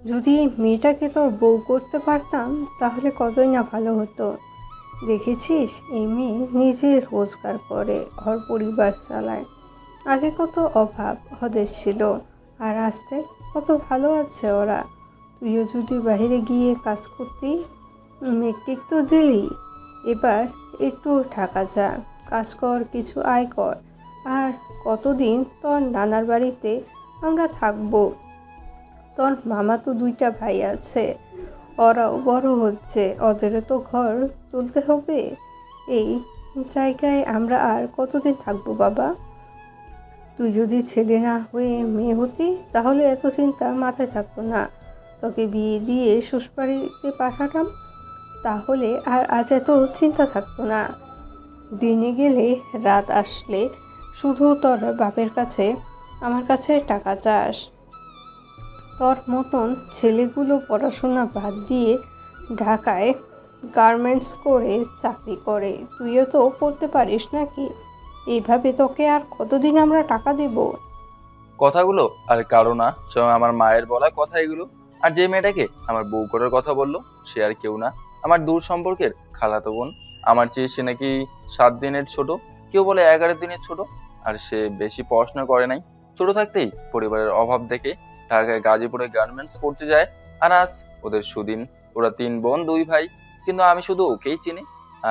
যদি মেয়েটাকে তোর বউ করতে পারতাম তাহলে কতই না ভালো হতো। দেখেছিস, এই মেয়ে নিজে রোজগার করে, ওর পরিবার চালায়। আগে কত অভাব ওদের ছিল, আর আস্তে কত ভালো আছে ওরা। তুইও যদি বাইরে গিয়ে কাজ করতি। মেট্রিক তো দিলি, এবার একটু টাকা যা, কাজ কর, কিছু আয় কর। আর কতদিন তোর নানার বাড়িতে আমরা থাকবো? তোর মামা তো দুইটা ভাই আছে, ওরাও বড় হচ্ছে, ওদেরও তো ঘর তুলতে হবে। এই জায়গায় আমরা আর কতদিন থাকবো বাবা? তুই যদি ছেলে না হয়ে মেয়ে হতি তাহলে এত চিন্তা মাথায় থাকতো না। তোকে বিয়ে দিয়ে শ্বশুরবাড়িতে পাঠাতাম, তাহলে আর আজ এত চিন্তা থাকতো না। দিনে গেলে রাত আসলে শুধু তোর বাপের কাছে, আমার কাছে টাকা চাস। তোর মতন ছেলেগুলো পড়াশোনা বাদ দিয়ে ঢাকায় গার্মেন্টস করে চাকরি করে, তুইও তো করতে পারিস নাকি? এইভাবে তোকে আর কতদিন আমরা টাকা দেব? কথাগুলো আর কারো না, স্বয়ং আমার মায়ের বলা কথা এগুলো। আর যে মেয়েটাকে আমার বউ করার কথা বললো, সে আর কেউ না, আমার দূর সম্পর্কের খালাতো বোন। আমার চেয়ে সে নাকি 7 দিনের ছোট, কেউ বলে 11 দিনের ছোট। আর সে বেশি পড়াশোনা করে নাই, ছোট থাকতেই পরিবারের অভাব দেখে ঢাকায় গাজীপুরে গার্মেন্টস করতে যায়। আর আজ ওদের সুদিন, ওরা 3 বোন 2 ভাই, কিন্তু আমি শুধু ওকেই চিনি।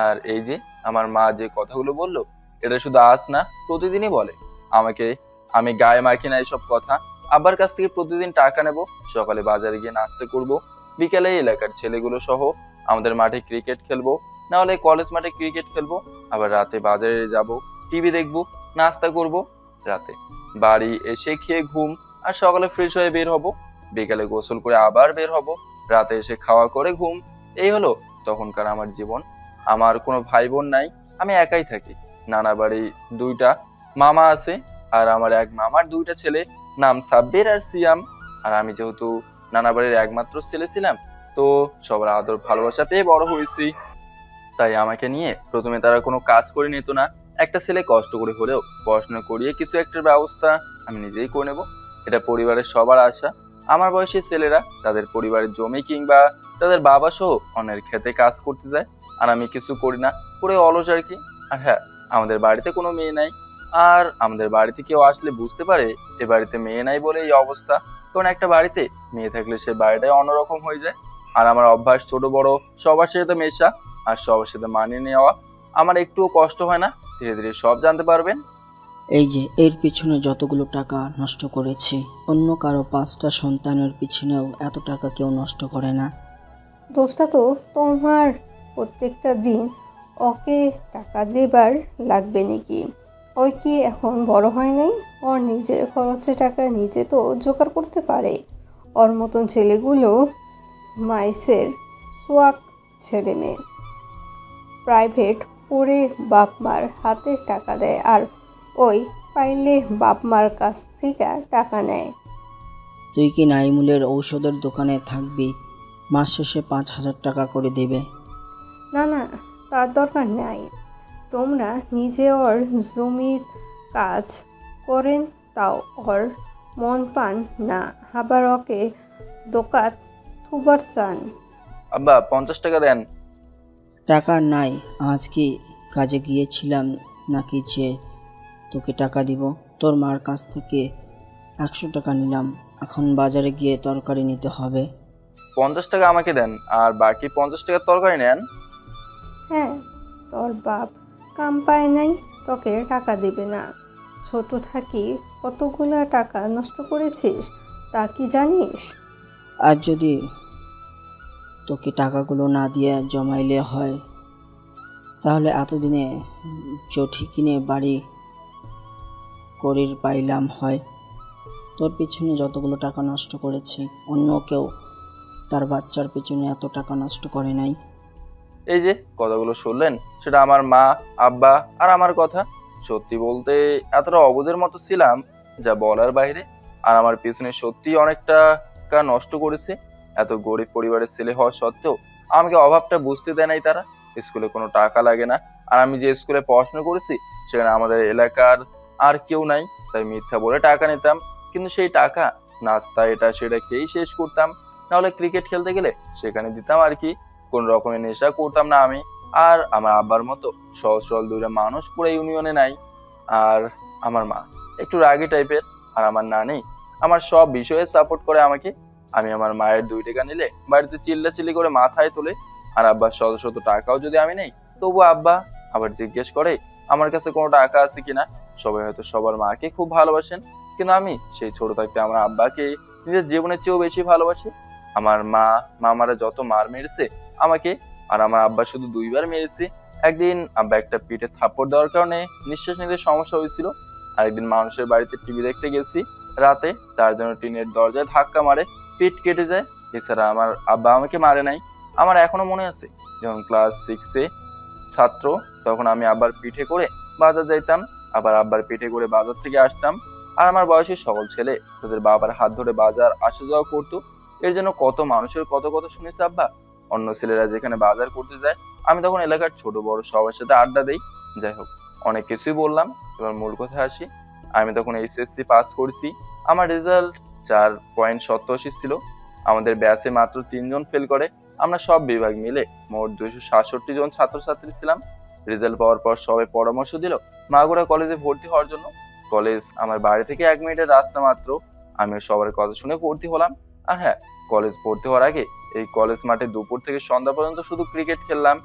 আর এই যে আমার মা যে কথাগুলো বললো, এটা শুধু আজ না, প্রতিদিনই বলে আমাকে। আমি গায়ে মাখি না এসব কথা। আব্বার কাছ থেকে প্রতিদিন টাকা নেব, সকালে বাজারে গিয়ে নাস্তা করব, বিকেলে এলাকার ছেলেগুলো সহ আমাদের মাঠে ক্রিকেট খেলবো, না হলে কলেজ মাঠে ক্রিকেট খেলবো। আবার রাতে বাজারে যাব, টিভি দেখবো, নাস্তা করব, রাতে বাড়ি এসে খেয়ে ঘুম। আর সকালে ফ্রেশ হয়ে বের হব, বিকালে গোসল করে আবার বের হব, রাতে এসে খাওয়া করে ঘুম। এই হলো তখনকার আমার জীবন। আমার কোনো ভাই বোন নাই, আমি একাই থাকি। নানা বাড়ি 2টা, মামা আছে। আর আমার এক মামার 2টা ছেলে, নাম সাব্বির আর সিয়াম। আর আমি যেহেতু নানা বাড়ির একমাত্র ছেলে ছিলাম, তো সবার আদর ভালোবাসা পেয়ে বড় হয়েছি। তাই আমাকে নিয়ে প্রথমে তারা কোনো কাজ করে নিত না। একটা ছেলে কষ্ট করে হলেও পড়াশোনা করিয়ে কিছু একটা ব্যবস্থা আমি নিজেই করে নেব, এটা পরিবারের সবার আশা। আমার বয়সী ছেলেরা তাদের পরিবারের জমি কিংবা তাদের বাবা সহ অন্যের খেতে কাজ করতে যায়, আর আমি কিছু করি না, করে অলস আর কি। আর হ্যাঁ, আমাদের বাড়িতে কোনো মেয়ে নাই। আর আমাদের বাড়িতে কেউ আসলে বুঝতে পারে এ বাড়িতে মেয়ে নাই বলে এই অবস্থা। কারণ একটা বাড়িতে মেয়ে থাকলে সে বাড়িটাই অন্যরকম হয়ে যায়। আর আমার অভ্যাস ছোট বড় সবার সাথে মেশা, আর সবার সাথে মানিয়ে নেওয়া। আমার একটুও কষ্ট হয় না, ধীরে ধীরে সব জানতে পারবেন। এই যে এর পিছনে যতগুলো টাকা নষ্ট করেছি, অন্য কারো 5টা সন্তানের পিছনেও এত টাকা কেউ নষ্ট করে না। দোষটা তো তোমার। প্রত্যেকটা দিন ওকে টাকা দেবার লাগবে নাকি? ওই কি এখন বড় হয় নাই? ওর নিজের খরচে টাকা নিজে তো জোগাড় করতে পারে। ওর মতন ছেলেগুলো মাইসের সোয়াক ছেলে মেয়ে, প্রাইভেট পড়ে বাপ মার হাতে টাকা দেয়, আর ওই পাইলে বাপ মার কাছ থেকে টাকা নেয়। তুই কি নাইমুলের ঔষধের দোকানে থাকবি, মাস শেষে 5,000 টাকা করে দেবে? না না, তার দরকার নাই। তোমরা নিজে ওর জমির কাজ করেন, তাও ওর মন পান না, আবার ওকে দোকাত থুবার চান। আব্বা 50 টাকা দেন। টাকা নাই। আজ কি কাজে গিয়েছিলাম নাকি যে তোকে টাকা দিব? তোর মার কাছ থেকে 100 টাকা নিলাম, এখন বাজারে গিয়ে তরকারি নিতে হবে। 50 টাকা আমাকে দেন, আর বাকি 50 টাকার তরকারি নেন। হ্যাঁ, তোর বাপ কাম পায় নাই, তোকে টাকা দেবে না। ছোট থাকি কতগুলা টাকা নষ্ট করেছিস তা কি জানিস? আর যদি তোকে টাকাগুলো না দিয়ে জমাইলে হয়, তাহলে এতদিনে চটি কিনে বাড়ি করির পাইলাম হয়। তোর পিছনে যতগুলো টাকা নষ্ট করেছি, অন্য কেউ তার বাচ্চার পিছনে এত টাকা নষ্ট করে নাই। এই যে কথাগুলো শুনলেন, সেটা আমার মা, আব্বা আর আমার কথা। সত্যি বলতে এতটা অবুঝের মতো ছিলাম যা বলার বাইরে। আর আমার পিছনে সত্যি অনেকটা টাকা নষ্ট করেছে। এত গরিব পরিবারের ছেলে হওয়া সত্ত্বেও আমাকে অভাবটা বুঝতে দেয় নাই তারা। স্কুলে কোনো টাকা লাগে না, আর আমি যে স্কুলে পড়াশোনা করেছি সেখানে আমাদের এলাকার আর কেউ নাই, তাই মিথ্যা বলে টাকা নিতাম। কিন্তু সেই টাকা নাস্তা এটা সেটা খেয়েই শেষ করতাম। নাহলে ক্রিকেট খেলতে গেলে সেখানে দিতাম আর কি। কোন রকমের নেশা করতাম না আমি। আর আমার আব্বার মতো সহজ সরল দুইটা মানুষ পুরো ইউনিয়নে নাই। আর আমার মা একটু রাগী টাইপের, আর আমার নানি আমার সব বিষয়ে সাপোর্ট করে আমাকে। আমি আমার মায়ের 2 টাকা নিলে বাড়িতে চিল্লাচিল্লি করে মাথায় তোলে। আর আব্বার শত শত টাকাও যদি আমি নেই, তবু আব্বা আবার জিজ্ঞেস করে আমার কাছে কোনো টাকা আছে কিনা। সবাই হয়তো সবার মাকে খুব ভালোবাসেন, কিন্তু আমি সেই ছোট থাকতে আমার আব্বাকে নিজের জীবনের চেয়েও বেশি ভালোবাসি। আমার মামারা যত মার মেরেছে আমাকে, আর আমার আব্বা শুধু 2বার মেরেছে। একদিন আব্বা একটা পিঠে থাপ্পড় দেওয়ার কারণে নিঃশ্বাস নিতে সমস্যা হয়েছিল। আরেকদিন মানুষের বাড়িতে টিভি দেখতে গেছি রাতে, তার জন্য টিনের দরজায় ধাক্কা মারে পিঠ কেটে যায়। এছাড়া আমার আব্বা আমাকে মারে নাই। আমার এখনো মনে আছে, যখন ক্লাস 6-এ ছাত্র, তখন আমি আব্বার পিঠে করে বাজার যাইতাম, আবার আব্বার পিঠে করে বাজার থেকে আসতাম। আর আমার বয়সের সকল ছেলে তাদের বাবার হাত ধরে বাজার আসা যাওয়া করতো। এর জন্য কত মানুষের কত কথা শুনেছে আব্বা। অন্য ছেলেরা যেখানে বাজার করতে যায়, আমি তখন এলাকার ছোট বড় সবার সাথে আড্ডা দেই। যাই হোক, অনেক কিছুই বললাম, এবার মূল কথায় আসি। আমি তখন এইচএসসি পাস করছি। আমার রেজাল্ট 4.87 ছিল। আমাদের ব্যাচে মাত্র 3 জন ফেল করে। আমরা সব বিভাগ মিলে মোট 267 জন ছাত্রছাত্রী ছিলাম। রেজাল্ট পাওয়ার পর সবাই পরামর্শ দিল মাগুরা কলেজে ভর্তি হওয়ার জন্য। কলেজ আমার বাড়ি থেকে 1 মিনিটের রাস্তা মাত্র। আমিও সবার কথা শুনে ভর্তি হলাম। আর হ্যাঁ, কলেজ ভর্তি হওয়ার আগে এই কলেজ মাঠে দুপুর থেকে সন্ধ্যা পর্যন্ত শুধু ক্রিকেট খেললাম।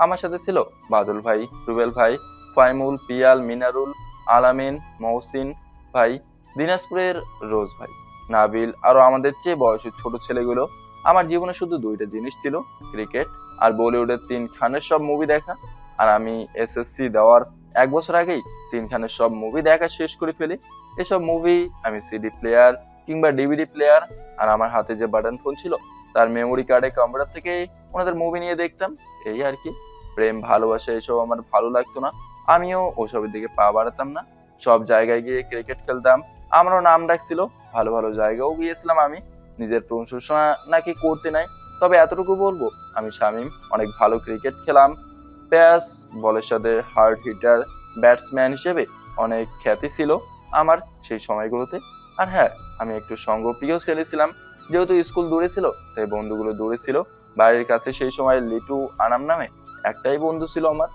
আমার সাথে ছিল বাদল ভাই, রুবেল ভাই, ফাইমুল, পিয়াল, মিনারুল, আলামিন, মহসিন ভাই, দিনাজপুরের রোজ ভাই, নাবিল, আরো আমাদের চেয়ে বয়সের ছোট ছেলেগুলো। আমার জীবনে শুধু 2টা জিনিস ছিল, ক্রিকেট আর বলিউডের 3 খানের সব মুভি দেখা। আর আমি এসএসসি দেওয়ার 1 বছর আগেই 3 খানের সব মুভি দেখা শেষ করে ফেলি। এসব মুভি আমি সিডি প্লেয়ার কিংবা ডিভিডি প্লেয়ার আর আমার হাতে যে বাটন ফোন ছিল তার মেমোরি কার্ডে কম্পিউটার থেকে ওনাদের মুভি নিয়ে দেখতাম। এই আর কি। প্রেম ভালোবাসা এসব আমার ভালো লাগতো না। আমিও ওসবের দিকে পা বাড়াতাম না। সব জায়গায় গিয়ে ক্রিকেট খেলতাম। আমারও নাম ডাকছিল, ভালো ভালো জায়গাও গিয়েছিলাম আমি। নিজের প্রশংসা নাকি করতে নাই, তবে এতটুকু বলবো, আমি শামীম অনেক ভালো ক্রিকেট খেলাম। প্যাস বলের সাথে হার্ড হিটার ব্যাটসম্যান হিসেবে অনেক খ্যাতি ছিল আমার সেই সময়গুলোতে। আর হ্যাঁ, আমি একটু সঙ্গপ্রিয় ছেলে ছিলাম। যেহেতু স্কুল দূরে ছিল, তাই বন্ধুগুলো দূরে ছিল। বাড়ির কাছে সেই সময় লিটু আনাম নামে একটাই বন্ধু ছিল আমার।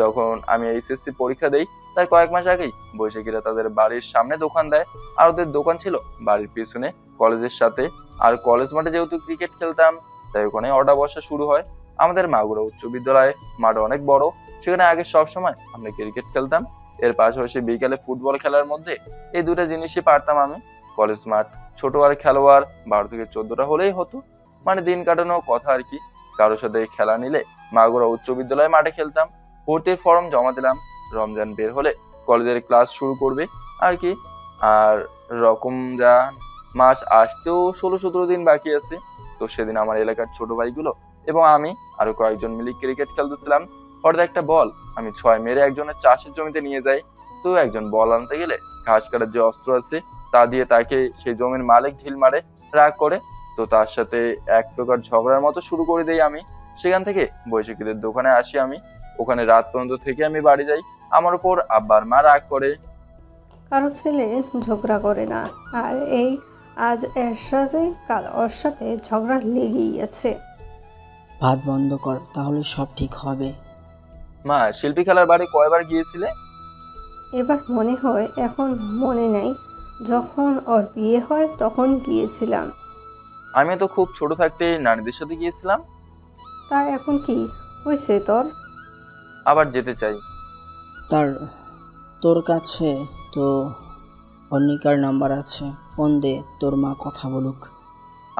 যখন আমি এইচএসসি পরীক্ষা দেই, তার কয়েক মাস আগেই বৈশাখীরা তাদের বাড়ির সামনে দোকান দেয়। আর ওদের দোকান ছিল বাড়ির পিছনে কলেজের সাথে। আর কলেজ মাঠে যেহেতু ক্রিকেট খেলতাম, তাই ওখানে অর্ডার বসা শুরু হয়। আমাদের মাগুরা উচ্চ বিদ্যালয়ে মাঠ অনেক বড়, সেখানে আগে সব সময় আমরা ক্রিকেট খেলতাম। এর পাশাপাশি বিকালে ফুটবল খেলার মধ্যে এই 2টা জিনিসই পারতাম আমি। কলেজ মাঠ ছোট, আর খেলোয়াড় 12 থেকে 14টা হলেই হতো। মানে দিন কাটানো কথা আর কি। কারোর সাথে খেলা নিলে মাগুরা উচ্চ বিদ্যালয়ে মাঠে খেলতাম। ভর্তির ফর্ম জমা দিলাম। রমজান বের হলে কলেজের ক্লাস শুরু করবে আর কি। আর যা মাস আসতেও 16-17 দিন বাকি আছে। তো সেদিন আমার এলাকার ছোট ভাইগুলো এবং আমি আরো কয়েকজন মিলে ক্রিকেট খেলতেছিলাম। হঠাৎ একটা বল আমি 6 মেরে একজনের চাষের জমিতে নিয়ে যাই। তো একজন বল আনতে গেলে ঘাস কাটার যে অস্ত্র আছে তা দিয়ে তাকে সেই জমির মালিক ঢিল মারে, রাগ করে। তো তার সাথে এক প্রকার ঝগড়ার মতো শুরু করে দেই আমি। সেখান থেকে বৈশাখীদের দোকানে আসি আমি। ওখানে রাত পর্যন্ত থেকে আমি বাড়ি যাই। আমার উপর আব্বার মা রাগ করে। কারো ছেলে ঝগড়া করে না, আর এই আজ এর সাথে কাল ওর সাথে ঝগড়া লেগেই আছে। ভাত বন্ধ কর, তাহলে সব ঠিক হবে। মা, শিল্পী খেলার বাড়ি কয়বার গিয়েছিলে? এবার মনে হয়, এখন মনে নেই। যখন ওর বিয়ে হয় তখন গিয়েছিলাম। আমি তো খুব ছোট থাকতে নানীদের সাথে গিয়েছিলাম। তার এখন কি হয়েছে তোর? আবার যেতে চাই। তোর কাছে তো অনিকার নাম্বার আছে, ফোন দে, তোর মা কথা বলুক।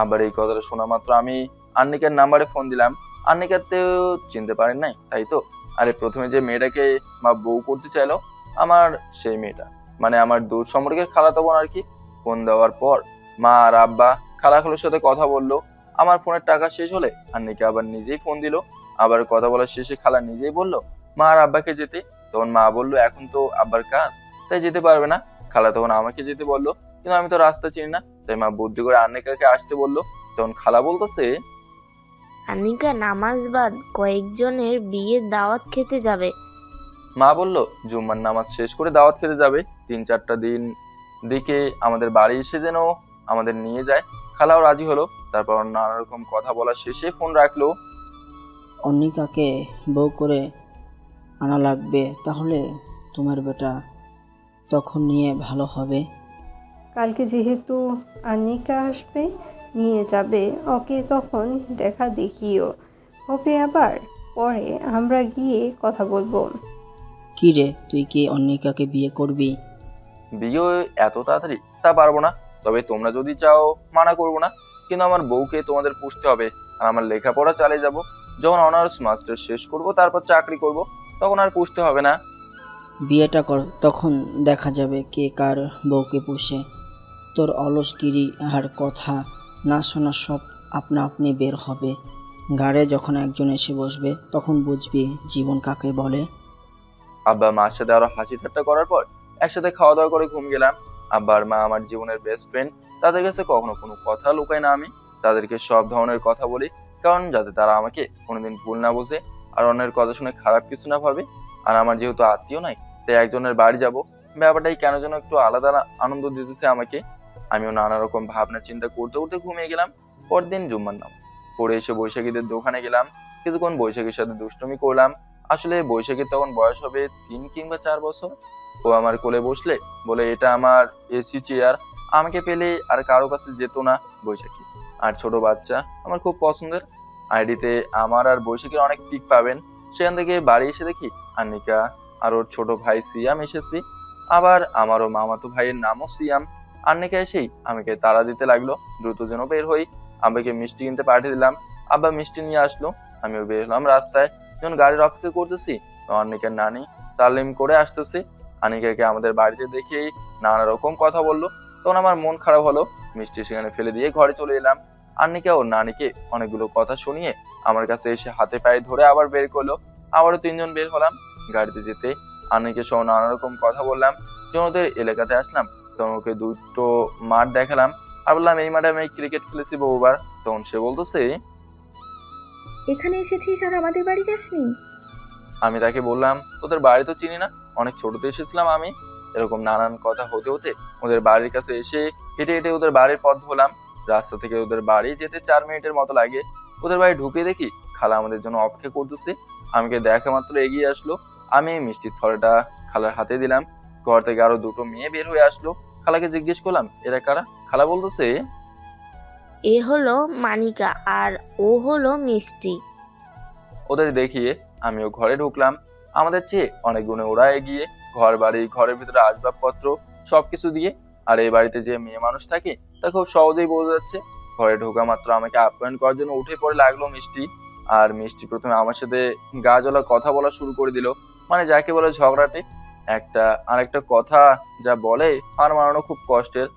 আবার এই কথাটা শোনা মাত্র আমি আন্নিকার নাম্বারে ফোন দিলাম। আন্নিকাতেও চিনতে পারেন নাই, তাই তো? আরে প্রথমে যে মেয়েটাকে মা বউ করতে চাইলো, আমার সেই মেয়েটা, মানে আমার দূর সম্পর্কের খালাতো বোন আর কি। ফোন দেওয়ার পর মা আর আব্বা খালাখালুর সাথে কথা বললো। আমার ফোনের টাকা শেষ হলে আন্নিকা আবার নিজেই ফোন দিল। আবার কথা বলার শেষে খালা নিজেই বললো মা আর আব্বাকে যেতে। তখন মা বললো এখন তো আব্বার কাজ, তাই যেতে পারবে না। খালা তখন আমাকে যেতে বললো, কিন্তু আমি তো রাস্তা চিনি না, তাই মা বুদ্ধি করে আন্নিকাকে আসতে বললো। তখন খালা বলতেছে, আনিকা নামাজ বাদ কয়েকজনের বিয়ের দাওয়াত খেতে যাবে। মা বলল জুম্মার নামাজ শেষ করে দাওয়াত খেতে যাবে। 3-4টা দিন দিকে আমাদের বাড়ি এসে যেন আমাদের নিয়ে যায়। খালাও রাজি হলো। তারপর নানা রকম কথা বলা শেষে ফোন রাখলো। অন্নিকাকে বউ করে আনা লাগবে, তাহলে তোমার বেটা তখন নিয়ে ভালো হবে। কালকে যেহেতু আনিকা আসবে, নিয়ে যাবে ওকে, তখন দেখা দেখিও হবে। আবার পরে আমরা গিয়ে কথা বলবো। কি রে, তুই কি অন্নিকাকে বিয়ে করবি? বিয়ে এত তাড়াতাড়ি তা পারবো না, তবে তোমরা যদি চাও মানা করবো না। কিন্তু আমার বউকে তোমাদের পুষতে হবে, আর আমার লেখাপড়া চালিয়ে যাব। যখন অনার্স মাস্টার শেষ করব, তারপর চাকরি করব, তখন আর পুষতে হবে না। বিয়েটা কর, তখন দেখা যাবে কে কার বউকে পুষে। তোর অলসগিরি আর কথা না শোনা সব আপনা আপনি বের হবে। ঘাড়ে যখন একজন এসে বসবে তখন বুঝবি জীবন কাকে বলে। আব্বা মার সাথে আরো হাসি ঠাট্টা করার পর একসাথে খাওয়া দাওয়া করে ঘুম গেলাম। আব্বা আর মা আমার জীবনের বেস্ট ফ্রেন্ড। তাদের কাছে কখনো কোনো কথা লুকাই না আমি। তাদেরকে সব ধরনের কথা বলি, কারণ যাতে তারা আমাকে কোনোদিন ভুল না বোঝে আর অন্যের কথা শুনে খারাপ কিছু না ভাবে। আর আমার যেহেতু আত্মীয় নাই, তাই একজনের বাড়ি যাব, ব্যাপারটাই কেন যেন একটু আলাদা আনন্দ দিতেছে আমাকে। আমিও নানা রকম ভাবনা চিন্তা করতে করতে ঘুমিয়ে গেলাম। পরদিন জুম্মার নামাজ পড়ে এসে বৈশাখীদের দোকানে গেলাম। কিছুক্ষণ বৈশাখীর সাথে দুষ্টুমি করলাম। আসলে বৈশাখীর তখন বয়স হবে 3 কিংবা 4 বছর। ও আমার কোলে বসলে বলে এটা আমার এসি চেয়ার, আমাকে পেলে আর কারো কাছে যেত না বৈশাখী। আর ছোট বাচ্চা আমার খুব পছন্দের। আইডিতে আমার আর বৈশাখীর অনেক পিক পাবেন। সেখান থেকে বাড়ি এসে দেখি আন্নিকা আর ওর ছোট ভাই সিয়াম এসেছি। আবার আমারও মামাতো ভাইয়ের নামও সিয়াম। আন্নিকা এসেই আমাকে তাড়া দিতে লাগলো, দ্রুত যেন বের হই। আব্বাকে মিষ্টি কিনতে পাঠিয়ে দিলাম। আব্বা মিষ্টি নিয়ে আসলো। আমিও বের হলাম রাস্তায়। যখন গাড়ির অপেক্ষা করতেছি, অনিকার নানি তালিম করে আসতেছে। আনিকাকে আমাদের বাড়িতে দেখেই নানা রকম কথা বললো। তখন আমার মন খারাপ হলো। মিষ্টি সেখানে ফেলে দিয়ে ঘরে চলে এলাম। আন্নিকা ও নানিকে অনেকগুলো কথা শুনিয়ে আমার কাছে এসে হাতে পায়ে ধরে আবার বের করলো। আবারও 3জন বের হলাম। গাড়িতে যেতে আন্নিকে সহ নানা রকম কথা বললাম। যখন ওদের এলাকাতে আসলাম, তখন ওকে দুটো মাঠ দেখালাম আর বললাম এই মাঠে আমি ক্রিকেট খেলেছি বহুবার। তখন সে বলতেছে, এখানে এসেছিস আর আমাদের বাড়ি যাসনি? আমি তাকে বললাম তোদের বাড়ি তো চিনি না, অনেক ছোটতে এসেছিলাম আমি। এরকম নানান কথা হতে হতে ওদের বাড়ির কাছে এসে হেঁটে হেঁটে ওদের বাড়ির পথ ধরলাম। রাস্তা থেকে ওদের বাড়ি যেতে 4 মিনিটের মতো লাগে। ওদের বাড়ি ঢুকে দেখি খালা আমাদের জন্য অপেক্ষা করতেছে। আমাকে দেখা মাত্র এগিয়ে আসলো। আমি মিষ্টির থলেটা খালার হাতে দিলাম। ঘর থেকে আরো দুটো মেয়ে বের হয়ে আসলো। খালাকে জিজ্ঞেস করলাম এরা কারা। খালা বলতেছে, এ হলো মানিকা আর ও হলো মিষ্টি। ওদের দেখিয়ে আমিও ঘরে ঢুকলাম। আমাদের চেয়ে অনেক গুণে ওরা এগিয়ে, ঘর বাড়ি, ঘরের ভিতরে আসবাবপত্র সবকিছু দিয়ে। আর এই বাড়িতে যে মেয়ে মানুষ থাকে তা খুব সহজেই বোঝা যাচ্ছে। ঘরে ঢোকা মাত্র আমাকে আপ্যায়ন করার জন্য উঠে পড়ে লাগলো মিষ্টি। আর মিষ্টি প্রথমে আমার সাথে গা জ্বলা কথা বলা শুরু করে দিল, মানে যাকে বলে ঝগড়াটে। একটা আরেকটা কথা যা বলে হার মানানো খুব কষ্টের।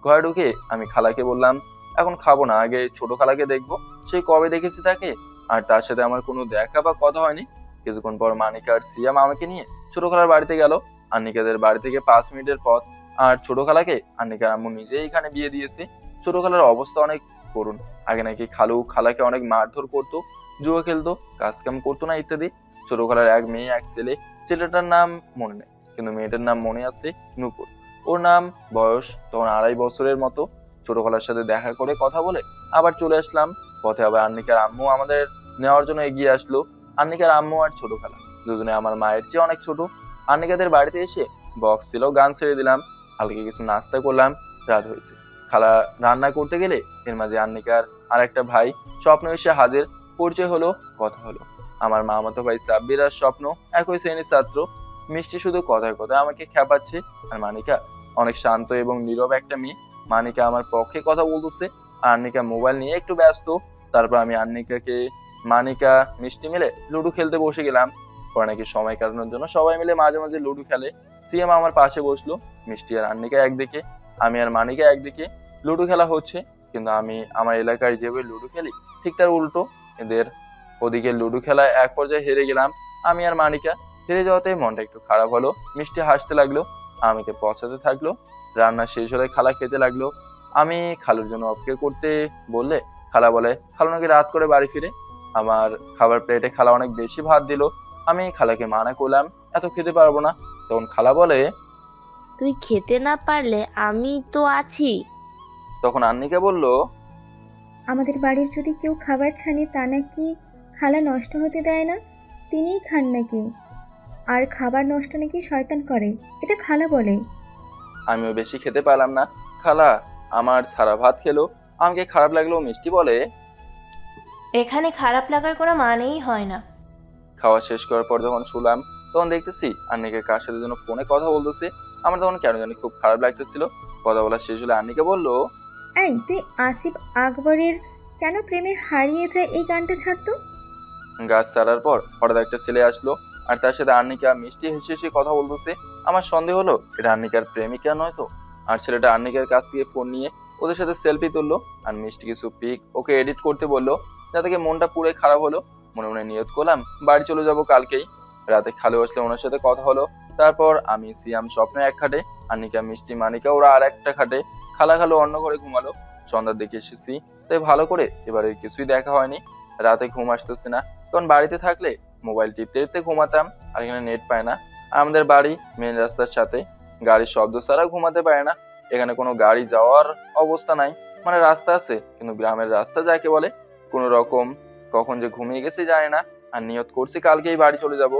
ঘরে ঢুকে আমি খালাকে বললাম এখন খাবো না, আগে ছোট খালাকে দেখবো, সে কবে দেখেছি তাকে। আর তার সাথে আমার কোনো দেখা বা কথা হয়নি। কিছুক্ষণ পর মানিকা আর সিয়াম আমাকে নিয়ে ছোট খালার বাড়িতে গেল। আন্নিকাদের বাড়ি থেকে 5 মিনিটের পথ। আর ছোট খালাকে আন্নিকার আম্মু নিজেই এখানে বিয়ে দিয়েছে। ছোট খালার অবস্থা অনেক করুণ। আগে নাকি খালু খালাকে অনেক মারধর করতো, জুয়া খেলতো, কাজ কাম করতো না ইত্যাদি। ছোট খালার এক মেয়ে এক ছেলে। ছেলেটার নাম মনে নেই, কিন্তু মেয়েটার নাম মনে আছে, নূপুর। ওর নাম, বয়স তখন 2.5 বছরের মতো। ছোট খালার সাথে দেখা করে কথা বলে আবার চলে আসলাম। পথে আবার আন্নিকার আম্মু আমাদের নেওয়ার জন্য এগিয়ে আসলো। আন্নিকার আম্মু আর ছোট খালা দুজনে আমার মায়ের চেয়ে অনেক ছোট। আন্নিকাদের বাড়িতে এসে বক্স ছিল, গান ছেড়ে দিলাম। হালকা কিছু নাস্তা করলাম। রাত হয়েছে। খালা রান্না করতে গেলে এর মাঝে আন্নিকার আর একটা ভাই স্বপ্ন এসে হাজির। পরিচয় হলো, কথা হলো। আমার মামাতো ভাই সাব্বির আর স্বপ্ন একই শ্রেণীর ছাত্র। মিষ্টি শুধু কথায় কথায় আমাকে খেপাচ্ছে। আর মানিকা অনেক শান্ত এবং নীরব একটা মেয়ে। মানিকা আমার পক্ষে কথা বলতেছে, আর আন্নিকা মোবাইল নিয়ে একটু ব্যস্ত। তারপর আমি আন্নিকাকে, মানিকা, মিষ্টি মিলে লুডো খেলতে বসে গেলাম। পরে নাকি সময় কাটানোর জন্য সবাই মিলে মাঝে মাঝে লুডো খেলে। সিএম আমার পাশে বসলো। মিষ্টি আর আন্নিকা একদিকে, আমি আর মানিকা একদিকে। লুডো খেলা হচ্ছে, কিন্তু আমি আমার এলাকায় যেভাবে লুডো খেলি ঠিক তার উল্টো। এদের ওদিকে লুডো খেলায় এক পর্যায়ে হেরে গেলাম আমি আর মানিকা। হেরে যাওয়াতে মনটা একটু খারাপ হলো। মিষ্টি হাসতে লাগলো, আমাকে পচাতে থাকলো। রান্না শেষ হলে খালা খেতে লাগলো। আমি খালুর জন্য অপেক্ষা করতে বললে খালা বলে খালু নাকি রাত করে বাড়ি ফিরে। আমার খাবার প্লেটে খালা অনেক বেশি ভাত দিল। আমি খালাকে মানা করলাম এত খেতে পারবো না। তখন খালা বলে, তুই খেতে না পারলে আমি তো আছি। তখন আন্নিকা বলল, আমাদের বাড়ির যদি কেউ খাবার ছানে তা নাকি খালা নষ্ট হতে দেয় না, তিনিই খান নাকি? আর খাবার নষ্ট নাকি শয়তান করে, এটা খালা বলে। আমিও বেশি খেতে পারলাম না। খালা আমার সারা ভাত খেলো, আমাকে খারাপ লাগলেও মিষ্টি বলে, এখানে খারাপ লাগার কোনো মানেই হয় না। খাওয়া শেষ করার পর যখন শুলাম তখন দেখতেছি আন্নিকা কার সাথে যেন ফোনে কথা বলতেছে। আমার তখন কেন জানি খুব খারাপ লাগতেছিল। কথা বলা শেষ হলে আন্নিকা বলল, এই তুই আসিফ আকবরের কেন প্রেমে হারিয়ে যায় এই গানটা ছাড়তো। গাছ ছাড়ার পর হঠাৎ একটা ছেলে আসলো, আর তার সাথে আন্নিকা মিষ্টি হেসে হেসে কথা বলতেছে। আমার সন্দেহ হলো এটা আন্নিকার প্রেমিকা নয় তো। আর ছেলেটা আন্নিকার কাছ থেকে ফোন নিয়ে ওদের সাথে সেলফি তুললো, আর মিষ্টি কিছু পিক ওকে এডিট করতে বললো। যা থেকে মনটা পুরো খারাপ হলো। মনে মনে নিয়ত করলাম বাড়ি চলে যাব কালকেই। রাতে খালে আসলে ওনার সাথে কথা হলো। তারপর আমি সিয়াম স্বপ্নে এক খাটে, আন্নিকা মিষ্টি মানিকা ওরা আর একটা খাটে। খালা খালো অন্য ঘরে ঘুমালো। সন্ধ্যার দিকে এসেছি, তাই ভালো করে এবারে কিছুই দেখা হয়নি। রাতে ঘুম আসতেছে না, তখন বাড়িতে থাকলে মোবাইল টিপতে টিপতে ঘুমাতাম। আর এখানে নেট পায় না। আর আমাদের বাড়ি মেন রাস্তার সাথে, গাড়ির শব্দ ছাড়া ঘুমাতে পারে না। এখানে কোনো গাড়ি যাওয়ার অবস্থা নাই, মানে রাস্তা আছে কিন্তু গ্রামের রাস্তা যাকে বলে। কোনো রকম কখন যে ঘুমিয়ে গেছি জানি না। আর নিয়ত করছি কালকেই বাড়ি চলে যাব।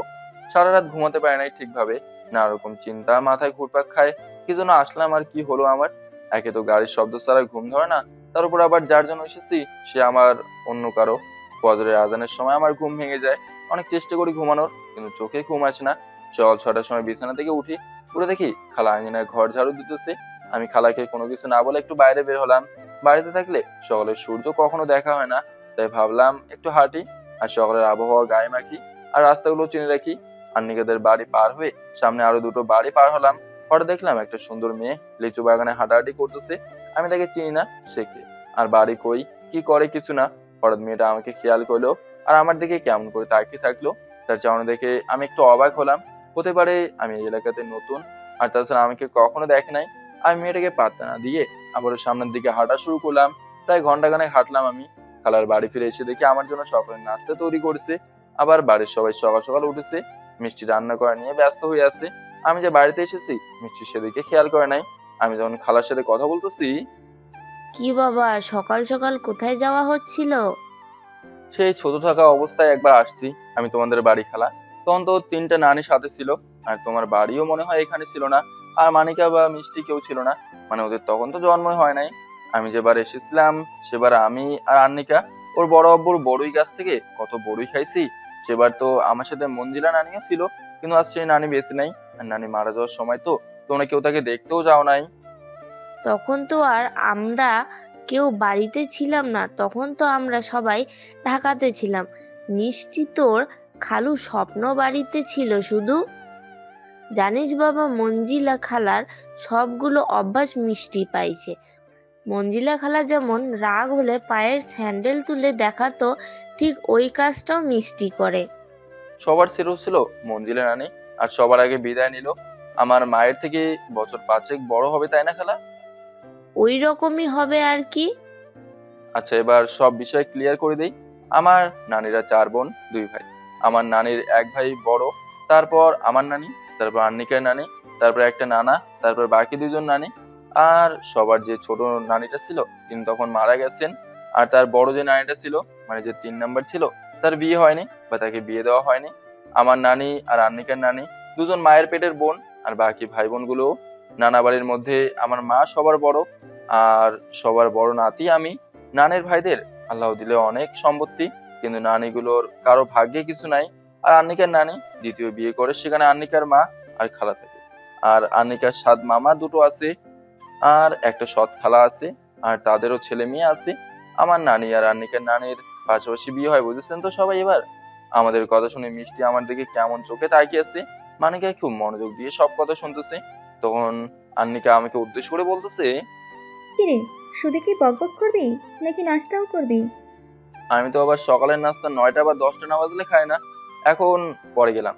সারা রাত ঘুমাতে পারে নাই ঠিকভাবে, না রকম চিন্তা মাথায় ঘুরপাক খায়। কি জন্য আসলাম আর কি হলো আমার। একে তো গাড়ির শব্দ ছাড়া ঘুম ধরে না, তার উপর আবার যার জন্য এসেছি সে আমার অন্য কারো। ফজরের আজানের সময় আমার ঘুম ভেঙে যায়। অনেক চেষ্টা করি ঘুমানোর, কিন্তু চোখে ঘুম আসে না। সকাল 6টার সময় বিছানা থেকে উঠি, উঠে দেখি খালা আঙিনায় ঘর ঝাড়ু দিতেছে। আমি খালাকে কোনো কিছু না বলে একটু বাইরে বের হলাম। বাড়িতে থাকলে সকালের সূর্য কখনো দেখা হয় না, তাই ভাবলাম একটু হাঁটি আর সকালের আবহাওয়া গায়ে মাখি আর রাস্তাগুলো চিনে রাখি। আন্নিকাদের বাড়ি পার হয়ে সামনে আরো দুটো বাড়ি পার হলাম। হঠাৎ দেখলাম একটা সুন্দর মেয়ে লিচু বাগানে হাঁটাহাঁটি করতেছে। আমি তাকে চিনি না, সে কে আর বাড়ি কই কি করে কিছু না। হঠাৎ মেয়েটা আমাকে খেয়াল করলো আর আমার দিকে কেমন করে তাকিয়ে থাকলো। তার চাহনি দেখে আমি একটু অবাক হলাম। হতে পারে আমি এই এলাকাতে নতুন, আর তাছাড়া আমাকে কখনো দেখে নাই। আমি মেয়েটাকে পাত্তা না দিয়ে আবারও সামনের দিকে হাঁটা শুরু করলাম। প্রায় ঘন্টাখানেক হাঁটলাম আমি। খালার বাড়ি ফিরে এসে দেখি আমার জন্য সকালের নাস্তা তৈরি করেছে। আবার বাড়ির সবাই সকাল সকাল উঠেছে, মিষ্টি রান্না করা নিয়ে ব্যস্ত হয়ে আছে। আমি যে বাড়িতে এসেছি মিষ্টি সেদিকে খেয়াল করে নাই। আমি যখন খালার সাথে কথা বলতেছি, কি বাবা, সকাল সকাল কোথায় যাওয়া হচ্ছিল? সেই ছোট থাকা অবস্থায় একবার আসছি আমি তোমাদের বাড়ি খালা। তখন তো 3টা নানি সাথে ছিল, আর তোমার বাড়িও মনে হয় এখানে ছিল না। আর মানিকা বা মিষ্টি কেউ ছিল না, মানে ওদের তখন তো জন্মই হয় নাই। আমি যেবার এসেছিলাম সেবার আমি আর আন্নিকা ওর বড় আব্বুর বড়ই গাছ থেকে কত বড়ই খাইছি। সেবার তো আমার সাথে মঞ্জিলা নানিও ছিল, কিন্তু আজ সেই নানি বেঁচে নাই। আর নানি মারা যাওয়ার সময় তো তোমরা কেউ তাকে দেখতেও যাও নাই। তখন তো আর আমরা কেউ বাড়িতে ছিলাম না, তখন তো আমরা সবাই ঢাকাতে ছিলাম। মিষ্টি তোর খালু স্বপ্ন বাড়িতে ছিল শুধু। জানিস বাবা, মঞ্জিলা খালার সবগুলো অভ্যাস মিষ্টি পাইছে। মঞ্জিলা খালা যেমন রাগ হলে পায়ের স্যান্ডেল তুলে দেখাতো, ঠিক ওই কাজটাও মিষ্টি করে। সবার ছিল ছিল মঞ্জিলা নানি, আর সবার আগে বিদায় নিল। আমার মায়ের থেকে বছর 5 বড় হবে, তাই না খালা? ওই রকমই হবে আর কি। আচ্ছা, এবার সব বিষয় ক্লিয়ার করে দেই। আমার নানিরা 4 বোন 2 ভাই। আমার নানির এক ভাই বড়, তারপর আমার নানি, তারপর আন্নিকার নানি, তারপর একটা নানা, তারপর বাকি 2জন নানি। আর সবার যে ছোট নানিটা ছিল তিনি তখন মারা গেছেন। আর তার বড় যে নানিটা ছিল, মানে যে 3 নাম্বার ছিল, তার বিয়ে হয়নি বা তাকে বিয়ে দেওয়া হয়নি। আমার নানি আর আন্নিকার নানি 2জন মায়ের পেটের বোন। আর বাকি ভাই বোন গুলো নানা বাড়ির মধ্যে আমার মা সবার বড়, আর সবার বড় নাতি আমি। নানের ভাইদের আল্লাহ দিলে অনেক সম্পত্তি, কিন্তু নানিগুলোর কারো ভাগ্যে কিছু নাই। আর আন্নিকার নানি দ্বিতীয় বিয়ে করে, সেখানে আন্নিকার মা আর খালা থাকে। আর আন্নিকার 7 মামা 2টো আছে, আর একটা সৎ খালা আছে, আর তাদেরও ছেলে মেয়ে আছে। আমার নানি আর আন্নিকার নানির পাশাপাশি বিয়ে হয়, বুঝেছেন তো সবাই এবার? আমাদের কথা শুনে মিষ্টি আমার দিকে কেমন চোখে তাকিয়ে আছে। মানিকা খুব মনোযোগ দিয়ে সব কথা শুনতেছে। তখন আন্নিকা আমাকে উদ্দেশ্য করে বলতেছে, কিরে, শুধু কি বকবক করবি নাকি নাস্তাও করবি? আমি তো আবার সকালের নাস্তা 9টা বা 10টা না বাজলে খাই না, এখন পরে গেলাম।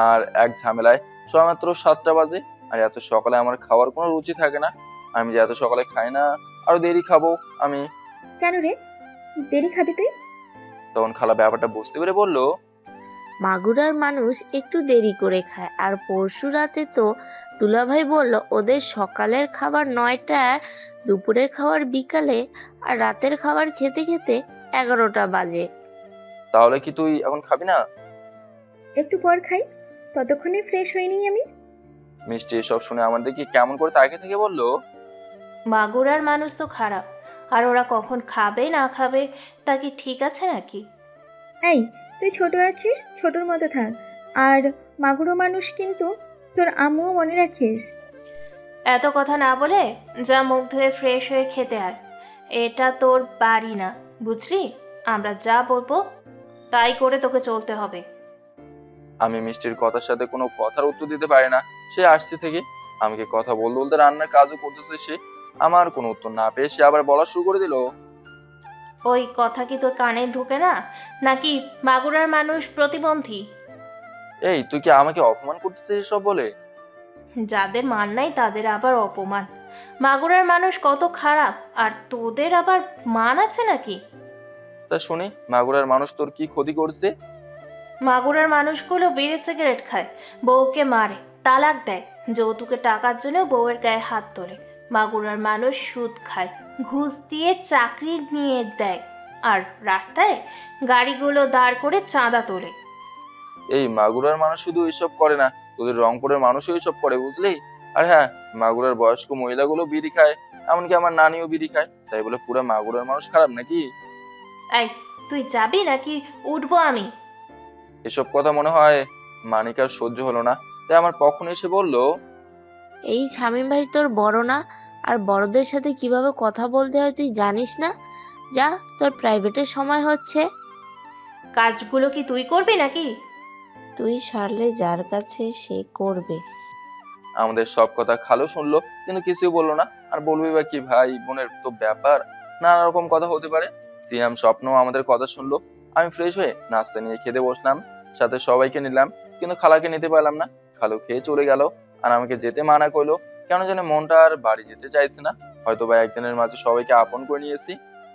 আর এক ঝামেলায় সময় মাত্র 7টা বাজে। আর এত সকালে আমার খাওয়ার কোনো রুচি থাকে না। আমি যে এত সকালে খাই না, আরো দেরি খাবো আমি। কেন রে, দেরি খাবি তুই? তখন খালা ব্যাপারটা বুঝতে পেরে বলল, মাগুরার মানুষ একটু দেরি করে খায়। আর পরশু রাতে তো দুলাভাই বলল ওদের সকালের খাবার 9টায়, দুপুরের খাবার বিকালে, আর রাতের খাবার খেতে খেতে 11টা বাজে। তাহলে কি তুই এখন খাবি না? একটু পর খাই, ততক্ষণে ফ্রেশ হইনি আমি। মিষ্টি এসব শুনে আমার দিকে কেমন করে তাকিয়ে থেকে বললো, মাগুরার মানুষ তো খারাপ, আর ওরা কখন খাবে না খাবে তা কি ঠিক আছে নাকি? এই, তুই ছোট আছিস, ছোটর মতো থাক। আর মাগুরো মানুষ কিন্তু, তোর আম্মুও মনে রাখিস। এত কথা না বলে যা, মুখ ধুয়ে ফ্রেশ হয়ে খেতে আয়। এটা তোর বাড়ি না, বুঝলি? আমরা যা বলবো তাই করে তোকে চলতে হবে। আমি মিষ্টির কথার সাথে কোনো কথার উত্তর দিতে পারি না। সে আসছে থেকে আমাকে কথা বলতে বলতে রান্নার কাজও করতেছে সে। আমার কোনো উত্তর না পেয়ে সে আবার বলা শুরু করে দিল, ওই কথা কি তোর কানে ঢোকে না নাকি? মাগুরার মানুষ প্রতিবন্ধী? এই তুই কি আমাকে অপমান করতেছিস এসব বলে? যাদের মান নাই তাদের আবার অপমান। মাগুরার মানুষ কত খারাপ, আর তোদের আবার মান আছে নাকি? তা শুনি, মাগুরার মানুষ তোর কি ক্ষতি করছে? মাগুরার মানুষগুলো বিড়ি সিগারেট খায়, বউকে মারে, তালাক দেয়, যৌতুকে টাকার জন্য বউয়ের গায়ে হাত তোলে। মাগুরার মানুষ সুদ খায়, ঘুষ দিয়ে চাকরি নিয়ে দেয়, আর রাস্তায় গাড়িগুলো দাঁড় করে চাঁদা তোলে। এই মাগুরার মানুষ শুধু এইসব করে না, তোদের রংপুরের মানুষও এইসব করে, বুঝলি? আর হ্যাঁ, মাগুরার বয়স্ক মহিলাগুলো বিড়ি খায়, এমনকি আমার নানিও বিড়ি খায়। তাই বলে পুরো মাগুরার মানুষ খারাপ নাকি? এই, তুই যাবি নাকি উঠবো আমি? এসব কথা মনে হয় মানিকার সহ্য হলো না, তাই আমার পক্ষে এসে বলল, এই শামীম ভাই তোর বড় না? আর বড়দের সাথে কিভাবে কথা বলতে হয় তুই জানিস না? যা, তোর প্রাইভেটের সময় হচ্ছে। কাজগুলো কি তুই করবি নাকি? তুই সারলে যার কাছে সে করবে। আমাদের সব কথা খালু শুনলো, কিন্তু কিছুই বললো না। আর বলবি বা কি, ভাই বোনের তো ব্যাপার, নানা রকম কথা হতে পারে। সিয়াম স্বপ্ন আমাদের কথা শুনলো। আমি ফ্রেশ হয়ে নাস্তা নিয়ে খেতে বসলাম, সাথে সবাইকে নিলাম, কিন্তু খালাকে নিতে পারলাম না। খালু খেয়ে চলে গেল, আর আমাকে যেতে মানা করলো। কেন জানি মনটা আর বাড়ি যেতে চাইছে না। হয়তো বা একদিনের মাঝে সবাইকে আপন করে নিয়েছি,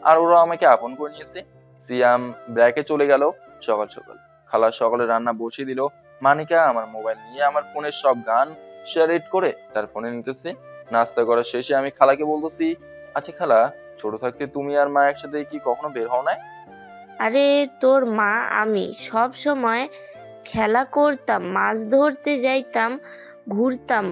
আর ওরা আমাকে আপন করে নিয়েছে। সিয়াম ব্র্যাকে চলে গেল সকাল সকাল। খালা সকালে রান্না বসিয়ে দিল। মানিকা আমার মোবাইল নিয়ে আমার ফোনের সব গান শেয়ার করে তার ফোনে নিতেছে। নাস্তা করার শেষে আমি খালাকে বলতেছি, আচ্ছা খালা, ছোট থাকতে তুমি আর মা একসাথে কি কখনো বের হও না? আরে তোর মা আমি সব সময় খেলা করতাম, মাছ ধরতে যাইতাম, ঘুরতাম,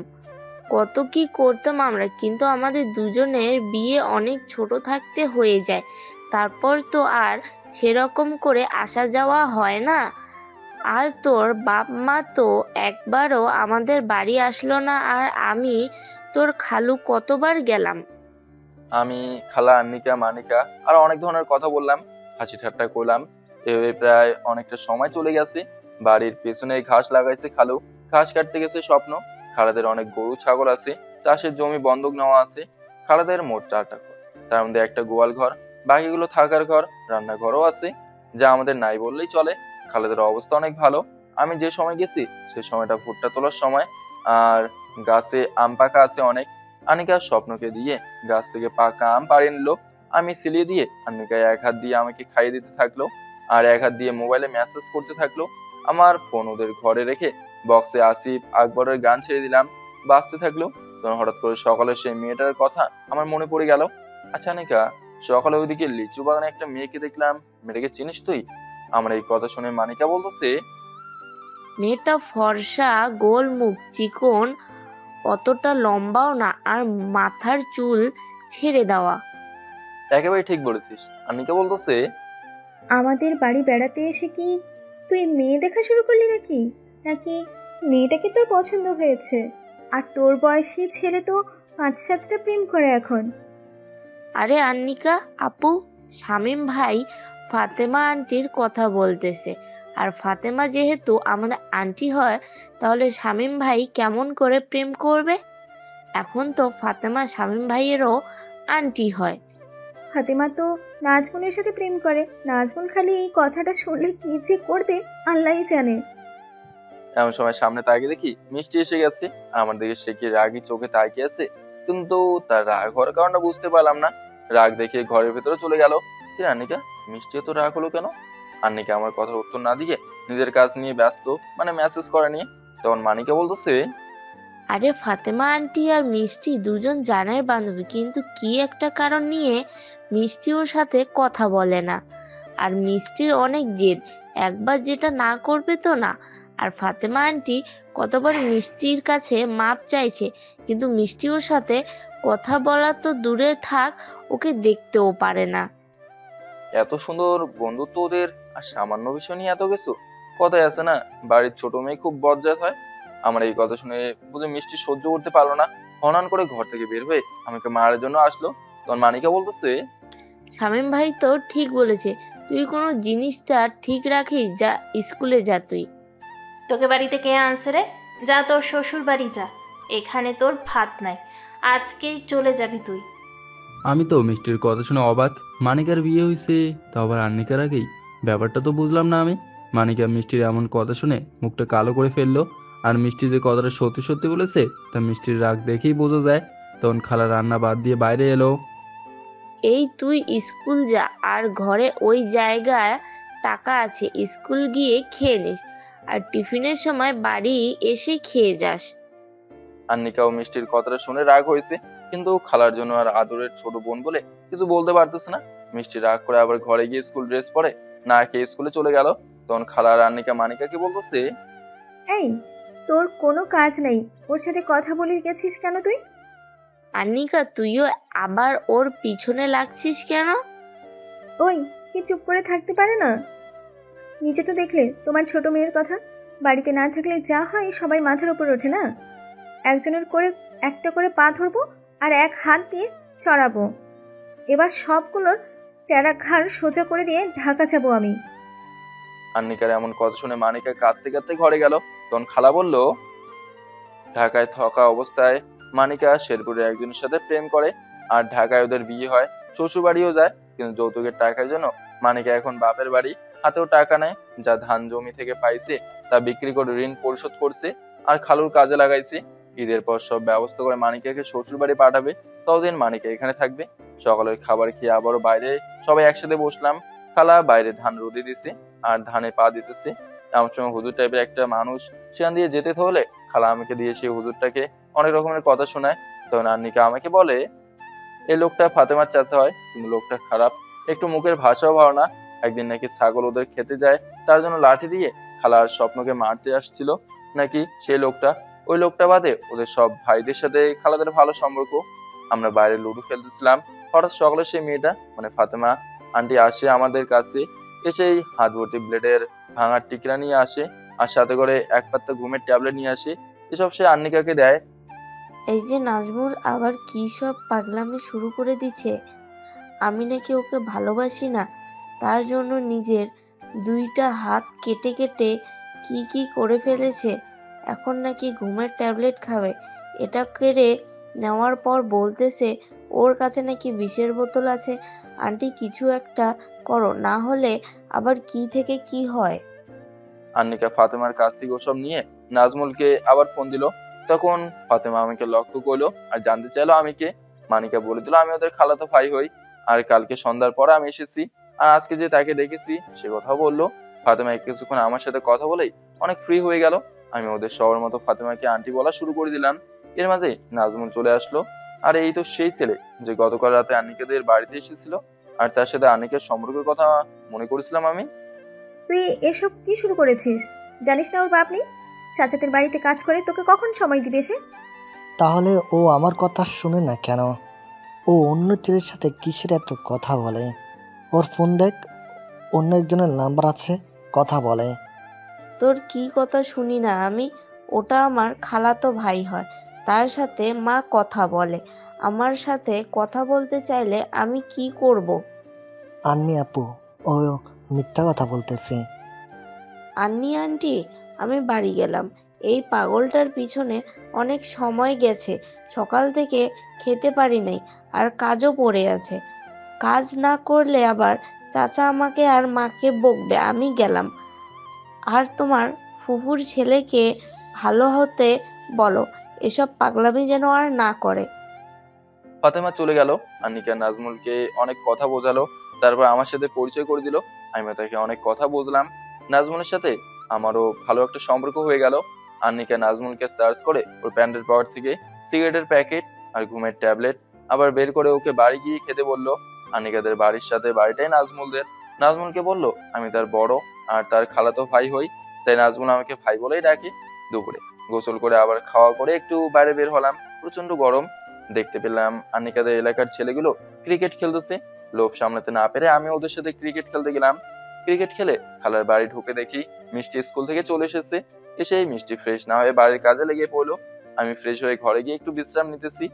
কত কি করতাম আমরা। কিন্তু আমাদের দুজনের বিয়ে অনেক ছোট থাকতে হয়ে যায়, তারপর তো আর সেরকম করে আসা যাওয়া হয় না। আর তোর বাপ মা তো একবারও আমাদের বাড়ি আসলো না, আর আমি তোর খালু কতবার গেলাম। আমি, খালা, আন্নিকা, মানিকা আর অনেক ধরনের কথা বললাম, হাসি ঠাট্টা করলাম। এভাবে প্রায় অনেকটা সময় চলে গেছে। বাড়ির পেছনে ঘাস লাগাইছে খালু, ঘাস কাটতে গেছে স্বপ্ন। খালাদের অনেক গরু ছাগল আছে, চাষের জমি বন্ধক নেওয়া আছে। খালাদের মোট 4টা ঘর, তার মধ্যে একটা গোয়াল ঘর, বাকিগুলো থাকার ঘর, রান্নাঘরও আছে, যা আমাদের নাই বললেই চলে। খালাদের অবস্থা অনেক ভালো। আমি যে সময় গেছি সেই সময়টা ভুট্টা তোলার সময়, আর গাছে আম পাকা আছে অনেক। আনিকা স্বপ্নকে দিয়ে গাছ থেকে পাকা আম পাড়িয়ে নিল। আমি সিলিয়ে দিয়ে আনিকায় এক হাত দিয়ে আমাকে খাইয়ে দিতে থাকলো, আর এক হাত দিয়ে মোবাইলে মেসেজ করতে থাকলো। আমার ফোন ওদের ঘরে রেখে বক্সে আসিফ আকবরের গান ছেড়ে দিলাম, বাজতে থাকলো। তখন হঠাৎ করে সকালে সেই মেয়েটার কথা আমার মনে পড়ে গেল। আচ্ছা আনিকা, সকালে ওইদিকে লিচু বাগানে একটা মেয়েকে দেখলাম, মেয়েটাকে চিনিস তুই? আমার এই কথা শুনে মানিকা বলতেছে, মেয়েটা ফর্সা, গোল মুখ, চিকন, অতটা লম্বাও না, আর মাথার চুল ছেড়ে দেওয়া। একেবারে ঠিক বলেছিস। আনিকা বলতেছে, আমাদের বাড়ি বেড়াতে এসে কি তুই মেয়ে দেখা শুরু করলি নাকি? নাকি মেয়েটাকে তোর পছন্দ হয়েছে? আর তোর বয়সী ছেলে তো 5-7টা প্রেম করে এখন। আরে আন্নিকা আপু, শামীম ভাই ফাতেমা আন্টির কথা বলতেছে। আর ফাতেমা যেহেতু আমাদের আন্টি হয়, তাহলে শামীম ভাই কেমন করে প্রেম করবে? এখন তো ফাতেমা শামীম ভাইয়েরও আন্টি হয়। ফাতেমা তো নাজমুনের সাথে প্রেম করে। নাজমুন খালি এই কথাটা শুনলে কি যে করবে আল্লাহই জানে। এমন সময় সামনে তাকিয়ে দেখি মিষ্টি এসে গেছে। আমার দিকে সে কি রাগি চোখে তাকিয়ে আছে, কিন্তু তার রাগ হওয়ার কারণটা বুঝতে পারলাম না। রাগ দেখে ঘরের ভেতরে চলে গেল। কি আন্নিকা, মিষ্টি তো রাগ হলো কেন? আন্নিকা আমার কথার উত্তর না দিয়ে নিজের কাজ নিয়ে ব্যস্ত, মানে মেসেজ করা নিয়ে। তখন মানিকা বলতেছে, আরে ফাতেমা আন্টি আর মিষ্টি দুজন জানের বান্ধবী, কিন্তু কি একটা কারণ নিয়ে মিষ্টি ওর সাথে কথা বলে না। আর মিষ্টির অনেক জেদ, একবার যেটা না করবে তো না। আর ফাতেমা আন্টি কতবার মিষ্টির কাছে মাপ চাইছে, কিন্তু মিষ্টি ওর সাথে কথা বলা তো দূরে থাক, ওকে দেখতেও পারে না। এত সুন্দর বন্ধুত্ব ওদের, আর সামান্য বিষয় নিয়ে এত কিছু। কথায় আছে না, বাড়ির ছোট মেয়ে খুব বজ্জাত হয়। আমার এই কথা শুনে বুঝে মিষ্টি সহ্য করতে পারলো না, হনন করে ঘর থেকে বের হয়ে আমাকে মারার জন্য আসলো। তখন মানিকা বলতেছে, শামীম ভাই তো ঠিক বলেছে, তুই কোনো জিনিসটা ঠিক রাখিস, যা স্কুলে যা তুই। তোকে বাড়িতে কে আনছে রে? যা তোর শ্বশুর বাড়ি যা, এখানে তোর ভাত নাই, আজকেই চলে যাবি তুই। আমি তো মিষ্টির কথা শুনে অবাক। মানিকার বিয়ে হয়েছে, তা আবার আন্নিকার আগেই। ব্যাপারটা তো বুঝলাম না আমি। মানিকা মিষ্টির এমন কথা শুনে মুখটা কালো করে ফেললো। আর মিষ্টি যে কথাটা সত্যি সত্যি বলেছে তা মিষ্টির রাগ দেখেই বোঝা যায়। তখন খালা রান্না বাদ দিয়ে বাইরে এলো। এই তুই স্কুল যা, আর ঘরে ওই জায়গায় টাকা আছে, স্কুল গিয়ে খেয়ে নিস, আর টিফিনের সময় বাড়ি এসে খেয়ে যাস। আন্নিকা ও মিষ্টির কথাটা শুনে রাগ হয়েছে, কিন্তু খালার জন্য আর আদরের ছোট বোন বলে কিছু বলতে পারতেছে না। মিষ্টি রাগ করে আবার ঘরে গিয়ে স্কুল ড্রেস পরে না খেয়ে স্কুলে চলে গেল। তখন খালা আর আন্নিকা মানিকাকে বলতেছে, এই, তোর কোনো কাজ নেই, ওর সাথে কথা বলে গেছিস কেন তুই? আন্নিকা, তুইও আবার ওর পিছনে লাগছিস কেন? ওই, কি চুপ করে থাকতে পারে না? নিচে তো দেখলে তোমার ছোট মেয়ের কথা, বাড়িতে না থাকলে যা হয় সবাই মাথার উপর ওঠে না। একজনের করে একটা করে পা ধরবো আর এক হাত দিয়ে চড়াবো। এবার সবগুলোর টেরা ঘাড় সোজা করে দিয়ে ঢাকা যাবো আমি। আন্নিকার এমন কথা শুনে মানিকা কাঁদতে কাঁদতে ঘরে গেল। তখন খালা বলল, ঢাকায় থাকা অবস্থায় মানিকা শেরপুরের একজনের সাথে প্রেম করে, আর ঢাকায় ওদের বিয়ে হয়, শ্বশুর বাড়িও যায়। কিন্তু যৌতুকের টাকার জন্য মানিকা এখন বাপের বাড়ি, হাতেও টাকা নেই। যা ধান জমি থেকে পাইছে তা বিক্রি করে ঋণ পরিশোধ করছে, আর খালুর কাজে লাগাইছে। ঈদের পর সব ব্যবস্থা করে মানিকাকে শ্বশুর বাড়ি পাঠাবে, ততদিন মানিকা এখানে থাকবে। সকালের খাবার খেয়ে আবারও বাইরে সবাই একসাথে বসলাম। খালা বাইরে ধান রোদে দিছে, আর ধানে পা দিতেছে। এমন সময় হুজুর টাইপের একটা মানুষ সেখান দিয়ে যেতে হলে খালা আমাকে দিয়ে সেই হুজুরটাকে অনেক রকমের কথা শোনায়। তখন আন্নিকা আমাকে বলে, এই লোকটা ফাতেমার চাচা হয়, কিন্তু লোকটা খারাপ, একটু মুখের ভাষাও ভালো না। একদিন নাকি ছাগল ওদের খেতে যায়, তার জন্য লাঠি দিয়ে খালার স্বপ্নকে মারতে আসছিল নাকি সেই লোকটা। ওই লোকটা বাদে ওদের সব ভাইদের সাথে খালাদের ভালো সম্পর্ক। আমরা বাইরে লুডো খেলতেছিলাম, হঠাৎ সকালে সেই মেয়েটা মানে ফাতেমা আন্টি আসে আমাদের কাছে। এসেই হাত ভর্তি ব্লেডের ভাঙার টিকরা নিয়ে আসে, আর সাথে করে এক পাত্তা ঘুমের ট্যাবলেট নিয়ে আসে। এসব সে আন্নিকাকে দেয়। এই যে নাজমুল আবার কি সব পাগলামি শুরু করে দিচ্ছে। আমি নাকি ওকে ভালোবাসি না, তার জন্য নিজের দুইটা হাত কেটে কেটে কি কি করে ফেলেছে। এখন নাকি ঘুমের ট্যাবলেট খাবে। এটা কেড়ে নেওয়ার পর বলতেছে ওর কাছে নাকি বিষের বোতল আছে। আন্টি কিছু একটা করো, না হলে আবার কি থেকে কি হয়। আন্নিকা ফাতেমার কাছ থেকে ওসব নিয়ে নাজমুলকে আবার ফোন দিল। তখন ফাতেমা আমাকে লক্ষ্য করলো আর জানতে চাইলো আমি কে। মানিকা বলে দিল আমি ওদের খালাতো ভাই হই, আর কালকে সন্ধ্যার পরে আমি এসেছি, আর আজকে যে তাকে দেখেছি সে কথা বললো। ফাতেমা কিছুক্ষণ আমার সাথে কথা বলেই অনেক ফ্রি হয়ে গেল। আমি ওদের সবার মতো ফাতেমাকে আন্টি বলা শুরু করে দিলাম। এর মাঝে নাজমুল চলে আসলো। আর এই তো সেই ছেলে যে গতকাল রাতে আন্নিকাদের বাড়িতে এসেছিল, আর তার সাথে আন্নিকার সম্পর্কের কথা মনে করেছিলাম আমি। তুই এসব কি শুরু করেছিস? জানিস না ওর বাপ নেই? চাচাদের বাড়িতে কাজ করে, তোকে কখন সময় দিবে সে? তাহলে ও আমার কথা শুনে না কেন? ও অন্য ছেলের সাথে কিসের এত কথা বলে? ওর ফোন দেখ, অন্য একজনের নাম্বার আছে, কথা বলে। তোর কি কথা শুনি না আমি? ওটা আমার খালাতো ভাই হয়, তার সাথে মা কথা বলে। আমার সাথে কথা বলতে চাইলে আমি কি করব? আন্নি আপু, ও মিথ্যা কথা বলতেছে। আন্নি আন্টি, আমি বাড়ি গেলাম। এই পাগলটার পিছনে অনেক সময় গেছে, সকাল থেকে খেতে পারি নাই, আর কাজও পড়ে আছে। কাজ না করলে আবার চাচা আমাকে আর মাকে বকবে। আমি গেলাম। আর তোমার ফুফুর ছেলেকে ভালো হতে বলো, এসব পাগলামি যেন আর না করে। ফাতেমা চলে গেল। আন্নিকা নাজমুলকে অনেক কথা বোঝালো, তারপর আমার সাথে পরিচয় করে দিল। আমি তাকে অনেক কথা বুঝলাম। নাজমুলের সাথে আমারও ভালো একটা সম্পর্ক হয়ে গেল। আন্নিকা নাজমুলকে সার্চ করে ওর প্যান্টের পকেট থেকে সিগারেটের প্যাকেট আর ঘুমের ট্যাবলেট আবার বের করে ওকে বাড়ি গিয়ে খেতে বললো। আন্নিকাদের বাড়ির সাথে বাড়িটাই নাজমুলদের। নাজমুলকে বলল আমি তার বড় আর তার খালাতো ভাই হই, তাই নাজমুল আমাকে ভাই বলেই ডাকে। দুপুরে গোসল করে আবার খাওয়া করে একটু বাইরে বের হলাম। প্রচন্ড গরম। দেখতে পেলাম আন্নিকাদের এলাকার ছেলেগুলো ক্রিকেট খেলতেছে। লোভ সামলাতে না পেরে আমি ওদের সাথে ক্রিকেট খেলতে গেলাম। ক্রিকেট খেলে খালার বাড়ি ঢুকে দেখি মিষ্টি স্কুল থেকে চলে এসেছে। এসেই মিষ্টি ফ্রেশ না হয়ে বাড়ির কাজে লেগে পড়লো। আমি ফ্রেশ হয়ে ঘরে গিয়ে একটু বিশ্রাম নিতেছি।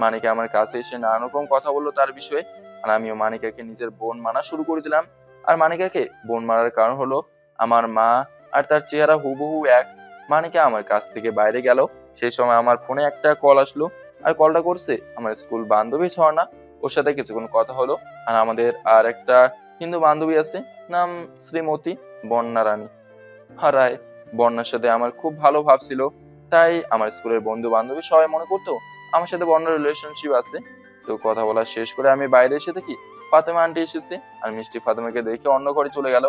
মানিকা আমার কাছে এসে নানা রকম কথা বললো তার বিষয়ে, আর আমিও মানিকাকে নিজের বোন মানা শুরু করে দিলাম। আর মানিকাকে বোন মারার কারণ হলো আমার মা আর তার চেহারা হুবহু এক। মানিকা আমার কাছ থেকে বাইরে গেল, সেই সময় আমার ফোনে একটা কল আসলো। আর কলটা করছে আমার স্কুল বান্ধবী ঝর্ণা। ওর সাথে কিছুক্ষণ কথা হলো। আর আমাদের আর একটা হিন্দু বান্ধবী আছে, নাম শ্রীমতী বন্যা রানী। হারায় বন্যার সাথে আমার খুব ভালো ভাব ছিল, তাই আমার স্কুলের বন্ধু বান্ধবী সবাই মনে করতো আমার সাথে বন্যার রিলেশনশিপ আছে। তো কথা বলা শেষ করে আমি বাইরে এসে দেখি ফাতেমা আন্টি এসেছে। আর মিষ্টি ফাতেমাকে দেখে অন্য ঘরে চলে গেল।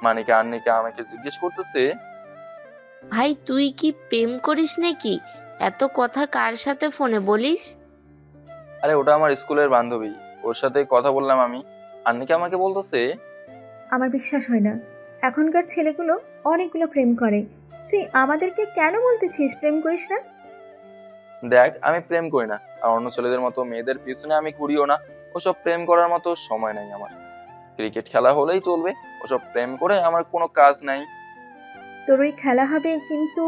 মানিকা আন্নিকা আমাকে জিজ্ঞেস করতেছে, ভাই তুই কি প্রেম করিস নাকি? এত কথা কার সাথে ফোনে বলিস? আরে ওটা আমার স্কুলের বান্ধবী, ওর সাথে কথা বললাম আমি। আন্নিকা আমাকে বলতেছে, আমার বিশ্বাস হয় না, এখনকার ছেলেগুলো অনেকগুলো প্রেম করে। তুই আমাদেরকে কেন বলতেছিস প্রেম করিস না? দেখ আমি প্রেম করি না, আর অন্য ছেলেদের মতো মেয়েদের পিছনে আমি ঘুরিও না। ওসব প্রেম করার মতো সময় নাই আমার। ক্রিকেট খেলা হলেই চলবে, ওসব প্রেম করে আমার কোনো কাজ নাই। তোর ওই খেলা হবে, কিন্তু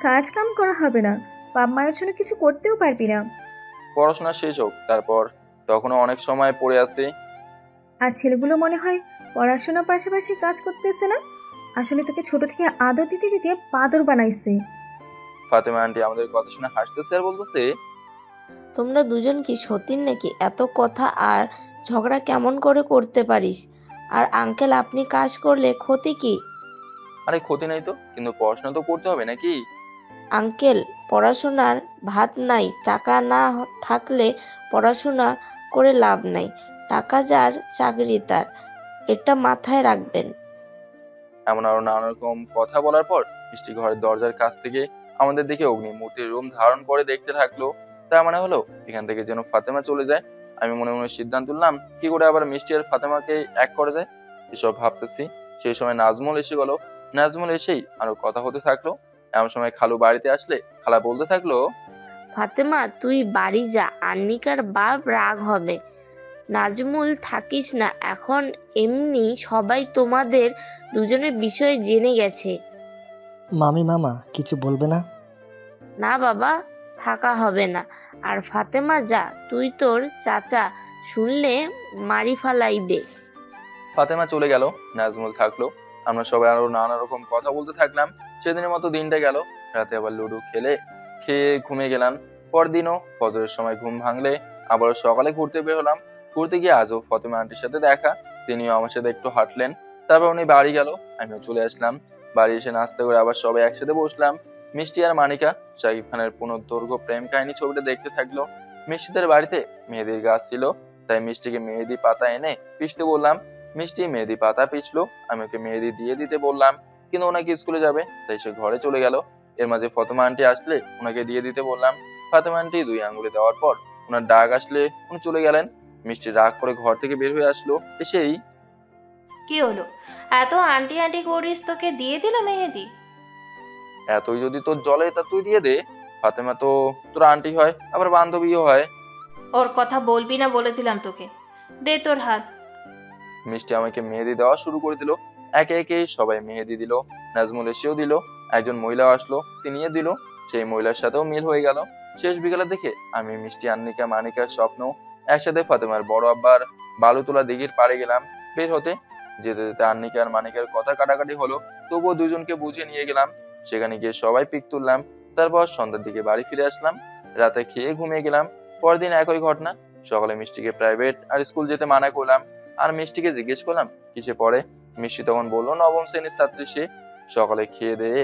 কাজ কাম করা হবে না। বাপ মায়ের জন্য কিছু করতেও পারবি না। পড়াশোনা শেষ হোক, তারপর তখনও অনেক সময় পড়ে আছে। আর ছেলেগুলো মনে হয় পড়াশোনার পাশাপাশি কাজ করতেছে না। আসলে তোকে ছোট থেকে আদর দিতে দিতে বাদর বানাইছে। ফাতেমা আন্টি আমাদের কথা শুনে হাসতেছে আর বলতেছে, তোমরা দুজন কি সতীন নাকি? এত কথা আর ঝগড়া কেমন করে করতে পারিস? আর আঙ্কেল আপনি কাজ করলে ক্ষতি কি? আরে ক্ষতি নাই তো, কিন্তু পড়াশোনা তো করতে হবে নাকি? আঙ্কেল পড়াশোনার ভাত নাই, টাকা না থাকলে পড়াশোনা করে লাভ নাই। টাকা যার চাকরি তার, এটা মাথায় রাখবেন। এমন আরো নানা রকম কথা বলার পর মিষ্টি ঘরের দরজার কাছ থেকে আমাদের দিকে অগ্নিমূর্তির রূপ ধারণ করে দেখতে থাকলো। তার মানে হলো এখান থেকে যেন ফাতেমা চলে যায়। আমি মনে মনে সিদ্ধান্ত নিলাম কি করে আবার মিষ্টি আর ফাতেমাকে এক করা যায়। এসব ভাবতেছি, সেই সময় নাজমুল এসে গেল। নাজমুল এসেই আরো কথা হতে থাকলো। এমন সময় খালু বাড়িতে আসলে খালা বলতে থাকলো, ফাতেমা তুই বাড়ি যা, আন্নিকার বাপ রাগ হবে। নাজমুল থাকিস না এখন, এমনি সবাই তোমাদের দুজনের বিষয়ে জেনে গেছে। মামা কিছু বলবে না? না বাবা, থাকা হবে না। আর ফাতেমা যা, তুই তোর চাচা শুনলে মারি ফালাইবে। ফাতেমা চলে গেল, নাজমুল থাকলো। আমরা সবাই আরো নানা রকম কথা বলতে থাকলাম। সেদিনের মতো দিনটা গেল। রাতে আবার লুডো খেয়ে ঘুমিয়ে গেলাম। পরদিনও ফজরের সময় ঘুম ভাঙলে আবার সকালে ঘুরতে বের হলাম। ঘুরতে গিয়ে আজও ফাতেমা আন্টির সাথে দেখা। তিনিও আমার সাথে একটু হাঁটলেন, তারপর উনি বাড়ি গেল, আমিও চলে আসলাম। বাড়ি এসে নাস্তা করে আবার সবাই একসাথে বসলাম। মিষ্টি আর মানিকা শাকিব খানের পুনর্দৈর্ঘ্য প্রেম কাহিনী ছবিটা দেখতে থাকলো। মিষ্টিদের বাড়িতে মেহেদির গাছ ছিল, তাই মিষ্টিকে মেহেদি পাতা এনে পিষতে বললাম। মিষ্টি মেহেদি পাতা পিছলো, আমি ওকে মেহেদি দিয়ে দিতে বললাম, কিন্তু ওনাকে স্কুলে যাবে তাই সে ঘরে চলে গেল। এর মাঝে ফাতেমা আন্টি আসলে ওনাকে দিয়ে দিতে বললাম। ফাতেমা আন্টি 2 আঙ্গুলে দেওয়ার পর ওনার ডাক আসলে উনি চলে গেলেন। মিষ্টি রাগ করে ঘর থেকে বের হয়ে আসলো। এসেই, কি হলো? এত আন্টি আন্টি করিস, তোকে দিয়ে দিল মেহেদি? এতই যদি তোর জলে তা তুই দিয়ে দে। ফাতেমা তো তোর আন্টি হয়, আবার বান্ধবীও হয়। ওর কথা বলবি না বলে দিলাম তোকে। দে তোর হাত। মিষ্টি আমাকে মেহেদি দেওয়া শুরু করে দিল। একে একে সবাই মেহেদি দিল। নাজমুল এসেও দিল। একজন মহিলা আসলো, তিনিও দিল। সেই মহিলার সাথেও মিল হয়ে গেল। শেষ বিকেলে দেখে আমি মিষ্টি আন্নিকা মানিকার স্বপ্ন একসাথে ফাতেমার বড় আব্বার বালুতলা দিঘির পাড়ে গেলাম। বের হতে যেতে যেতে আন্নিকা আর মানিকার কথা কাটাকাটি হলো, তবুও দুজনকে বুঝে নিয়ে গেলাম। সেখানে গিয়ে সবাই পিক তুললাম। তারপর সন্ধ্যার দিকে বাড়ি ফিরে আসলাম। রাতে খেয়ে ঘুমিয়ে গেলাম। পরদিন একই ঘটনা। সকালে মিষ্টিকে প্রাইভেট আর স্কুল যেতে মানা করলাম। আর মিষ্টিকে জিজ্ঞেস করলাম কিসে পড়ে। মিষ্টি তখন বললো 9ম শ্রেণীর ছাত্রী সে। সকালে খেয়ে দিয়ে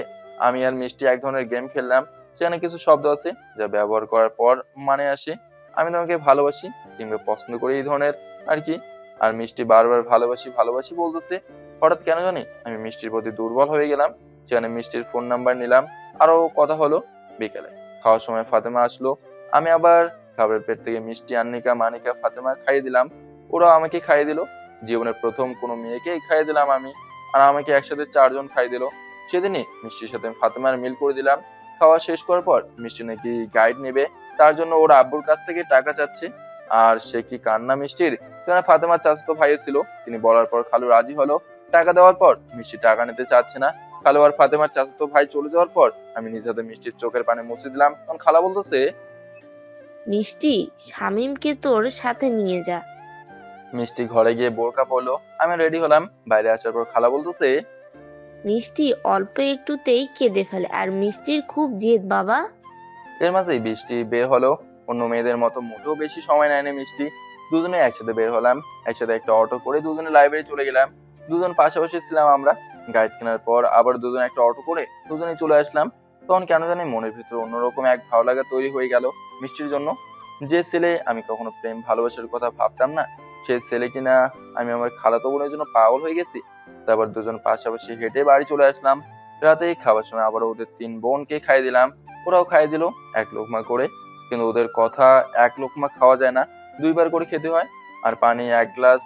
আমি আর মিষ্টি এক ধরনের গেম খেললাম। সেখানে কিছু শব্দ আছে যা ব্যবহার করার পর মানে আসে আমি তোমাকে ভালোবাসি কিংবা পছন্দ করি, এই ধরনের আর কি। আর মিষ্টি বারবার ভালোবাসি ভালোবাসি বলতেছে। হঠাৎ কেন জানি আমি মিষ্টির প্রতি দুর্বল হয়ে গেলাম। সেখানে মিষ্টির ফোন নাম্বার নিলাম, আরো কথা হলো। বিকেলে খাওয়ার সময় ফাতেমা আসলো, আমি আবার খাবারের পেট থেকে মিষ্টি, আন্নিকা, মানিকা, ফাতেমা খাইয়ে দিলাম, ওরাও আমাকে খাইয়ে দিল। জীবনের প্রথম কোনো মেয়েকে খাইয়ে দিলাম আমি, আর আমাকে একসাথে 4 জন খাইয়ে দিল। সেদিনই মিষ্টির সাথে ফাতেমার মিল করে দিলাম। খাওয়া শেষ করার পর মিষ্টি নাকি গাইড নেবে, তার জন্য ওর আব্বুর কাছ থেকে টাকা চাচ্ছে। আর সে কি কান্না মিষ্টির! কারণ ফাতেমার চাচাতো ভাই ছিল, তিনি বলার পর খালু রাজি হলো। টাকা দেওয়ার পর মিষ্টি টাকা নিতে চাচ্ছে না। খালু আর ফাতেমার চাচাতো ভাই চলে যাওয়ার পর আমি নিজ হাতে মিষ্টির চোখের পানি মুছে দিলাম। তখন খালা বলতেছে, মিষ্টি, শামীমকে তোর সাথে নিয়ে যা। মিষ্টি ঘরে গিয়ে বোরকা পরলো, আমি রেডি হলাম। বাইরে আসার পর খালা বলতেছে, মিষ্টি অল্প একটুতেই কেঁদে ফেলে, আর মিষ্টির খুব জেদ বাবা। এর মাঝেই বৃষ্টি বের হলো। অন্য মেয়েদের মতো মোটেও বেশি সময় নেয়নি মিষ্টি। দুজনে একসাথে বের হলাম, একসাথে একটা অটো করে দুজনে লাইব্রেরি চলে গেলাম। দুজন পাশাপাশি ছিলাম আমরা। গাইড কেনার পর আবার দুজনে একটা অটো করে দুজনে চলে আসলাম। তখন কেন জানি মনের ভিতরে অন্যরকম এক ভালো লাগা তৈরি হয়ে গেল মিষ্টির জন্য। যে ছেলে আমি কখনো প্রেম ভালোবাসার কথা ভাবতাম না, সেই ছেলে কিনা আমি আমার খালাতো বোনের জন্য পাগল হয়ে গেছি। তারপর দুজন পাশাপাশি হেঁটে বাড়ি চলে আসলাম। রাতে খাবার সময় আবার ওদের 3 বোনকে খাইয়ে দিলাম, ওরাও খাইয়ে দিল 1 লোকমা করে। কিন্তু ওদের কথা 1 লোকমা খাওয়া যায় না, 2বার করে খেতে হয়। আর পানি 1 গ্লাস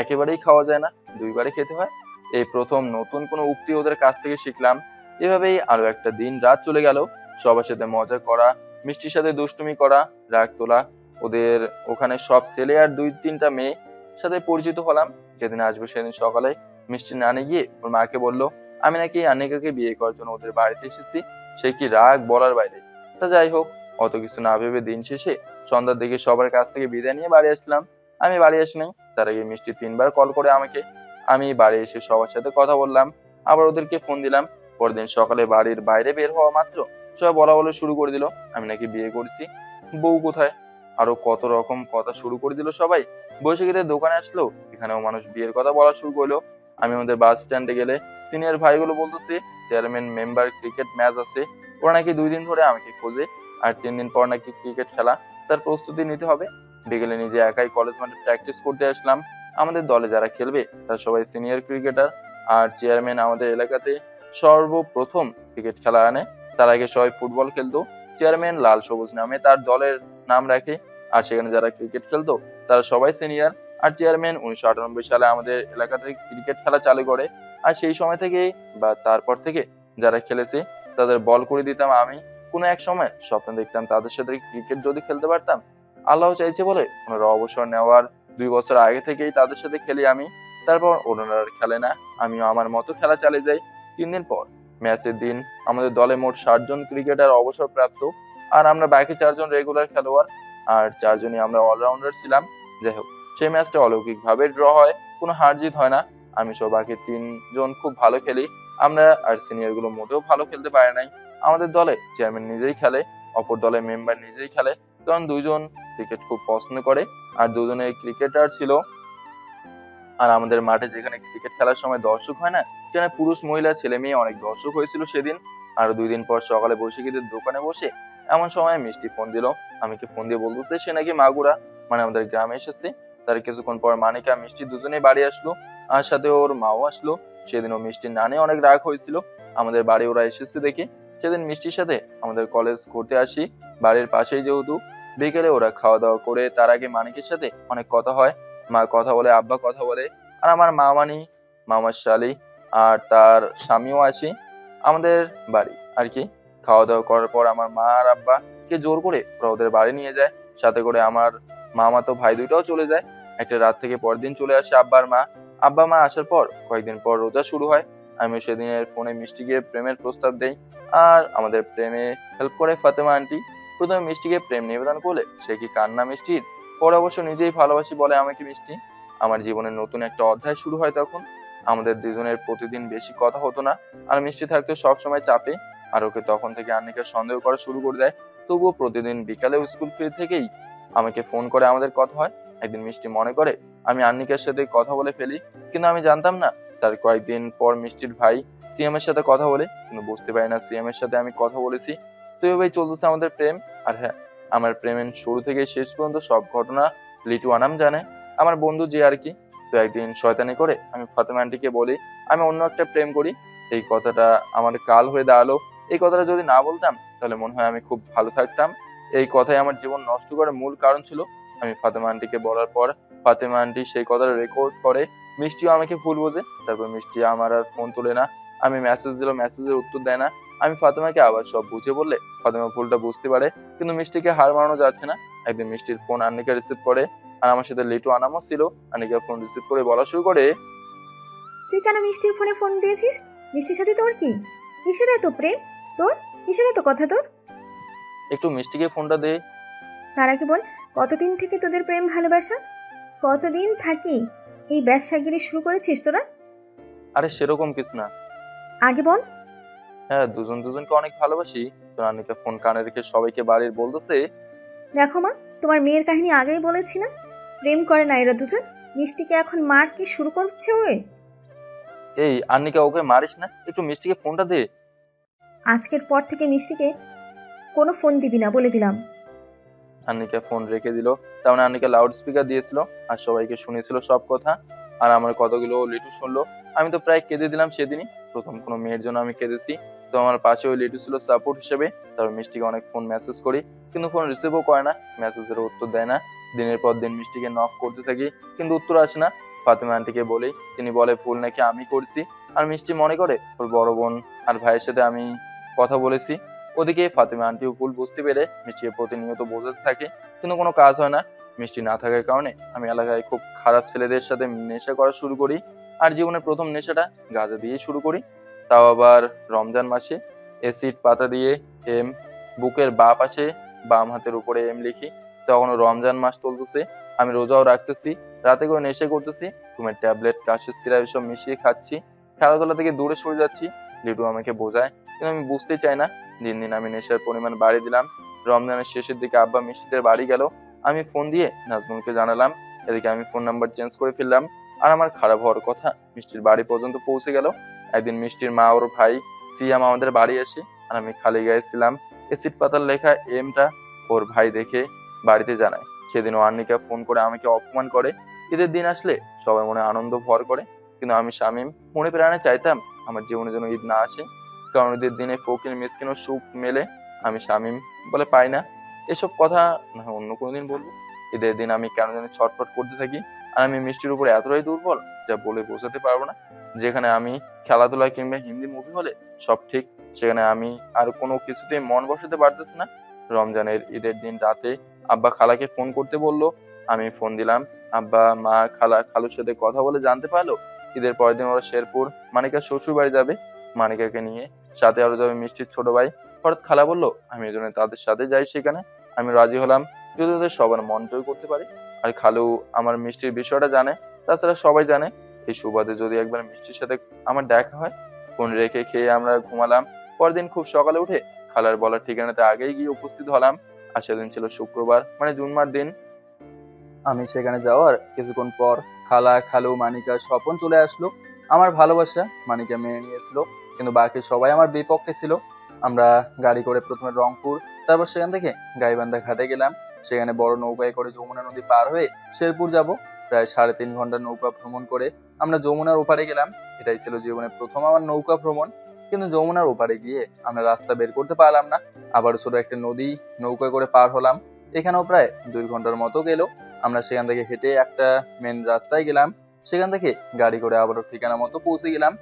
একেবারেই খাওয়া যায় না, 2বারে খেতে হয়। এই প্রথম নতুন কোনো উক্তি ওদের কাছ থেকে শিখলাম। এভাবেই আরো একটা দিন রাত চলে গেল, সবার সাথে মজা করা, মিষ্টির সাথে দুষ্টুমি করা, রাগ তোলা। ওদের ওখানে সব ছেলে আর 2-3টা মেয়ে সাথে পরিচিত হলাম। যেদিন আসবো সেদিন সকালে মিষ্টির নানি গিয়ে ওর মাকে বললো আমি নাকি আন্নিকাকে বিয়ে করার জন্য ওদের বাড়িতে এসেছি। সে কি রাগ বলার বাইরে। তা যাই হোক, অত কিছু না ভেবে দিন শেষে সন্ধ্যার দিকে সবার কাছ থেকে বিদায় নিয়ে বাড়ি আসলাম। আমি বাড়ি আসি নাই, তার আগে মিষ্টি 3বার কল করে আমাকে। আমি বাড়ি এসে সবার সাথে কথা বললাম, আবার ওদেরকে ফোন দিলাম। পরদিন সকালে বাড়ির বাইরে বের হওয়া মাত্র সবাই বলা বলে শুরু করে দিল আমি নাকি বিয়ে করছি, বউ কোথায়, আরো কত রকম কথা শুরু করে দিল সবাই। বৈশাখীদের দোকানে আসলো, এখানেও মানুষ বিয়ের কথা বলা শুরু করলো। আমি আমাদের বাস স্ট্যান্ডে গেলে সিনিয়র ভাইগুলো বলতেছে চেয়ারম্যান মেম্বার ক্রিকেট ম্যাচ আছে, ওরা নাকি 2 দিন ধরে আমাকে খোঁজে। আর 3 দিন পর নাকি ক্রিকেট খেলা, তার প্রস্তুতি নিতে হবে। বিকেলে নিজে একাই কলেজ মাঠে প্র্যাকটিস করতে আসলাম। আমাদের দলে যারা খেলবে তারা সবাই সিনিয়র ক্রিকেটার। আর চেয়ারম্যান আমাদের এলাকাতে সর্বপ্রথম ক্রিকেট খেলা আনে, তার আগে সবাই ফুটবল খেলতো। চেয়ারম্যান লাল সবুজ নামে তার দলের নাম রাখে। আর সেখানে যারা ক্রিকেট খেলতো তারা সবাই সিনিয়র। আর চেয়ারম্যান 1998 সালে আমাদের এলাকাতে ক্রিকেট খেলা চালু করে। আর সেই সময় থেকে বা তারপর থেকে যারা খেলেছে তাদের বল করে দিতাম আমি। কোনো এক সময় স্বপ্ন দেখতাম তাদের সাথে ক্রিকেট যদি খেলতে পারতাম। আল্লাহ চাইছে বলে ওনারা অবসর নেওয়ার 2 বছর আগে থেকেই তাদের সাথে খেলি আমি। তারপর ওনারা আর খেলে না, আমিও আমার মতো খেলা চালিয়ে যাই। 3 দিন পর ম্যাচের দিন আমাদের দলে মোট 60 জন ক্রিকেটার অবসর প্রাপ্ত, আর আমরা বাকি 4 জন রেগুলার খেলোয়াড়। আর 4 জনই আমরা অলরাউন্ডার ছিলাম। যাই হোক, সেই ম্যাচটা অলৌকিক ভাবে ড্র হয়, কোনো হার জিত হয় না। আমি সহ বাকি 3 জন খুব ভালো খেলি, আমরা আর সিনিয়র গুলো মোটেও ভালো খেলতে পারে নাই। আমাদের দলে চেয়ারম্যান নিজেই খেলে, অপর দলের মেম্বার নিজেই খেলে, কারণ 2 জন ক্রিকেট খুব পছন্দ করে আর 2 জনের ক্রিকেটার ছিল। আর আমাদের মাঠে যেখানে ক্রিকেট খেলার সময় দর্শক হয় না, সেখানে পুরুষ মহিলা ছেলে মেয়ে অনেক দর্শক হয়েছিল সেদিন। আর 2 দিন পর সকালে বৈশাখীদের দোকানে বসে এমন সময় মিষ্টি ফোন দিল। আমাকে ফোন দিয়ে বলতেছে সে নাকি মাগুরা মানে আমাদের গ্রামে এসেছে। তার কিছুক্ষণ পর মানিকা মিষ্টি দুজনেই বাড়ি আসলো, আর সাথে ওর মাও আসলো। সেদিনও মিষ্টির নানি অনেক রাগ হয়েছিল আমাদের বাড়ি ওরা এসেছে দেখে। সেদিন মিষ্টির সাথে আমাদের কলেজ ঘুরতে আসি, বাড়ির পাশেই যেহেতু। বিকেলে ওরা খাওয়া দাওয়া করে তার আগে মানিকের সাথে অনেক কথা হয়। মা কথা বলে, আব্বা কথা বলে, আর আমার মামানি, মামার শালি আর তার স্বামীও আসি আমাদের বাড়ি আর কি। খাওয়া দাওয়া করার পর আমার মা আর আব্বা কে জোর করে ওরা ওদের বাড়ি নিয়ে যায়, সাথে করে আমার মামাতো ভাই 2টাও চলে যায়। একটা রাত থেকে পরের দিন চলে আসে আব্বা মা আসার পর কয়েকদিন পর রোজা শুরু হয়। আমি সেদিনের ফোনে মিষ্টিকে প্রেমের প্রস্তাব দেই, আর আমাদের প্রেমে হেল্প করে ফাতেমা আন্টি। প্রথমে মিষ্টিকে প্রেম নিবেদন করলে সে কি কান্না মিষ্টির, পরে অবশ্য নিজেই ভালোবাসি বলে আমাকে মিষ্টি। আমার জীবনের নতুন একটা অধ্যায় শুরু হয় তখন। আমাদের 2 জনের প্রতিদিন বেশি কথা হতো না, আর মিষ্টি থাকতো সবসময় চাপে। আর ওকে তখন থেকে আন্নিকা সন্দেহ করা শুরু করে দেয়। তবুও প্রতিদিন বিকালে স্কুল ফিরে থেকেই আমাকে ফোন করে আমাদের কথা হয়। একদিন মিষ্টি মনে করে আমি আন্নিকার সাথে কথা বলে ফেলি, কিন্তু আমি জানতাম না তার কয়েকদিন পর মিষ্টির ভাই সিএম এর সাথে কথা বলে, কিন্তু বুঝতে পারি না সিএম এর সাথে আমি কথা বলেছি। তো এভাবেই চলতেছে আমাদের প্রেম। আর হ্যাঁ, আমার প্রেমের শুরু থেকে শেষ পর্যন্ত সব ঘটনা লিটু আনাম জানে, আমার বন্ধু যে আর কি। তো একদিন শয়তানি করে আমি ফাতেমা আন্টিকে বলি আমি অন্য একটা প্রেম করি। এই কথাটা আমার কাল হয়ে দাঁড়ালো। এই কথাটা যদি না বলতাম তাহলে মনে হয় আমি খুব ভালো থাকতাম। এই কথাই আমার জীবন নষ্ট করার মূল কারণ ছিল। আমি ফাতেমা আন্টিকে বলার পর ফাতেমা আন্টি সেই কথাটা রেকর্ড করে। মিষ্টিও আমাকে ভুল বোঝে, তারপর মিষ্টি আমার আর ফোন তোলে না। আমি মেসেজ দিলাম, মেসেজের উত্তর দেয় না। আমি ফাতেমাকে আবার সব বুঝে বললে ফাতেমা ভুলটা বুঝতে পারে, কিন্তু মিষ্টিকে হার মানানো যাচ্ছে না। একদিন মিষ্টির ফোন আন্নিকা রিসিভ করে, আর আমার সাথে লিটু আনামও ছিল। আন্নিকা ফোন রিসিভ করে বলা শুরু করে, তুই কেন মিষ্টির ফোনে ফোন দিয়েছিস? মিষ্টির সাথে তোর কি? কিসের এত প্রেম তোর? কিসের এত কথা তোর? একটু মিষ্টিকে ফোনটা দে। তার আগে বল, কতদিন থেকে তোদের প্রেম ভালোবাসা? কতদিন থাকি এই ব্যবসাগিরি শুরু করেছিস তোরা? আরে সেরকম কিছু না। আগে বল। হ্যাঁ, দুজন দুজনকে অনেক ভালোবাসি। তো আন্নিকা ফোন কানে রেখে সবাইকে বাড়ির বলতেছে, দেখো মা, তোমার মেয়ের কাহিনী আগেই বলেছি না, প্রেম করে না এরা দুজন। মিষ্টিকে এখন মার কি শুরু করছে ওই? এই আন্নিকা ওকে মারিস না, একটু মিষ্টিকে ফোনটা দে। আজকের পর থেকে মিষ্টিকে কোনো ফোন দিবি না বলে দিলাম। আন্নিকা ফোন রেখে দিল। তার মানে আন্নিকা লাউড স্পিকার দিয়েছিল আর সবাইকে শুনেছিল সব কথা। আর আমার কথাগুলো লিটু শুনলো। আমি তো প্রায় কেঁদে দিলাম সেদিনই। প্রথম কোনো মেয়ের জন্য আমি কেঁদেছি। তো আমার পাশে ওই লিটু ছিল সাপোর্ট হিসেবে। তারপর মিষ্টিকে অনেক ফোন মেসেজ করি, কিন্তু ফোন রিসিভও করে না, মেসেজের উত্তর দেয় না। দিনের পর দিন মিষ্টিকে নক করতে থাকি, কিন্তু উত্তর আসে না। ফাতেমা আন্টিকে বলি, তিনি বলে ভুল নাকি আমি করছি। আর মিষ্টি মনে করে ওর বড় বোন আর ভাইয়ের সাথে আমি কথা বলেছি। ওদিকে ফাতেমা আন্টিও ভুল বুঝতে পেরে মিষ্টিকে প্রতিনিয়ত বোঝাতে থাকে, কিন্তু কোনো কাজ হয় না। মিষ্টি না থাকার কারণে আমি এলাকায় খুব খারাপ ছেলেদের সাথে নেশা করা শুরু করি। আর জীবনের প্রথম নেশাটা গাঁজা দিয়ে শুরু করি, তাও আবার রমজান মাসে। এসিড পাতা দিয়ে এম, বুকের বাঁ পাশে বাম হাতের উপরে এম লিখি। তখনও রমজান মাস চলতেছে, আমি রোজাও রাখতেছি, রাতে করে নেশা করতেছি, ঘুমের ট্যাবলেট, কাশির সিরাপ এসব মিশিয়ে খাচ্ছি। খেলাধুলা থেকে দূরে সরে যাচ্ছি। লিটু আমাকে বোঝায়, কিন্তু আমি বুঝতে চাই না। দিন দিন আমি নেশার পরিমাণ বাড়িয়ে দিলাম। রমজানের শেষের দিকে আব্বা মিষ্টিদের বাড়ি গেল। আমি ফোন দিয়ে নাজমুলকে জানালাম। এদিকে আমি ফোন নাম্বার চেঞ্জ করে ফেললাম। আর আমার খারাপ হওয়ার কথা মিষ্টির বাড়ি পর্যন্ত পৌঁছে গেল। একদিন মিষ্টির মা ওর ভাই সিয়াম আমাদের বাড়ি আসে, আর আমি খালি গায়ে ছিলাম। এসিড পাতার লেখা এমটা ওর ভাই দেখে বাড়িতে জানায়। সেদিন ও আন্নিকা ফোন করে আমাকে অপমান করে। ঈদের দিন আসলে সবাই মনে আনন্দ ভর করে, কিন্তু আমি শামীম মনে প্রাণে চাইতাম আমার জীবনে যেন ঈদ না আসে। কারণ ঈদের দিনে ফকির মিসকিন ও সুখ মেলে, আমি শামীম বলে পাই না। এসব কথা না হয় অন্য কোনোদিন বলবো। ঈদের দিন আমি কেন জানি ছটফট করতে থাকি। আর আমি মিষ্টির উপর এতটাই দুর্বল যা বলে বোঝাতে পারবো না। যেখানে আমি খেলাধুলা কিংবা হিন্দি মুভি হলে সব ঠিক, সেখানে আমি আর কোনো কিছুতেই মন বসাতে পারতেছি না। রমজানের ঈদের দিন রাতে আব্বা খালাকে ফোন করতে বললো। আমি ফোন দিলাম। আব্বা, মা, খালা, খালুর সাথে কথা বলে জানতে পারলো ঈদের পরের দিন ওরা শেরপুর মানিকার শ্বশুর বাড়ি যাবে। মানিকাকে নিয়ে সাথে আরো যাবে মিষ্টির ছোট ভাই। হঠাৎ খালা বললো আমি এজন্য তাদের সাথে যাই সেখানে। আমি রাজি হলাম, যদি ওদের সবার মন জয় করতে পারি। আর খালু আমার মিষ্টির বিষয়টা জানে, তাছাড়া সবাই জানে। এই সুবাদে যদি একবার মিষ্টির সাথে আমার দেখা হয়। ফোন রেখে খেয়ে আমরা ঘুমালাম। পরদিন খুব সকালে উঠে খালার বলার ঠিকানাতে আগেই গিয়ে উপস্থিত হলাম। আর সেদিন ছিল শুক্রবার, মানে জুম্মার দিন। আমি সেখানে যাওয়ার কিছুক্ষণ পর খালা, খালু, মানিকা, স্বপন চলে আসলো। আমার ভালোবাসা মানিকা মেনে নিয়েছিল, কিন্তু বাকি সবাই আমার বিপক্ষে ছিল। আমরা গাড়ি করে প্রথমে রংপুর, তারপর সেখান থেকে গাইবান্ধা ঘাটে গেলাম। সেখানে বড় নৌকায় করে যমুনা নদী পার হয়ে শেরপুর যাব। প্রায় 3.5 ঘন্টা নৌকা ভ্রমণ করে আমরা যমুনার ওপারে গেলাম। এটাই ছিল জীবনের প্রথম আমার নৌকা ভ্রমণ। কিন্তু যমুনার ওপারে গিয়ে আমরা রাস্তা বের করতে পারলাম না। আবার ছোট একটা নদী নৌকা করে পার হলাম। এখানেও প্রায় 2 ঘন্টার মতো গেল। আমরা সেখান থেকে হেঁটে একটা মেন রাস্তায় গেলাম। সেখান থেকে গাড়ি করে আবারও ঠিকানা মতো পৌঁছে গেলাম।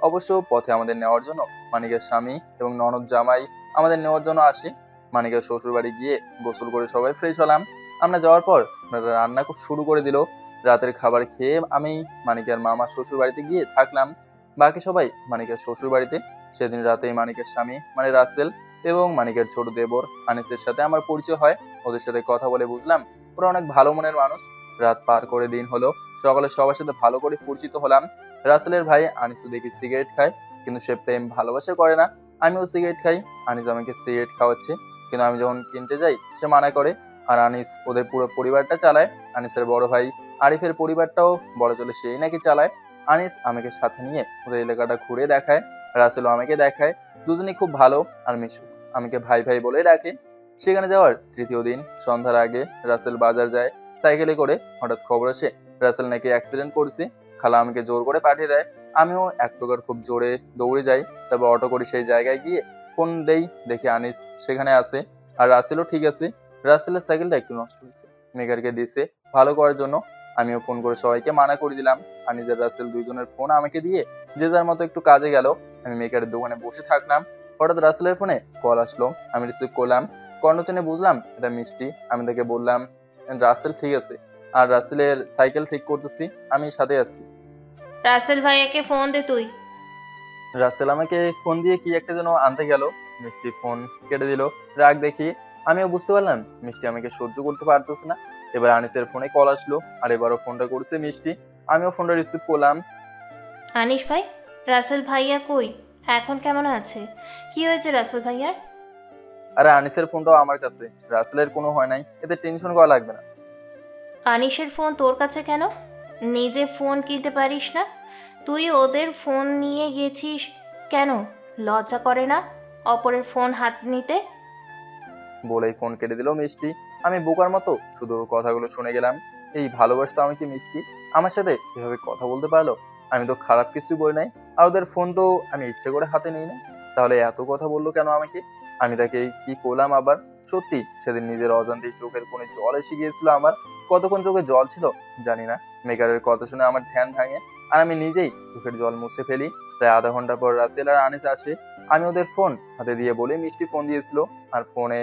অবশ্য পথে আমাদের নেওয়ার জন্য মানিকের স্বামী এবং ননদ জামাই আমাদের নেওয়ার জন্য আসে। মানিকের শ্বশুর বাড়ি গিয়ে গোসল করে সবাই ফ্রেশ হলাম। আমরা যাওয়ার পর রান্না শুরু করে দিল। রাতের খাবার খেয়ে আমি মানিকের মামা শ্বশুর বাড়িতে গিয়ে থাকলাম। বাকি সবাই মানিকের শ্বশুর বাড়িতে। সেদিন রাতেই মানিকের স্বামী মানে রাসেল এবং মানিকের ছোট দেবর আনিসের সাথে আমার পরিচয় হয়। ওদের সাথে কথা বলে বুঝলাম ওরা অনেক ভালো মনের মানুষ। রাত পার করে দিন হলো, সকালে সবার সাথে ভালো করে পরিচিত হলাম। রাসেলের ভাই আনিসও দেখি সিগারেট খায়, কিন্তু সে প্রেম ভালোবাসা করে না। আমিও সিগারেট খাই, আনিস আমাকে সিগারেট খাওয়াচ্ছে, কিন্তু আমি যখন কিনতে যাই সে মানা করে। আর আনিস ওদের পুরো পরিবারটা চালায়। আনিসের বড় ভাই আরিফের পরিবারটাও বড় চলে সেই নাকি চালায়। আনিস আমাকে সাথে নিয়ে ওদের এলাকাটা ঘুরে দেখায়, রাসেলও আমাকে দেখায়। দুজনেই খুব ভালো আর মিশুক আমাকে ভাই ভাই বলে ডাকে। সেখানে যাওয়ার তৃতীয় দিন সন্ধ্যার আগে রাসেল বাজার যায় সাইকেলে করে। হঠাৎ খবর আসে রাসেল নাকি অ্যাক্সিডেন্ট করছে। খালা আমাকে জোর করে পাঠিয়ে দেয়। আমিও এক প্রকার খুব জোরে দৌড়ে যাই। তারপর অটো করে সেই জায়গায় গিয়ে ফোন দেই, দেখি আনিস সেখানে আছে আর রাসেলও ঠিক আছে। রাসেলের সাইকেলটা একটু নষ্ট হয়েছে, মেকারকে দিয়েছে ভালো করার জন্য। আমিও ফোন করে সবাইকে মানা করে দিলাম। আনিস আর রাসেল দুইজনের ফোন আমাকে দিয়ে যে যার মতো একটু কাজে গেল। আমি মেকারের দোকানে বসে থাকলাম। হঠাৎ রাসেলের ফোনে কল আসলো, আমি রিসিভ করলাম। কর্ণচনে বুঝলাম এটা মিষ্টি। আমি তাকে বললাম রাসেল ঠিক আছে, আর রাসেলের সাইকেল ঠিক করতেছি, আমি সাথে আছি। রাসেল ভাইয়াকে ফোন দে তুই। রাসেল আমাকে ফোন দিয়ে কি একটা যেন আনতে গেল, মিষ্টি ফোন কেটে দিল। রাগ দেখি আমিও বুঝতে পারলাম মিষ্টি আমাকে সহ্য করতে পারতেছে না। এবার আনিসের ফোনে কল আসলো, আর এবারও ফোনটা করছে মিষ্টি। আমিও ফোনটা রিসিভ করলাম। আনিস ভাই, রাসেল ভাইয়া কই? এখন কেমন আছে? কি হয়েছে রাসেল ভাইয়ার? আরে আনিসের ফোনটাও আমার কাছে, রাসেলের কোনো হয় নাই, এতে টেনশন করা লাগবে না। আনিসের ফোন তোর কাছে কেন? নিজে ফোন কিনতে পারিস না? তুই ওদের ফোন নিয়ে গেছিস কেন? লজ্জা করে না অপরের ফোন হাত নিতে? বলেই ফোন কেটে দিল মিষ্টি। আমি বোকার মতো শুধু ওর কথাগুলো শুনে গেলাম। এই ভালোবাসতো আমি কি মিষ্টি আমার সাথে এভাবে কথা বলতে পারলো? আমি তো খারাপ কিছু বই নাই, আর ওদের ফোন তো আমি ইচ্ছে করে হাতে নিই না। তাহলে এত কথা বললো কেন আমাকে? আমি তাকে কি করলাম আবার? সত্যি সেদিন নিজের অজান্তেই চোখের কোণে জল এসে গিয়েছিল আমার। কতক্ষণ চোখে জল ছিল জানি না। মেকারের কথা শুনে আমার ধ্যান ভাঙে, আর আমি নিজেই চোখের জল মুছে ফেলি। প্রায় আধা ঘন্টা পর রাসেল আর আনিস আসে। আমি ওদের ফোন হাতে দিয়ে বলে মিষ্টি ফোন দিয়েছিল, আর ফোনে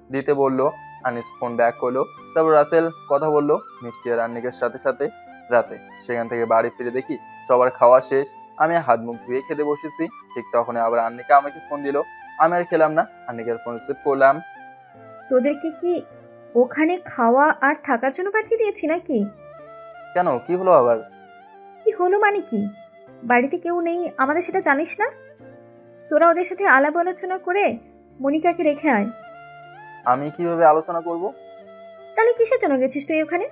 দিতে বললো। আনিস ফোন ব্যাক করলো। তারপর রাসেল কথা বললো মিষ্টি আর আন্নিকের সাথে সাথে। রাতে সেখান থেকে বাড়ি ফিরে দেখি সবার খাওয়া শেষ। আমি হাত মুখ ধুয়ে খেতে বসেছি। ঠিক তখন আবার আন্নিকা আমাকে ফোন দিল। আমি আর খেলাম না, আন্নিকার ফোন রিসিভ করলাম। তোদেরকে কি ওখানে খাওয়া আর থাকার জন্য পাঠিয়ে দিয়েছি নাকি? কেন, কি হলো আবার? কি হলো মানে কি? বাড়িতে কেউ নেই আমাদের, সেটা জানিস না? তোরা ওদের সাথে আলাপ আলোচনা করে মনিকাকে রেখে আয়। আমি কিভাবে আলোচনা করব? তাহলে কিসের জন্য গেছিস তুই ওখানে?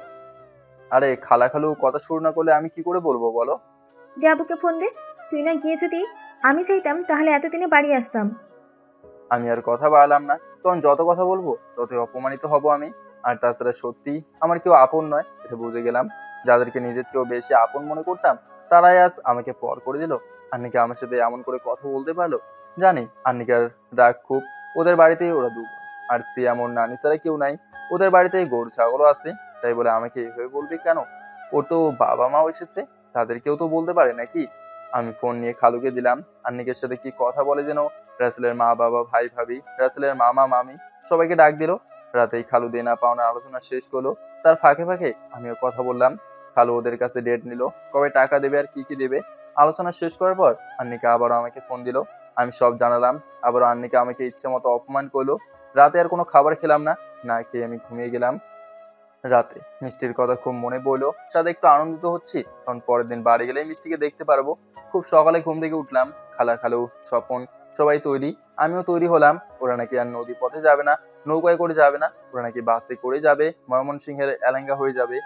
আরে খালা খালু কথা শুরু না করলে আমি কি করে বলবো বলো? দে আবুকে ফোন দে। তুই না গিয়ে যদি আমি চাইতাম তাহলে এতদিনে বাড়ি আসতাম। আমি আর কথা বাড়ালাম না, কারণ যত কথা বলবো ততই অপমানিত হব আমি। আর তাছাড়া সত্যি আমার কেউ আপন নয়, এটা বুঝে গেলাম। যাদেরকে নিজের চেয়েও বেশি আপন মনে করতাম তারাই আজ আমাকে পর করে দিল। আন্নিকা আমার সাথে এমন করে কথা বলতে পারলো। জানি আন্নিকার রাগ খুব, ওদের বাড়িতেই ওরা দুর্বল, আর সে এমন নানি ছাড়া কেউ নাই। ওদের বাড়িতে গরু ছাগলও আছে, তাই বলে আমাকে এইভাবে বলবে কেন? ওর তো বাবা মাও এসেছে, তাদেরকেও তো বলতে পারে নাকি? আমি ফোন নিয়ে খালুকে দিলাম। আন্নিকের সাথে কি কথা বলে যেন রাসেলের মা বাবা ভাই ভাবি, রাসেলের মামা মামি সবাইকে ডাক দিল। রাতেই খালু দেনা পাওনা আলোচনা শেষ করলো। তার ফাঁকে ফাঁকে আমিও কথা বললাম। খালু ওদের কাছে ডেট নিল, কবে টাকা দেবে আর কি কি দেবে। আলোচনা শেষ করার পর আন্নিকা আবারও আমাকে ফোন দিল। আমি সব জানালাম। আবারও আন্নিকা আমাকে ইচ্ছে মতো অপমান করলো। রাতে আর কোনো খাবার খেলাম না, না খেয়ে আমি ঘুমিয়ে গেলাম। রাতে মিষ্টির কথা খুব মনে পড়লো, সাথে একটু আনন্দিত হচ্ছি, কারণ পরের দিন বাড়ি গেলেই মিষ্টিকে দেখতে পারবো। খুব সকালে ঘুম থেকে উঠলাম। খালা খালু স্বপন সবাই তৈরি, আমিও তৈরি হলাম। ওরা নাকি আর নদী পথে যাবে না, নৌকায় করে যাবে না, ওরা নাকি বাসে করে যাবে, ময়মনসিংহের এলাঙ্গা হয়ে যাবে।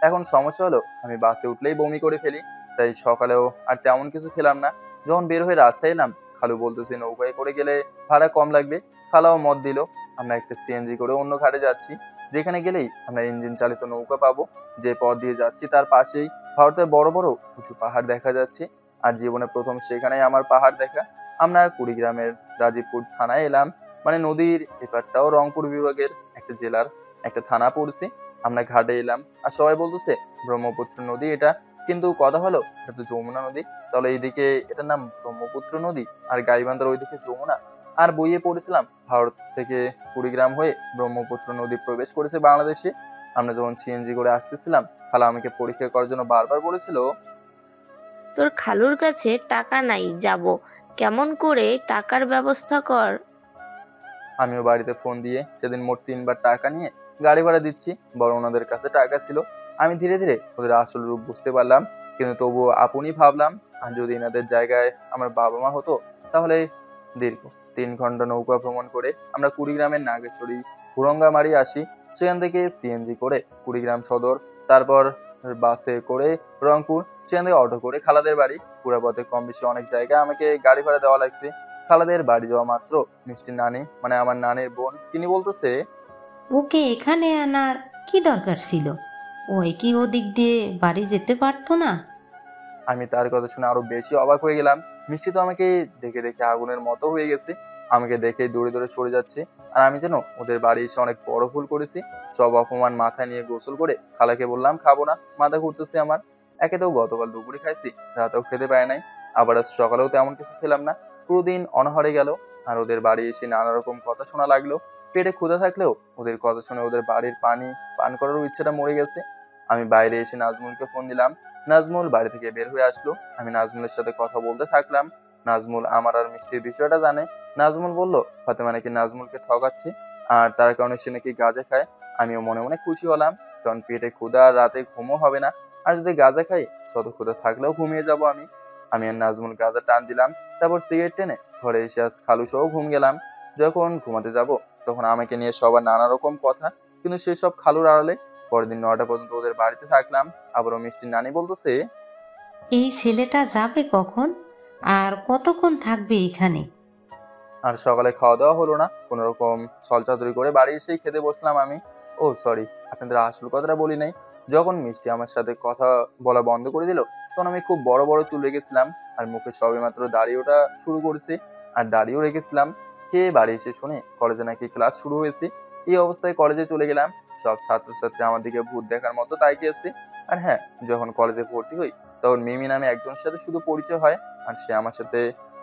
এখন সমস্যা হলো আমি বাসে উঠলেই বমি করে ফেলি, তাই সকালেও আর তেমন কিছু খেলাম না। যখন বের হয়ে রাস্তায় এলাম, খালু বলতেছে নৌকায় করে গেলে ভাড়া কম লাগবে। খালাও মত দিল। আমরা একটা সিএনজি করে অন্য ঘাটে যাচ্ছি, যেখানে গেলেই আমরা ইঞ্জিন চালিত নৌকা পাবো। যে পথ দিয়ে যাচ্ছি তার পাশেই ভারতের বড় বড় উঁচু পাহাড় দেখা যাচ্ছে। আর জীবনে প্রথম সেখানেই আমার পাহাড় দেখা। আমরা কুড়িগ্রামের রাজীবপুর থানায় এলাম, মানে নদীর এপারটাও রংপুর বিভাগের একটা জেলার একটা থানা পড়ছে। আমরা ঘাটে এলাম, আর সবাই বলতেছে ব্রহ্মপুত্র নদী এটা, কিন্তু কথা হলো এটা তো যমুনা নদী। তাহলে এইদিকে এটার নাম ব্রহ্মপুত্র নদী, আর গাইবান্ধার ওইদিকে যমুনা। আর বইয়ে পড়েছিলাম ভারত থেকে কুড়িগ্রাম হয়ে ব্রহ্মপুত্র নদী প্রবেশ করেছে বাংলাদেশে। আমরা যখন সিএনজি করে আসতেছিলাম, খালা আমাকে পরীক্ষা করার জন্য বারবার বলেছিল, তোর খালুর কাছে টাকা নাই, যাব কেমন করে টাকার ব্যবস্থা কর। আমিও বাড়িতে ফোন দিয়ে সেদিন মোট 3বার টাকা নিয়ে গাড়ি ভাড়া দিচ্ছি, বড় ওনাদের কাছে টাকা ছিল। আমি ধীরে ধীরে ওদের আসল রূপ বুঝতে পারলাম, কিন্তু তবুও আপনি ভাবলাম আর যদি এনাদের জায়গায় আমার বাবা মা হতো তাহলে। দীর্ঘ 3 ঘন্টা নৌকা ভ্রমণ করে আমরা কুড়িগ্রামের নাগেশ্বরী হুরঙ্গামারি আসি। সেখান থেকে সিএনজি করে কুড়িগ্রাম সদর, তারপর বাসে করে রংপুর, সেখান থেকে অটো করে খালাদের বাড়ি। পুরো পথে কম বেশি অনেক জায়গা আমাকে গাড়ি ভাড়া দেওয়া লাগছে। খালাদের বাড়ি যাওয়া মাত্র মিষ্টির নানি, মানে আমার নানির বোন, তিনি বলতেছে, ওকে এখানে আনার কি দরকার ছিল? ওই কি ওদিক দিয়ে বাড়ি যেতে পারতো না? আমি তার কথা শুনে আরো বেশি অবাক হয়ে গেলাম। মিষ্টি তো আমাকে দেখে দেখে আগুনের মতো হয়ে গেছে, আমাকে দেখে দৌড়ে দৌড়ে সরে যাচ্ছে। আর আমি যেন ওদের বাড়ি এসে অনেক বড় ভুল করেছি। সব অপমান মাথায় নিয়ে গোসল করে খালাকে বললাম খাবো না, মাথা ঘুরতেছে আমার। একে তো গতকাল দুপুরে খাইছি, রাতেও খেতে পারে নাই, আবার আজ সকালেও তেমন কিছু খেলাম না। পুরো দিন অনাহারে গেল। আর ওদের বাড়ি এসে নানা রকম কথা শোনা লাগলো। পেটে ক্ষুধা থাকলেও ওদের কথা শুনে ওদের বাড়ির পানি পান করারও ইচ্ছাটা মরে গেছে। আমি বাইরে এসে নাজমুলকে ফোন দিলাম। নাজমুল বাড়ি থেকে বের হয়ে আসলো। আমি নাজমুলের সাথে কথা বলতে থাকলাম। নাজমুল আমার আর মিষ্টির বিষয়টা জানে। নাজমুল বলল ফাতেমা নাকি নাজমুলকে ঠকাচ্ছে, আর তার কারণে সে নাকি গাঁজা খায়। আমিও মনে মনে খুশি হলাম, কারণ পেটে ক্ষুধা আর রাতে ঘুমও হবে না। আর যদি গাঁজা খাই, শত ক্ষুধা থাকলেও ঘুমিয়ে যাব আমি। আমি আর নাজমুল গাঁজা টান দিলাম, তারপর সিগারেট টেনে ঘরে এসে আজ খালু সহ ঘুম গেলাম। যখন ঘুমাতে যাব তখন আমাকে নিয়ে সবার নানা রকম কথা, কিন্তু সেসব খালুর আড়ালে। পরের দিন 9টা পর্যন্ত ওদের বাড়িতে থাকলাম। আবারও মিষ্টির নানি বলতেছে, এই ছেলেটা যাবে কখন আর কতক্ষণ থাকবে এখানে? আর সকালে খাওয়া দাওয়া হলো না, কোন রকম ছলচাতুরি করে বাড়ি এসেই খেতে বসলাম আমি। ও সরি, আপনাদের আসল কথাটা বলি নাই। যখন মিষ্টি আমার সাথে কথা বলা বন্ধ করে দিল, তখন আমি খুব বড় বড় চুল রেখেছিলাম, আর মুখে সবেমাত্র দাড়ি ওঠা শুরু করেছে, আর দাড়িও রেখেছিলাম। খেয়ে বাড়ি এসে শুনে কলেজে নাকি ক্লাস শুরু হয়েছে। এই অবস্থায় কলেজে চলে গেলাম। সব ছাত্রছাত্রী আমার দিকে ভূত দেখার মতো তাকিয়েছে। আর হ্যাঁ, যখন কলেজে ভর্তি হই তখন মিমি নামে একজনের সাথে শুধু পরিচয় হয়, আর সে আমার সাথে,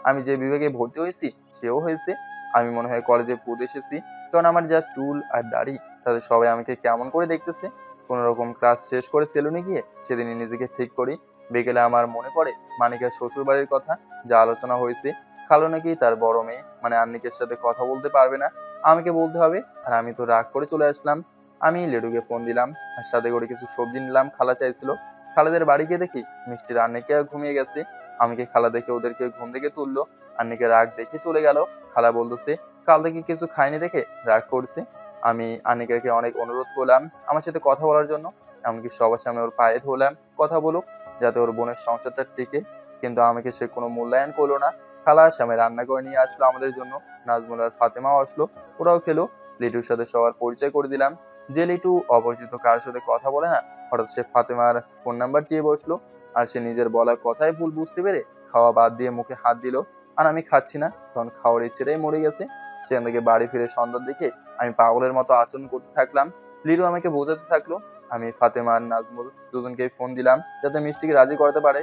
আমি যে বিভাগে ভর্তি হয়েছি সেও হয়েছে। আমি মনে হয় কলেজে ভূত এসেছি, কারণ আমার যা চুল আর দাড়ি, তাদের সবাই আমাকে কেমন করে দেখতেছে। কোন রকম ক্লাস শেষ করে সেলুনে গিয়ে সেদিনই নিজেকে ঠিক করি। বিকেলে আমার মনে পড়ে মানিকের শ্বশুর বাড়ির কথা, যা আলোচনা হয়েছে। খালো নাকি তার বড় মেয়ে মানে আন্নিকের সাথে কথা বলতে পারবে না, আমাকে বলতে হবে। আর আমি তো রাগ করে চলে আসলাম। আমি লেডুকে ফোন দিলাম, আর সাথে করে কিছু সবজি নিলাম, খালা চাইছিল। খালাদের বাড়ি গিয়ে দেখি মিষ্টির আন্নিকে ঘুমিয়ে গেছে। আমাকে খালা দেখে ওদেরকে ঘুম থেকে তুললো। আন্নিকে রাগ দেখে চলে গেল। খালা বলতেছে কাল থেকে কিছু খাইনি দেখে রাগ করছে। আমি আনিকাকে অনেক অনুরোধ করলাম আমার সাথে কথা বলার জন্য, এমনকি সবার সামনে ওর পায়ে ধরলাম কথা বলুক, যাতে ওর বোনের সংসারটা টিকে। কিন্তু আমাকে সে কোনো মূল্যায়ন করলো না। খালা সামনে রান্না করে নিয়ে আসলো আমাদের জন্য। নাজমুল আর ফাতেমাও আসলো, ওরাও খেলো। লিটুর সাথে সবার পরিচয় করে দিলাম। যে লিটু অপরিচিত কারোর সাথে কথা বলে না, হঠাৎ সে ফাতেমার ফোন নাম্বার চেয়ে বসলো। আর সে নিজের বলা কথাই ভুল বুঝতে পেরে খাওয়া বাদ দিয়ে মুখে হাত দিল। আর আমি খাচ্ছি না, তখন খাওয়ার ইচ্ছেটাই মরে গেছে। সেখান থেকে বাড়ি ফিরে সন্ধ্যার দিকে আমি পাগলের মতো আচরণ করতে থাকলাম। লিরু আমাকে বোঝাতে থাকলো। আমি ফাতেমা আর নাজমুল দুজনকেই ফোন দিলাম যাতে মিষ্টিকে রাজি করাতে পারে,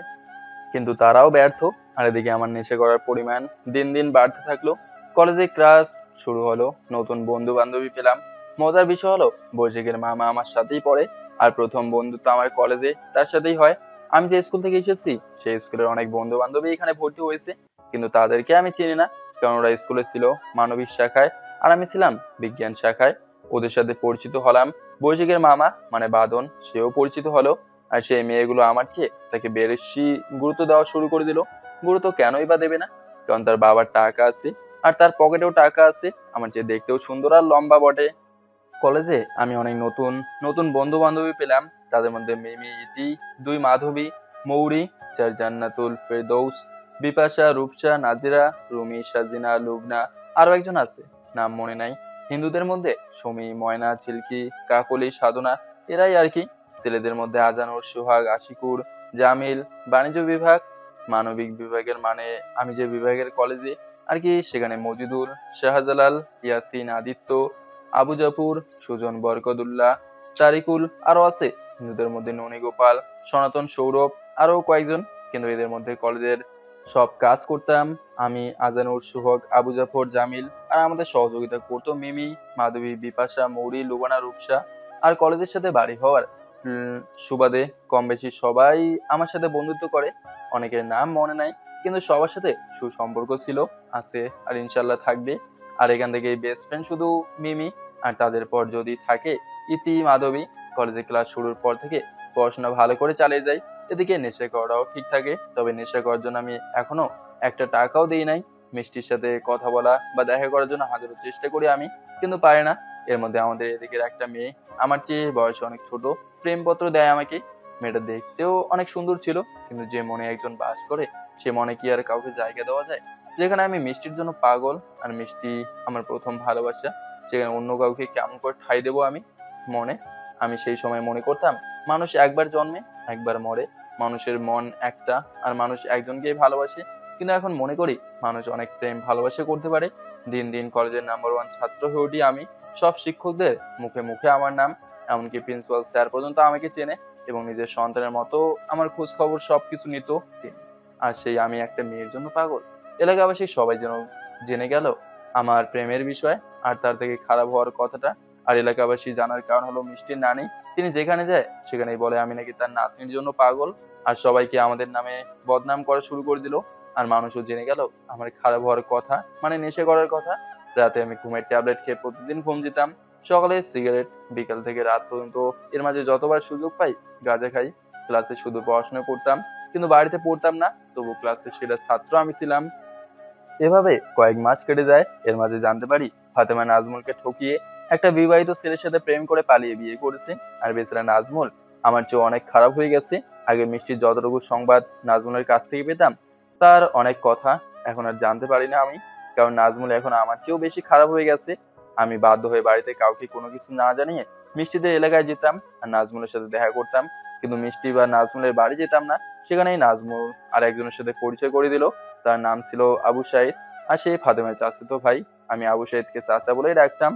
কিন্তু তারাও ব্যর্থ। আর এদিকে আমার নেশা করার পরিমাণ দিন দিন বাড়তে থাকলো। কলেজে ক্লাস শুরু হলো, নতুন বন্ধু বান্ধবী পেলাম। মজার বিষয় হলো বৈশাখের মামা আমার সাথেই পড়ে, আর প্রথম বন্ধুত্ব আমার কলেজে তার সাথেই হয়। আমি যে স্কুল থেকে এসেছি সেই স্কুলের অনেক বন্ধু বান্ধবী এখানে ভর্তি হয়েছে, কিন্তু তাদেরকে আমি চিনি না, কারণ ওরা স্কুলে ছিল মানবিক শাখায় আর আমি ছিলাম বিজ্ঞান শাখায়। ওদের সাথে পরিচিত হলাম। বৈশাখের মামা মানে বাদন, সেও পরিচিত হলো। আর সেই মেয়েগুলো আমার চেয়ে তাকে বেশি গুরুত্ব দেওয়া শুরু করে দিল। গুরুত্ব কেনই বা দেবে না, কারণ তার বাবার টাকা আছে, আর তার পকেটেও টাকা আছে, আমার চেয়ে দেখতেও সুন্দর আর লম্বা বটে। কলেজে আমি অনেক নতুন নতুন বন্ধু বান্ধবী পেলাম। তাদের মধ্যে মিমি, ইতি, দুই মাধবী, মৌরি, চার জান্নাতুল ফেরদৌস, বিপাশা, রূপসা, নাজিরা, রুমি, সাজিনা, লুবনা, আরো একজন আছে, নাম মনে নাই। হিন্দুদের মধ্যে সুমি, ময়না, ঝিলকি, কাকলি, সাধনা, এরাই আর কি। ছেলেদের মধ্যে আজানুর, সোহাগ, আশিকুর, জামিল। বাণিজ্য বিভাগ, মানবিক বিভাগের মানে আমি যে বিভাগের কলেজে আর কি, সেখানে মজিদুল, শাহজালাল, ইয়াসিন, আদিত্য, আবু জাফর, সুজন, বরকতুল্লাহ, তারিকুল, আরো আছে। হিন্দুদের মধ্যে ননী, গোপাল, সনাতন, সৌরভ, আরো কয়েকজন। কিন্তু এদের মধ্যে কলেজের সব কাজ করতাম আমি, আজানুর, সোহাগ, আবু জাফর, জামিল। আর আমাদের সহযোগিতা করতো মিমি, মাধবী, বিপাশা, মৌরি, লুবানা, রূপসা। আর কলেজের সাথে বাড়ি হওয়ার সুবাদে কম বেশি সবাই আমার সাথে বন্ধুত্ব করে। অনেকের নাম মনে নাই, কিন্তু সবার সাথে সুসম্পর্ক ছিল, আছে, আর ইনশাল্লাহ থাকবে। আর এখান থেকে বেস্ট ফ্রেন্ড শুধু মিমি, আর তাদের পর যদি থাকে ইতি, মাধবী। কলেজে ক্লাস শুরুর পর থেকে পড়াশোনা ভালো করে চালিয়ে যাই, এদিকে নেশা করাও ঠিক থাকে। তবে নেশা করার জন্য আমি এখনো একটা টাকাও দিই নাই। মিষ্টির সাথে কথা বলা বা দেখা করার জন্য হাজারো চেষ্টা করি আমি, কিন্তু পারি না। এর মধ্যে আমাদের এদিকের একটা মেয়ে আমার চেয়ে বয়সে অনেক ছোট, প্রেমপত্র দেয় আমাকে। মেয়েটা দেখতেও অনেক সুন্দর ছিল, কিন্তু যে মনে একজন বাস করে সে মনে কি আর কাউকে জায়গা দেওয়া যায়? যেখানে আমি মিষ্টির জন্য পাগল, আর মিষ্টি আমার প্রথম ভালোবাসা, সেখানে অন্য কাউকে কেমন করে ঠাঁই দেবো আমি মনে? আমি সেই সময় মনে করতাম মানুষ একবার জন্মে একবার মরে, মানুষের মন একটা, আর মানুষ একজনকেই ভালোবাসে। কিন্তু এখন মনে করি মানুষ অনেক প্রেম ভালোবাসা করতে পারে। দিন দিন কলেজের নাম্বার 1 ছাত্র হয়ে উঠি আমি। সব শিক্ষকদের মুখে মুখে আমার নাম, এমনকি প্রিন্সিপাল স্যার পর্যন্ত আমাকে চেনে এবং নিজের সন্তানের মতো আমার খোঁজ খবর সবকিছু নিত তিনি। আর সেই আমি একটা মেয়ের জন্য পাগল। এলাকাবাসী সবাই যেন জেনে গেল আমার প্রেমের বিষয় আর তার থেকে খারাপ হওয়ার কথাটা। আর এলাকাবাসী জানার কারণ হলো মিষ্টির নানি, তিনি যেখানে যায় সেখানেই বলে আমি নাকি তার নাতনির জন্য পাগল। আর সবাইকে আমাদের নামে বদনাম করা শুরু করে দিল। আর মানুষও জেনে গেল আমার খারাপ হওয়ার কথা, মানে নেশা করার কথা। রাতে আমি ঘুমের ট্যাবলেট খেয়ে প্রতিদিন ঘুম যেতাম, সকালে সিগারেট, বিকাল থেকে রাত পর্যন্ত এর মাঝে যতবার সুযোগ পাই গাঁজা খাই। ক্লাসে শুধু পড়াশোনা করতাম, কিন্তু বাড়িতে পড়তাম না, তবু ক্লাসের সেরা ছাত্র আমি ছিলাম। এভাবে কয়েক মাস কেটে যায়। এর মাঝে জানতে পারি ফাতেমা নাজমুলকে ঠকিয়ে একটা বিবাহিত ছেলের সাথে প্রেম করে পালিয়ে বিয়ে করেছে। আর বেচারা নাজমুল আমার চেয়ে অনেক খারাপ হয়ে গেছে। আগে মিষ্টির যতটুকু সংবাদ নাজমুলের কাছ থেকে পেতাম তার অনেক কথা এখন আর জানতে পারি না আমি, কারণ নাজমুল এখন আমার চেয়েও বেশি খারাপ হয়ে গেছে। আমি বাধ্য হয়ে বাড়িতে কাউকে কোনো কিছু না জানিয়ে মিষ্টিদের এলাকায় যেতাম আর নাজমুলের সাথে দেখা করতাম। কিন্তু মিষ্টি বা নাজমুলের বাড়ি যেতাম না, সেখানেই নাজমুল আর একজনের সাথে পরিচয় করে দিল। তার নাম ছিল আবু সাইদ, আর সেই ফাতেমার চাচাতো ভাই। আমি আবু সাইদকে চাচা বলেই ডাকতাম।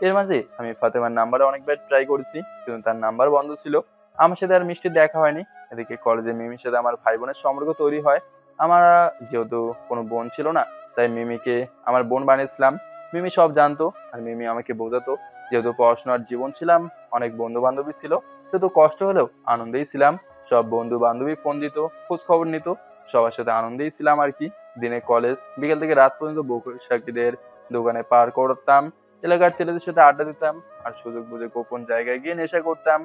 এর মাঝে আমি ফাতেমার নাম্বারে অনেকবার ট্রাই করেছি, কিন্তু তার নাম্বার বন্ধ ছিল। আমার সাথে আর মিষ্টির দেখা হয়নি। এদিকে কলেজে মিমির সাথে আমার ভাই বোনের সম্পর্ক তৈরি হয়। আমার যেহেতু কোনো বোন ছিল না, তাই মিমিকে আমার বোন বানিয়েছিলাম। মিমি সব জানতো আর মিমি আমাকে বোঝাতো। যেহেতু পড়াশোনার জীবন ছিলাম, অনেক বন্ধু বান্ধবী ছিল, সেহেতু কষ্ট হলেও আনন্দেই ছিলাম। সব বন্ধু বান্ধবী ফোন দিত, খোঁজ খবর নিত, সবার সাথে আনন্দেই ছিলাম আর কি। দিনে কলেজ, বিকেল থেকে রাত পর্যন্ত বৈশাখীদের দোকানে পার করতাম, এলাকার ছেলেদের সাথে আড্ডা দিতাম, আর সুযোগ বুঝে গোপন জায়গায় গিয়ে নেশা করতাম।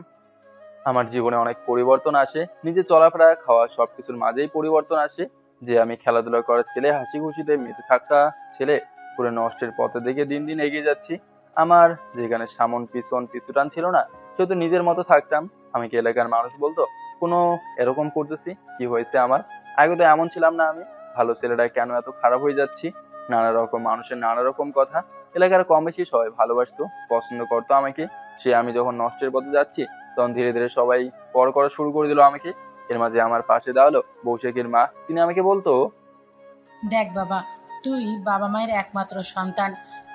আমার জীবনে অনেক পরিবর্তন আসে, নিজে চলাফেরা খাওয়া সবকিছুর মাঝেই পরিবর্তন আসে। যে আমি খেলাধুলা করা ছেলে, হাসি খুশিতে মেতে থাকা ছেলে, পুরো নষ্টের পথে দেখে দিন দিন এগিয়ে যাচ্ছি। আমার যেখানে সামন পিছন পিছুটান ছিল না, শুধু নিজের মতো থাকতাম। আমাকে এলাকার মানুষ বলতো কোনো এরকম করতেছি, কি হয়েছে আমার? আগে তো এমন ছিলাম না আমি, ভালো ছেলেটা কেন এত খারাপ হয়ে যাচ্ছি? নানা রকম মানুষের নানা রকম কথা। এলাকার কম বেশি সবাই ভালোবাসতো, পছন্দ করতো আমাকে। সে আমি যখন নষ্টের পথে যাচ্ছি, তখন ধীরে ধীরে সবাই পর করা শুরু করে দিল আমাকে। এর মাঝে আমার পাশে দাঁড়ালো বৌশেখের মা, তিনি আমাকে বলতো, দেখ বাবা, তুই বাবা মায়ের একমাত্র সন্তান,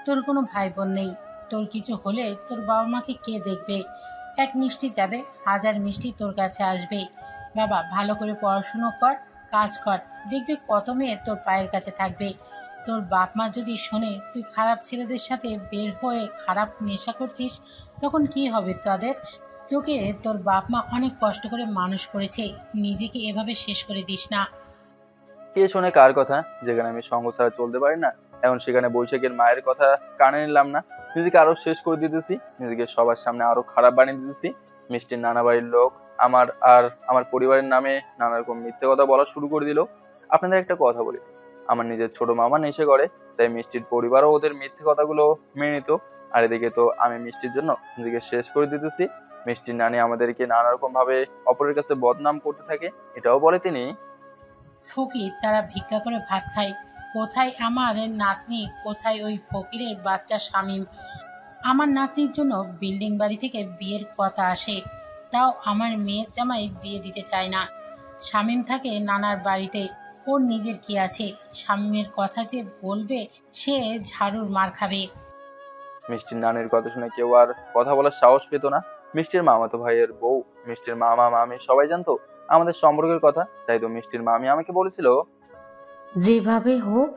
তোর কোনো ভাই বোন নেই। তোর কিছু হলে তোর বাবা মাকে কে দেখবে? এক মিষ্টি যাবে, হাজার মিষ্টি তোর কাছে আসবে। বাবা, ভালো করে পড়াশুনো কর, কাজ কর, দেখবি কত মেয়ে তোর পায়ের কাছে থাকবে। তোর বাপ মা যদি শোনে তুই খারাপ ছেলেদের সাথে বের হয়ে খারাপ নেশা করছিস, তখন কি হবে তাদের? তোকে তোর বাপ মা অনেক কষ্ট করে মানুষ করেছে, নিজেকে এভাবে শেষ করে দিস না। কে শোনে কার কথা? যেখানে আমি সঙ্গ ছাড়া চলতে পারি না, এখন সেখানে বৈশাখের মায়ের কথা কানে নিলাম না। নিজেকে আরো শেষ করে দিতেছি, নিজেকে সবার সামনে আরো খারাপ বানিয়ে দিতেছি। মিষ্টির নানা বাড়ির লোক আমার আর আমার পরিবারের নামে নানা রকম মিথ্যে কথা বলা শুরু করে দিল। আপনাদের একটা কথা বলি, আমার নিজের ছোট মামা নেশা করে, তাই মিষ্টির পরিবারও ওদের মিথ্যে কথাগুলো মেনে নিত। আর এদিকে তো আমি মিষ্টির জন্য নিজেকে শেষ করে দিতেছি। মিষ্টির নানি আমাদেরকে নানা রকম ভাবে অপরের কাছে বদনাম করতে থাকে, এটাও বলে তিনি, ফকির, তারা ভিক্ষা করে ভাত খায়। কোথায় আমার নাতনি, কোথায় ওই ফকিরের বাচ্চা শামীম? আমার নাতনির জন্য বিল্ডিং বাড়ি থেকে বিয়ের কথা আসে, তাও আমার মেয়ের জামাই বিয়ে দিতে চায় না। শামীম থাকে নানার বাড়িতে, ওর নিজের কি আছে? শামীমের কথা যে বলবে, সে ঝাড়ুর মার খাবে। মিষ্টির নানির কথা শুনে কেউ আর কথা বলার সাহস পেত না। মিষ্টির মামাতো ভাইয়ের বউ, মিষ্টির মামা মামি সবাই জানতো আমাদের সম্পর্কের কথা। তাই তো মিষ্টির মামি আমাকে বলেছিল, যেভাবে হোক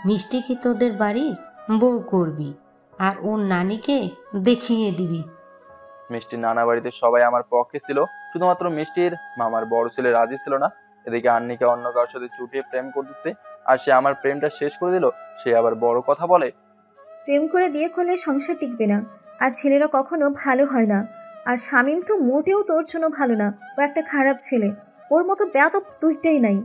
মিষ্টিকে তোদের বাড়ির বউ করবি আর ওর নানিকে দেখিয়ে দিবি। মিষ্টির নানা বাড়িতে সবাই আমার পক্ষে ছিল, শুধুমাত্র মিষ্টির মামার বড় ছেলে রাজি ছিল না। এদিকে আন্নিকা অন্য কারোর সাথে চুটিয়ে প্রেম করতেছে, আর সে আমার প্রেমটা শেষ করে দিল। সে আবার বড় কথা বলে, প্রেম করে বিয়ে করলে সংসার টিকবে না, আর ছেলেরা কখনো ভালো হয় না। আর শামীম তো মোটেও তোর জন্য ভালো না, ও একটা খারাপ ছেলে, ওর মতো বেয়াদব দুইটাই নাই।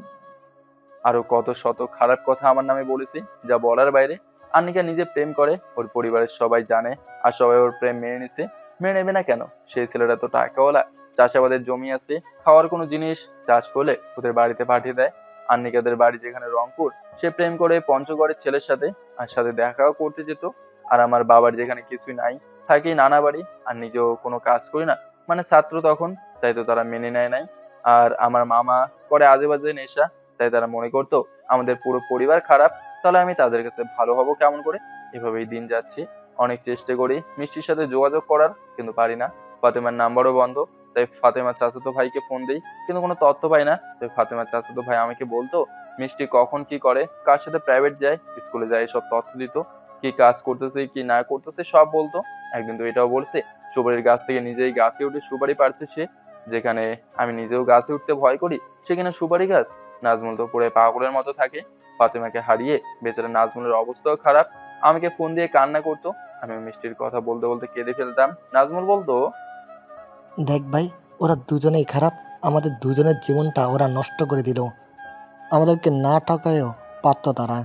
আরো কত শত খারাপ কথা আমার নামে বলেছে, যা বলার বাইরে। আন্নিকা নিজে প্রেম করে, ওর পরিবারের সবাই জানে, আর সবাই ওর প্রেম মেনে নিছে। মেনে নেবে না কেন? সেই ছেলেটা তো টাকাওয়ালা, চাষাবাদের জমি আছে, খাওয়ার কোনো জিনিস চাষ করলে ওদের বাড়িতে পাঠিয়ে দেয়। আন্নিকাদের বাড়ি যেখানে রংপুর, সে প্রেম করে পঞ্চগড়ের ছেলের সাথে, আর সাথে দেখাও করতে যেত। আর আমার বাবার যেখানে কিছুই নাই, থাকি নানা বাড়ি, আর নিজেও কোনো কাজ করি না, মানে ছাত্র তখন, তাই তো তারা মেনে নেয় নাই। আর আমার মামা করে আজে বাজে নেশা, তাই তারা মনে করতো আমাদের পুরো পরিবার খারাপ, তাহলে আমি তাদের কাছে ভালো হব কেমন করে। এভাবেই দিন যাচ্ছি। অনেক চেষ্টা করি মিষ্টির সাথে যোগাযোগ করার, কিন্তু পারি না। ফাতেমার নাম্বারও বন্ধ, তাই ফাতেমার চাচাতো ভাইকে ফোন দিই, কিন্তু কোনো তথ্য পাই না। তাই ফাতেমার চাচাতো ভাই আমাকে বলতো মিষ্টি কখন কি করে, কার সাথে প্রাইভেট যায়, স্কুলে যায়, সব তথ্য দিত। কি কাজ করতেছে কি না করতেছে সব বলতো। একদিন তো এটাও বলছে সুপারির গাছ থেকে নিজেই গাছে উঠে সুপারি পারছে সে, যেখানে আমি নিজেও গাছে উঠতে ভয় করি সেখানে সুপারি গাছ। নাজমুল তো পুরো পাগলের মতো থাকে। ফাতেমাকে হারিয়ে বেচারা নাজমুলের অবস্থাও খারাপ। আমাকে ফোন দিয়ে কান্না করতো, আমি মিষ্টির কথা বলতে বলতে কেঁদে ফেলতাম। নাজমুল বলতো, দেখ ভাই, ওরা দুজনেই খারাপ, আমাদের দুজনের জীবনটা ওরা নষ্ট করে দিল। আমাদেরকে না ঠকায়ও পারত তারা।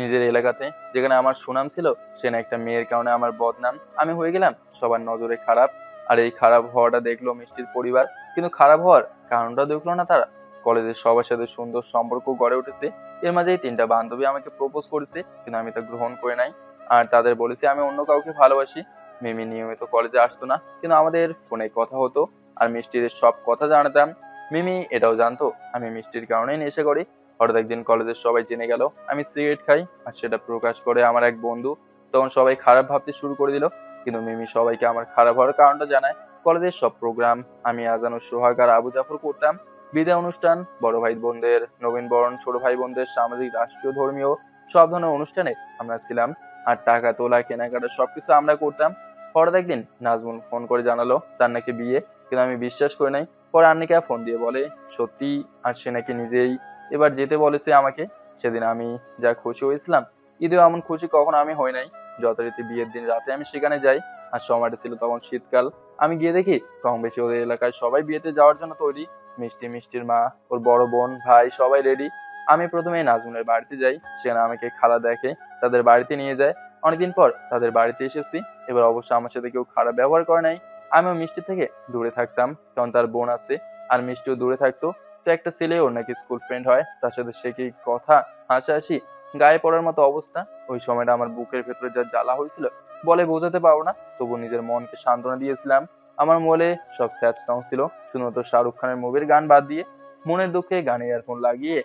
নিজের এলাকাতে যেখানে আমার সুনাম ছিল সেখানে একটা মেয়ের কারণে আমার বদনাম, আমি হয়ে গেলাম সবার নজরে খারাপ। আর এই খারাপ হওয়াটা দেখলো মিষ্টির পরিবার, কিন্তু খারাপ হওয়ার কারণটা দেখলো না তারা। কলেজের সবার সাথে সুন্দর সম্পর্ক গড়ে উঠেছে, এর মাঝেই 3টা বান্ধবী আমাকে প্রপোজ করেছে, কিন্তু আমি তা গ্রহণ করে নাই। আর তাদের বলেছি আমি অন্য কাউকে ভালোবাসি। মিমি নিয়মিত কলেজে আসতো না, কিন্তু আমাদের ফোনে কথা হতো আর মিষ্টির সব কথা জানতাম। মিমি এটাও জানতো আমি মিষ্টির কারণেই নেশা করি। হঠাৎ একদিন কলেজের সবাই জেনে গেল আমি সিগারেট খাই, আর সেটা প্রকাশ করে আমার এক বন্ধু। তখন সবাই খারাপ ভাবতে শুরু করে দিল, কিন্তু মিমি সবাইকে আমার খারাপ হওয়ার কারণটা জানায়। কলেজের সব প্রোগ্রাম আমি আজানুর সোহাগ আর আবু জাফর করতাম। বিদায় অনুষ্ঠান, বড় ভাই বোনদের নবীনবরণ, ছোট ভাই বোনদের সামাজিক, রাষ্ট্রীয়, ধর্মীয় সব ধরনের অনুষ্ঠানে আমরা ছিলাম। আর টাকা তোলা, কেনাকাটা সবকিছু আমরা করতাম। হঠাৎ একদিন নাজমুল ফোন করে জানালো তার নাকি বিয়ে, কিন্তু আমি বিশ্বাস করি নাই। পরে আন্নিকা ফোন দিয়ে বলে সত্যি, আর সে নাকি নিজেই এবার যেতে বলেছে আমাকে। সেদিন আমি যা খুশি হয়েছিলাম, ঈদেও এমন খুশি কখনো আমি হই নাই। যথারীতি বিয়ের দিন রাতে আমি সেখানে যাই, আর সময়টা ছিল তখন শীতকাল। আমি গিয়ে দেখি কম বেশি ওদের এলাকায় সবাই বিয়েতে যাওয়ার জন্য তৈরি। মিষ্টি, মিষ্টির মা, ওর বড় বোন, ভাই সবাই রেডি। আমি প্রথমে নাজমুলের বাড়িতে যাই, সেখানে আমাকে খালা দেখে তাদের বাড়িতে নিয়ে যায়। অনেকদিন পর তাদের বাড়িতে এসেছি। এবার অবশ্য আমার সাথে কেউ খারাপ ব্যবহার করে নাই। আমিও মিষ্টি থেকে দূরে থাকতাম, কারণ তার বোন আছে, আর মিষ্টিও দূরে থাকতো। তো একটা ছেলে ওর নাকি স্কুল ফ্রেন্ড হয়, তার সাথে সে কি কথা, হাসাহাসি, গায়ে পড়ার মতো অবস্থা। ওই সময়টা আমার বুকের ভেতরে যা জ্বালা হয়েছিল বলে বোঝাতে পারবো না। তবু নিজের মনকে সান্ত্বনা দিয়েছিলাম। আমার মোবাইলে সব স্যাড সং ছিল, শুধুমাত্র শাহরুখ খানের মুভির গান বাদ দিয়ে। মনের দুঃখে গানে ইয়ারফোন লাগিয়ে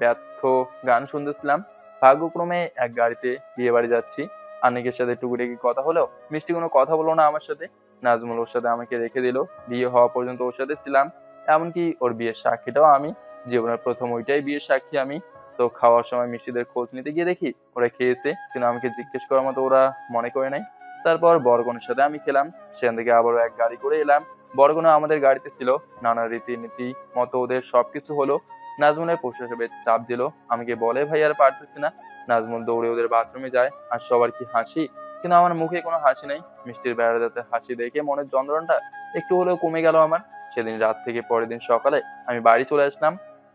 ব্যর্থ গান শুনতেছিলাম। ভাগ্যক্রমে এক গাড়িতে বিয়ে বাড়ি যাচ্ছি। আন্নিকের সাথে টুকিটাকি কথা হলেও মিষ্টি কোনো কথা বলো না আমার সাথে। নাজমুল ওর সাথে আমাকে রেখে দিল, বিয়ে হওয়া পর্যন্ত ওর সাথে ছিলাম। এমনকি ওর বিয়ের সাক্ষীটাও আমি, জীবনের প্রথম ওইটাই বিয়ের সাক্ষী আমি। তো খাওয়ার সময় মিষ্টিদের খোঁজ নিতে গিয়ে দেখি ওরা খেয়েছে, কিন্তু আমাকে জিজ্ঞেস করার মতো ওরা মনে করে নাই। তারপর বরগনের সাথে আমি খেলাম, সেখান থেকে আবারও এক গাড়ি করে এলাম। বরগনও আমাদের গাড়িতে ছিল, নানা রীতিনীতি মতো ওদের সবকিছু হলো। নাজমুলের প্রশাসনের চাপ দিল, আমাকে বলে ভাই আর পারতেছি না। নাজমুল দৌড়ে ওদের বাথরুমে যায়, আর সবার কি হাসি, কিন্তু আমার মুখে কোনো হাসি নেই। মিষ্টির বেড়াদাতে হাসি দেখে মনের যন্ত্রণাটা একটু হলেও কমে গেল আমার। সেদিন রাত থেকে পরের দিন সকালে আমি বাড়ি চলে আসলাম।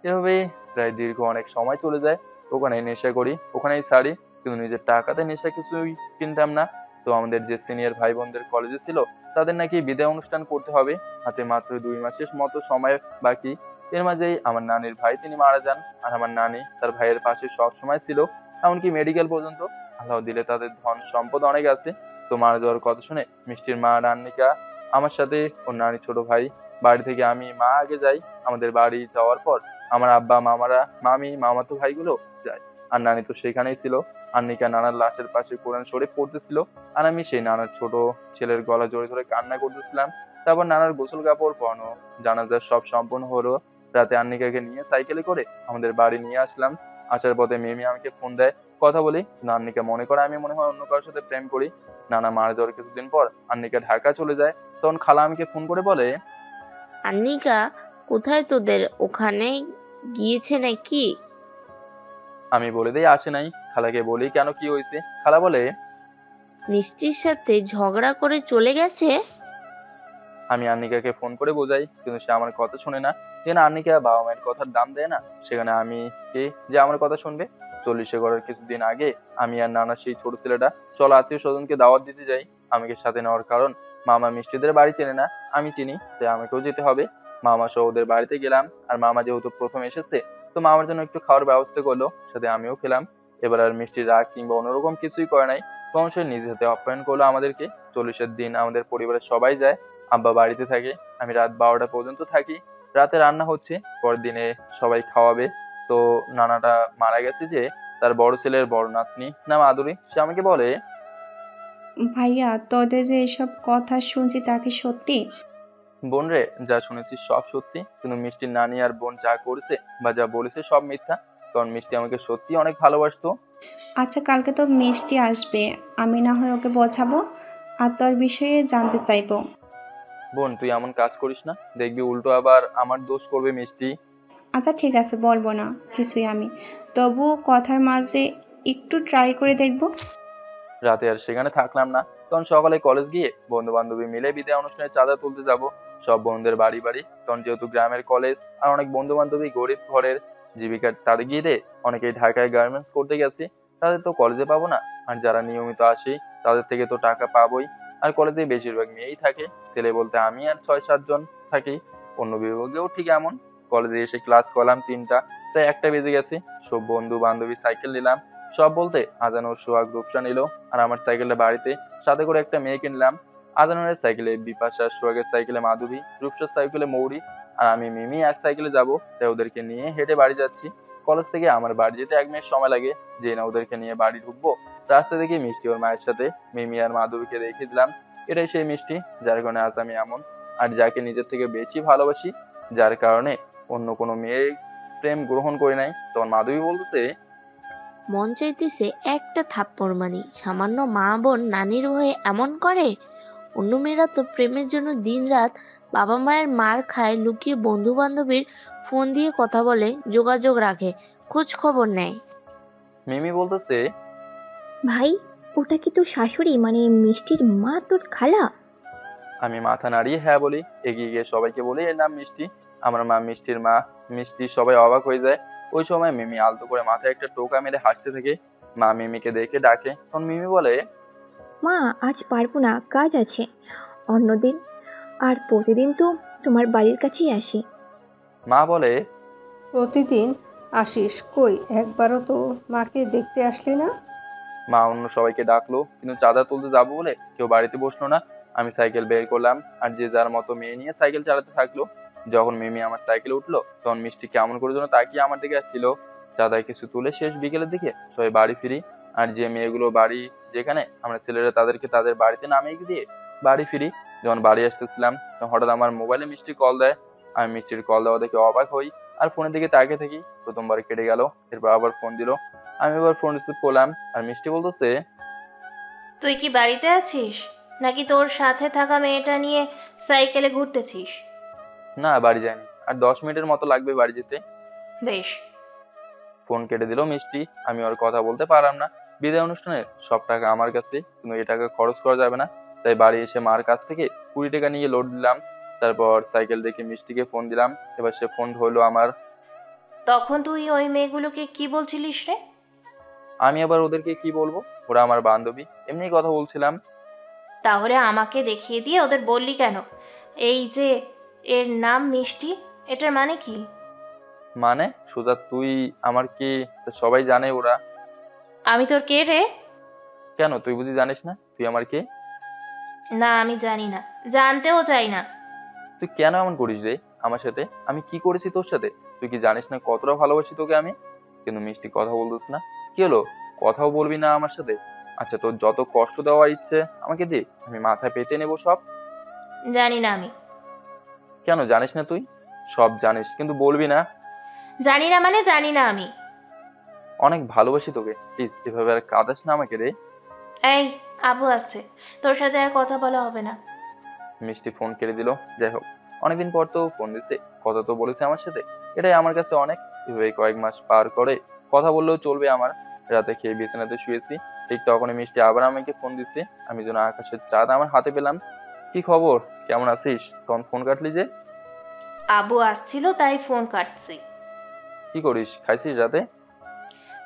এভাবেই প্রায় দীর্ঘ অনেক সময় চলে যায়। ওখানেই নেশা করি, ওখানেই ছাড়ি, কিন্তু নিজের টাকাতে নেশা কিছুই কিনতাম না। তো আমাদের যে সিনিয়র ভাই বোনদের কলেজে ছিল তাদের নাকি বিদায় অনুষ্ঠান করতে হবে, হাতে মাত্র 2 মাসের মতো সময় বাকি। এর মাঝেই আমার নানির ভাই তিনি মারা যান, আর আমার নানি তার ভাইয়ের পাশে সব সময় ছিল, এমনকি মেডিকেল পর্যন্ত। আল্লাহ দিলে তাদের ধন সম্পদ অনেক আছে। তো মারা যাওয়ার কথা শুনে মিষ্টির মা রান্নিকা আমার সাথে ওর নানি ছোট ভাই বাড়ি থেকে আমি মা আগে যাই। আমাদের বাড়ি যাওয়ার পর আমার আব্বা, মামারা, মামি, মামাতো ভাইগুলো যায়, আর নানি তো সেখানেই ছিল। আন্নিকা নানার লাশের পাশে কোরআন শরীফ পড়তেছিল, আর আমি সেই নানার ছোট ছেলের গলা জড়িয়ে ধরে কান্না করতেছিলাম। তারপর নানার গোসল কাপড় পরানো, জানাজার সব সম্পূর্ণ হলো। রাতে আন্নিকাকে নিয়ে সাইকেলে করে আমাদের বাড়ি নিয়ে আসলাম। আসার পথে মিমি আমাকে ফোন দেয়, কথা বলি। আন্নিকা মনে করে আমি মনে হয় অন্য কারোর সাথে প্রেম করি। নানা মারা যাওয়ার কিছুদিন পর আন্নিকা ঢাকা চলে যায়। তখন খালা আমাকে ফোন করে বলে, আন্নিকা কোথায় তোদের ওখানে গিয়েছে নাকি? আমি বলে দিই আসে নাই। খালাকে বলি কেন, কি হয়েছে? খালা বলে, মিষ্টির সাথে ঝগড়া করে চলে গেছে। আমি আন্নিকাকে ফোন করে বোঝাই, কিন্তু সে আমার কথা শুনে না। যেখানে আন্নিকা বাবা মায়ের কথার দাম দেয় না, সেখানে আমি কে যে আমার কথা শুনবে। 40-এ গড়ার কিছুদিন আগে আমি আর নানা সেই ছোট ছেলেটা চলো আত্মীয় স্বজনকে দাওয়াত দিতে যাই। আমাকে সাথে নেওয়ার কারণ মামা মিষ্টিদের বাড়ি চেনে না, আমি চিনি, তাই আমাকেও যেতে হবে। মামা সহ ওদের বাড়িতে গেলাম, আর মামা যেহেতু প্রথম এসেছে তো মামার জন্য একটু খাওয়ার ব্যবস্থা করলো, সাথে আমিও খেলাম। এবার আর মিষ্টি রাগ কিংবা অন্যরকম কিছুই করে নাই, তখন সে নিজে হাতে আপ্যায়ন করলো আমাদেরকে। 40-এর দিন আমাদের পরিবারের সবাই যায়, আব্বা বাড়িতে থাকে, আমি রাত 12টা পর্যন্ত থাকি। রাতে রান্না হচ্ছে, পরের দিনে সবাই খাওয়াবে। তো নানাটা মারা গেছে যে, তার বড় ছেলের বড় নাতনি নাম আদুরি, সে আমাকে বলে, ভাইয়া তোদের যে এসব কথা শুনছি তা কি সত্যি? বোন রে, যা শুনেছি সব সত্যি, কিন্তু মিষ্টির নানি আর বোন যা করেছে বা যা বলেছে সব মিথ্যা। কারণ মিষ্টি আমাকে সত্যি অনেক ভালোবাসতো। আচ্ছা কালকে তো মিষ্টি আসবে, আমি না হয় ওকে বোঝাবো আর তোর বিষয়ে জানতে চাইবো। বোন তুই এমন কাজ করিস না, দেখবি উল্টো আবার আমার দোষ করবে মিষ্টি। আচ্ছা ঠিক আছে, বলবো না কিছুই আমি, তবু কথার মাঝে একটু ট্রাই করে দেখবো। রাতে আর সেখানে থাকলাম না, তখন সকালে কলেজ গিয়ে বন্ধু বান্ধবী মিলে বিদায় অনুষ্ঠানে চাঁদা তুলতে যাব। সব বন্ধুদের বাড়ি বাড়ি, তখন যেহেতু গ্রামের কলেজ আর অনেক বন্ধু বান্ধবী গরিব ঘরের, জীবিকার তাগিদে অনেকেই ঢাকায় গার্মেন্টস করতে গেছে, তাদের তো কলেজে পাবো না। আর যারা নিয়মিত আসে তাদের থেকে তো টাকা পাবোই। আর কলেজে বেশিরভাগ মেয়েই থাকে, ছেলে বলতে আমি আর 6-7 জন থাকি। অন্য বিভাগেও ঠিক এমন। কলেজে এসে ক্লাস করলাম 3টা, প্রায় 1টা বেজে গেছে। সব বন্ধু বান্ধবী সাইকেল নিলাম, সব বলতে আজানুর সোহাগ রূপসা নিল, আর আমার সাইকেলটা বাড়িতে সাথে করে একটা মেয়ে কিনলাম। আজানুরের সাইকেলে বিপাশা, সোহাগের সাইকেলে মাধবী, রূপসার সাইকেলে মৌরি, আর আমি মিমি এক সাইকেলে যাব। তাই ওদেরকে নিয়ে হেঁটে বাড়ি যাচ্ছি। কলেজ থেকে আমার বাড়ি যেতে 1 মিনিট সময় লাগে। যে না ওদেরকে নিয়ে বাড়ি ঢুকবো, রাস্তা থেকে মিষ্টি ওর মায়ের সাথে মিমি আর মাধবীকে দেখে দিলাম। এটাই সেই মিষ্টি যার কারণে আজ আমি এমন, আর যাকে নিজের থেকে বেশি ভালোবাসি, যার কারণে অন্য কোনো মেয়ের প্রেম গ্রহণ করি নাই। তখন মাধবী বলতেছে, মন চাইতেছে একটা থাপ্পড় মারি, সামান্য মা বোন নানির হয়ে এমন করে। অন্য মেয়েরা তো প্রেমের জন্য দিনরাত বাবা মায়ের মার খায়, লুকিয়ে বন্ধু বান্ধবীর ফোন দিয়ে কথা বলে, যোগাযোগ রাখে, খোঁজ খবর নেয়। মিমি বলতেছে, ভাই, ওটা কি তোর শাশুড়ি, মানে মিষ্টির মা, তোর খালা? আমি মাথা নাড়িয়ে হ্যাঁ বলি। এগিয়ে গিয়ে সবাইকে বলি এর নাম মিষ্টি, আমার মা মিষ্টির মা। মিষ্টি সবাই অবাক হয়ে যায়। ওই সময় মিমি আলতো করে মাথায় একটা টোকা মেরে হাসতে থাকে। মা মিমিকে দেখে ডাকে, তখন মিমি বলে, মা আজ পারবো না, কাজ আছে অন্যদিন, আর প্রতিদিন তো তোমার বাড়ির কাছেই আসি। মা বলে, প্রতিদিন আসিস, কই একবারও তো মাকে দেখতে আসলি না? মা অন্য সবাইকে ডাকলো, কিন্তু চাঁদা তুলতে যাবো বলে কেউ বাড়িতে বসলো না। আমি সাইকেল বের করলাম, আর যে যার মতো মেয়ে নিয়ে সাইকেল চালাতে থাকলো। যখন মিমি আমার সাইকেলে উঠলো, তখন মিষ্টি কেমন করে যেন তাকিয়ে আমার দিকে আসছিল। চাঁদায় কিছু তুলে শেষ বিকেলের দিকে সবাই বাড়ি ফিরি। আর যে মেয়েগুলো বাড়ি যেখানে, আমরা ছেলেরা তাদেরকে তাদের বাড়িতে নামিয়ে দিয়ে বাড়ি ফিরি। যখন বাড়ি আসতেছিলাম, তখন হঠাৎ আমার মোবাইলে মিষ্টি কল দেয়। আমি মিষ্টির কল দেওয়া দেখে অবাক হই, আর ফোনের দিকে তাকিয়ে থাকি। প্রথমবার কেটে গেল, এরপর আবার ফোন দিল। আমি এবার ফোন রিসিভ করলাম, আর মিষ্টি বলতেছে, তুই কি বাড়িতে আছিস, নাকি তোর সাথে থাকা মেয়েটা নিয়ে সাইকেলে ঘুরতেছিস? না বাড়ি যায়নি, আর 10 মিনিটের মতো লাগবে বাড়ি যেতে। বেশ। ফোন কেটে দিল মিষ্টি। আমি ওর কথা বলতে পারলাম না। বিদায় অনুষ্ঠানে সব টাকা আমার কাছে, কিন্তু এই টাকা খরচ করা যাবে না। তাই বাড়ি এসে মার কাছ থেকে 20 টাকা নিয়ে লোড দিলাম। তারপর সাইকেল দেখে মিষ্টিকে ফোন দিলাম। এবার সে ফোন ধরলো আমার। তখন তুই ওই মেয়েগুলোকে কি বলছিলিস রে? আমি আবার ওদেরকে কি বলবো, ওরা আমার বান্ধবী, এমনি কথা বলছিলাম। তাহলে আমাকে দেখিয়ে দিয়ে ওদের বললি কেন? এই যে এর নাম মিষ্টি, এটার মানে কি? মানে সোজা তুই আমার কি, তা সবাই জানে ওরা। আমি তোর কে রে? কেন তুই বুঝি জানিস না তুই আমার কে? না, আমি জানি না, জানতেও চাই না। তুই কেন এমন করিস রে আমার সাথে? আমি কি করেছি তোর সাথে? তুই কি জানিস না কতটা ভালোবাসি তোকে আমি? কিন্তু মিষ্টি কথা বলতিস না, কি হলো? কথাও বলবি না আমার সাথে? আচ্ছা তোর যত কষ্ট দেওয়ার ইচ্ছে আমাকে দে, আমি মাথায় পেতে নেবো সব। জানি না আমি। কেন জানিস না তুই? সব জানিস কিন্তু বলবি না। জানি না মানে জানি না আমি। অনেক ভালোবাসি তোকে, প্লিজ এভাবে আর কাঁদাস না আমাকে রে। এই, আবু আসছে, তোর সাথে আর কথা বলা হবে না। মিষ্টি ফোন কেটে দিল। যাই হোক, অনেকদিন পর তো ফোন দিছে, কথা তো বলেছে আমার সাথে, এটাই আমার কাছে অনেক। এভাবে কয়েক মাস পার করে কথা বললেও চলবে আমার। রাতে খেয়ে বিছানাতে শুয়েছি, ঠিক তখনই মিষ্টি আবার আমাকে ফোন দিছে। আমি যেন আকাশের চাঁদ আমার হাতে পেলাম। কি খবর, কেমন আছিস? তখন ফোন কাটলি যে? আবু আসছিল তাই ফোন কাটছি। কি করিস, খাইছিস রাতে?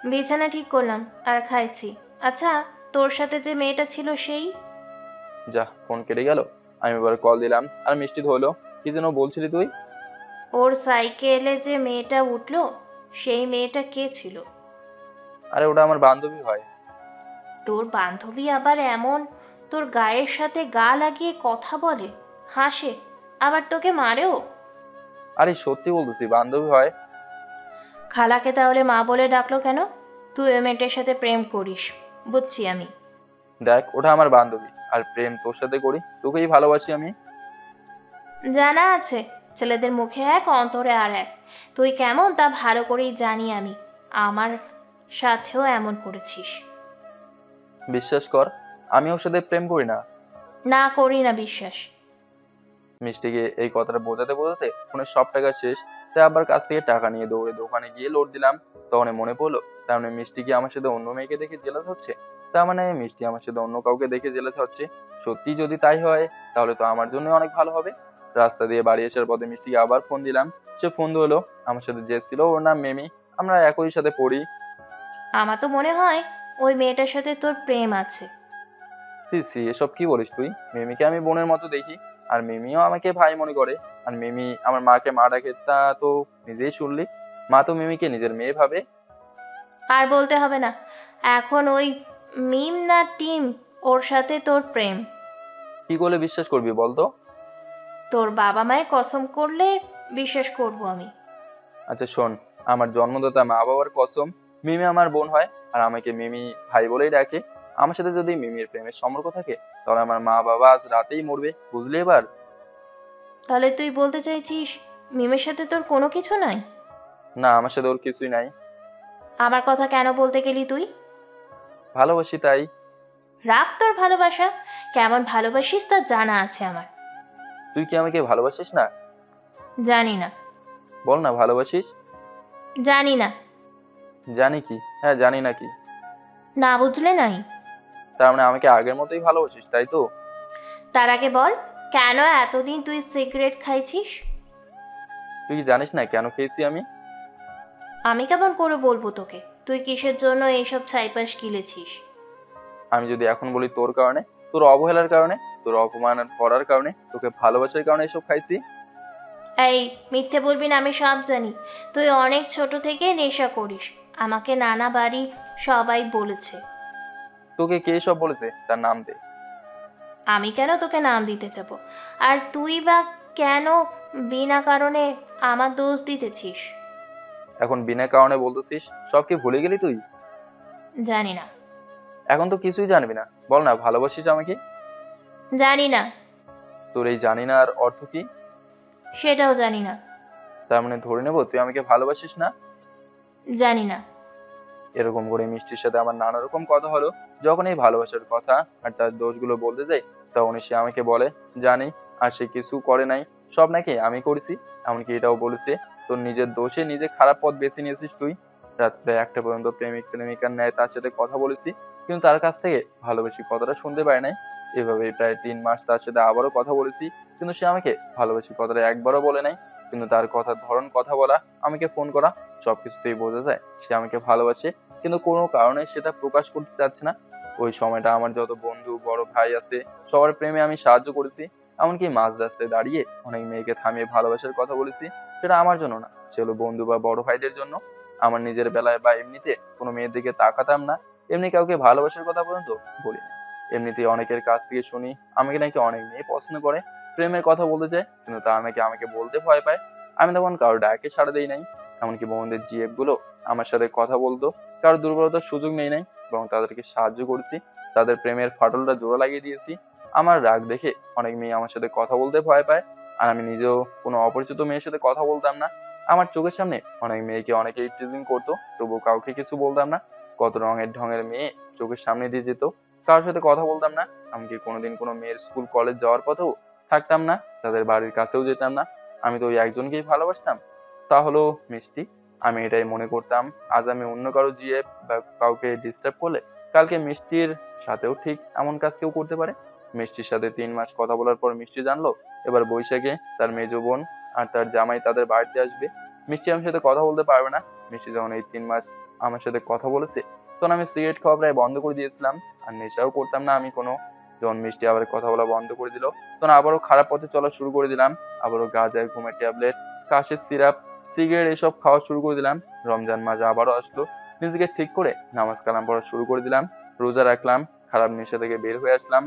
বিছানা ঠিক করলাম আর খাইছি। আচ্ছা, তোর সাথে যে মেয়েটা ছিল সেই? যা, ফোন কেটে গেল। আমি এবার কল দিলাম, আর মিষ্টি ধরলো। কি যেন বলছিলি তুই? ওর সাইকেলে যে মেয়েটা উঠলো, সেই মেয়েটা কে ছিল? আরে ওটা আমার বান্ধবী হয়। তোর বান্ধবী আবার এমন তোর গায়ের সাথে গা লাগিয়ে কথা বলে, হাসে, আবার তোকে মারেও? আরে সত্যি বলতেছি, বান্ধবী হয়। খালাকে তাহলে মা বলে ডাকলো কেন? তুই ওই মেয়েটার সাথে প্রেম করিস, বুঝছি আমি। দেখ, ওটা আমার বান্ধবী, আর প্রেম তোর সাথে করি, তোকেই ভালোবাসি আমি। জানা আছে, ছেলেদের মুখে এক অন্তরে আর এক। তুই কেমন তা ভালো করেই জানি আমি। আমার সাথেও এমন করেছিস। বিশ্বাস কর, আমি ওর সাথে প্রেম করি না। না করি না বিশ্বাস। মিষ্টিকে এই কথাটা বোঝাতে বোঝাতে ফোনের সব টাকা শেষ, তাই আবার কাছ থেকে টাকা নিয়ে দৌড়ে দোকানে গিয়ে লোড দিলাম। তখন মনে পড়লো, তার মানে মিষ্টি কি আমার সাথে অন্য মেয়েকে দেখে জেলাস হচ্ছে? তার মানে মিষ্টি আমার সাথে অন্য কাউকে দেখে জেলাস হচ্ছে। সত্যি যদি তাই হয়, তাহলে তো আমার জন্য অনেক ভালো হবে। রাস্তা দিয়ে বাড়ি আসার পথে মিষ্টিকে আবার ফোন দিলাম। সে ফোন ধরলো। আমার সাথে যে ছিল ওর নাম মেমি, আমরা একই সাথে পড়ি। আমার তো মনে হয় ওই মেয়েটার সাথে তোর প্রেম আছে। সি সি, এসব কি বলিস তুই? মিমিকে আমি বোনের মতো দেখি, আর মিমিও আমাকে ভাই মনে করে। আর মিমি আমার মাকে মা ডাকে, তা তো নিজেই শুনলি। মা তো মিমিকে নিজের মেয়ে ভাবে। আর বলতে হবে না, এখন ওই মিম না টিম, ওর সাথে তোর প্রেম। কি করলে বিশ্বাস করবি বলতো? তোর বাবা মায়ের কসম করলে বিশ্বাস করব আমি। আচ্ছা শোন, আমার জন্মদাতা মা বাবার কসম, মিমি আমার বোন হয়, আর আমাকে মিমি ভাই বলেই ডাকে। আমার সাথে যদি মিমির প্রেমের সম্পর্ক থাকে, তাহলে আমার মা বাবা আজ রাতেই মরবে, বুঝলি এবার? তাহলে তুই বলতে চাইছিস মিমের সাথে তোর কোনো কিছু নাই? না, আমার সাথে ওর কিছুই নাই। আমার কথা কেন বলতে গেলি তুই? ভালোবাসি তাই। রাখ তোর ভালোবাসা, কেমন ভালোবাসিস তা জানা আছে আমার। তুই কি আমাকে ভালোবাসিস না? জানি না। বল না ভালোবাসিস। জানি না। জানি কি? হ্যাঁ জানি নাকি? না বুঝলে নাই। তার মানে আমাকে আগের মতোই ভালোবাসিস, তাই তো? তার আগে বল, কেন এতদিন তুই সিগারেট খাইছিস? তুই কি জানিস না কেন খেয়েছি আমি? আমি কেমন করে বলবো তোকে? তুই কিসের জন্য এইসব ছাইপাশ গিলেছিস? আমি যদি এখন বলি তোর কারণে, তোর অবহেলার কারণে, তোর অপমান করার কারণে, তোকে ভালোবাসার কারণে এসব খাইছি। এই মিথ্যে বলবি না, আমি সব জানি। তুই অনেক ছোট থেকে নেশা করিস, আমাকে নানা বাড়ি সবাই বলেছে। তোকে কে সব বলেছে? তার নাম দে। আমি কেন তোকে নাম দিতে যাব? আর তুই বা কেন বিনা কারণে আমার দোষ দিতেছিস? এখন বিনা কারণে বলতেছিস? সব কি ভুলে গেলি তুই? জানি না। এখন তো কিছুই জানবি না, বল না ভালোবাসিস আমাকে? জানি না। তোর এই জানি না আর অর্থ কি? সেটাও জানি না। তার মানে ধরে নেবো তুই আমাকে ভালোবাসিস না? জানি না। এরকম করে মিষ্টির সাথে আমার নানা রকম কথা হলো। যখন এই ভালোবাসার কথা আর তার দোষগুলো বলতে যাই, তখন সে আমাকে বলে, জানি আর সে কিছু করে নাই, সব নাকি আমি করেছি। এমনকি এটাও বলেছে, তোর নিজের দোষে নিজে খারাপ পথ বেছে নিয়েছিস তুই। রাত্রে 1টা পর্যন্ত প্রেমিক প্রেমিকার ন্যায় তার সাথে কথা বলেছি, কিন্তু তার কাছ থেকে ভালোবাসি কথাটা শুনতে পাই নাই। এভাবে প্রায় 3 মাস তার সাথে আবারও কথা বলেছি, কিন্তু সে আমাকে ভালোবাসি কথাটা একবারও বলে নাই। কিন্তু তার কথার ধরন, কথা বলা, আমাকে ফোন করা, সবকিছুতেই বোঝা যায় সে আমাকে ভালোবাসে, কিন্তু কোনো কারণে সেটা প্রকাশ করতে চাচ্ছে না। ওই সময়টা আমার যত বন্ধু বড় ভাই আছে, সবার প্রেমে আমি সাহায্য করেছি। এমনকি মাঝ রাস্তায় দাঁড়িয়ে অনেক মেয়েকে থামিয়ে ভালোবাসার কথা বলেছি। সেটা আমার জন্য না, সে হলো বন্ধু বা বড় ভাইদের জন্য। আমার নিজের বেলায় বা এমনিতে কোনো মেয়ের দিকে তাকাতাম না, এমনি কাউকে ভালোবাসার কথা পর্যন্ত বলি না। এমনিতেই অনেকের কাছ থেকে শুনি আমাকে নাকি অনেক মেয়ে পছন্দ করে, প্রেমের কথা বলতে চায়, কিন্তু তা নাকি আমাকে বলতে ভয় পায়। আমি তখন কারো ডাকে সাড়া দেই নাই। এমনকি বন্ধুদের জিএফ গুলো আমার সাথে কথা বলতো, কারো দুর্বলতার সুযোগ নেই নাই, বরং তাদেরকে সাহায্য করেছি, তাদের প্রেমের ফাটলটা জোড়া লাগিয়ে দিয়েছি। আমার রাগ দেখে অনেক মেয়ে আমার সাথে কথা বলতে ভয় পায়, আর আমি নিজেও কোনো অপরিচিত মেয়ের সাথে কথা বলতাম না। আমার চোখের সামনে অনেক মেয়েকে অনেকেই টিজিং করতো, তবুও কাউকে কিছু বলতাম না। কত রঙের ঢঙের মেয়ে চোখের সামনে দিয়ে যেত, কারোর সাথে কথা বলতাম না। এমনকি কোনোদিন কোনো মেয়ের স্কুল কলেজ যাওয়ার পথেও থাকতাম না, তাদের বাড়ির কাছেও যেতাম না। আমি তো ওই একজনকেই ভালোবাসতাম, তা হলো মিষ্টি। আমি এটাই মনে করতাম, আজ আমি অন্য কারো জিএফ বা কাউকে ডিস্টার্ব করলে, কালকে মিষ্টির সাথেও ঠিক এমন কাজ কেউ করতে পারে। মিষ্টির সাথে 3 মাস কথা বলার পর মিষ্টি জানলো এবার বৈশাখে তার মেজো বোন আর তার জামাই তাদের বাড়িতে আসবে। মিষ্টি আমার সাথে কথা বলতে পারবে না। মিষ্টি যখন এই 3 মাস আমার সাথে কথা বলেছে, তখন আমি সিগারেট খাওয়া প্রায় বন্ধ করে দিয়েছিলাম, আর নেশাও করতাম না আমি কোনো। যখন মিষ্টি আবার কথা বলা বন্ধ করে দিল, তখন আবারও খারাপ পথে চলা শুরু করে দিলাম। আবারও গাঁজা, ঘুমের ট্যাবলেট, কাশের সিরাপ, সিগারেট এসব খাওয়া শুরু করে দিলাম। রমজান মাস আবারও আসলো, নিজেকে ঠিক করে নামাজ কালাম পড়া শুরু করে দিলাম, রোজা রাখলাম, খারাপ নেশা থেকে বের হয়ে আসলাম।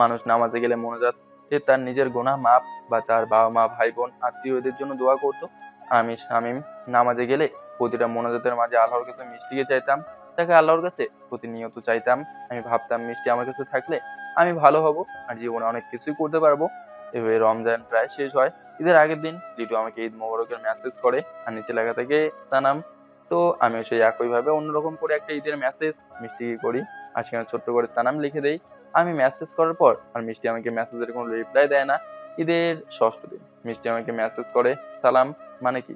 মানুষ নামাজে গেলে মোনাজাত যে তার নিজের গুনাহ মাপ বা তার বাবা মা ভাই বোন আত্মীয়দের জন্য দোয়া করতো। আমি শামীম নামাজে গেলে প্রতিটা মোনাজাতের মাঝে আল্লাহর কাছে মিষ্টিকে চাইতাম, তাকে আল্লাহর কাছে প্রতিনিয়ত চাইতাম। আমি ভাবতাম মিষ্টি আমার কাছে থাকলে আমি ভালো হব আর জীবনে অনেক কিছুই করতে পারবো। এভাবে রমজান প্রায় শেষ হয়। ঈদের আগের দিন লিটু আমাকে ঈদ মোবারকের মেসেজ করে আর নিচে লেখা থাকে সানাম। তো আমিও সেই একইভাবে অন্যরকম করে একটা ঈদের মেসেজ মিষ্টিকে করি আর সেখানে ছোট্ট করে সানাম লিখে দেই। আমি মেসেজ করার পর আর মিষ্টি আমাকে মেসেজের কোনো রিপ্লাই দেয় না। ঈদের ষষ্ঠ দিন মিষ্টি আমাকে মেসেজ করে সালাম মানে কি।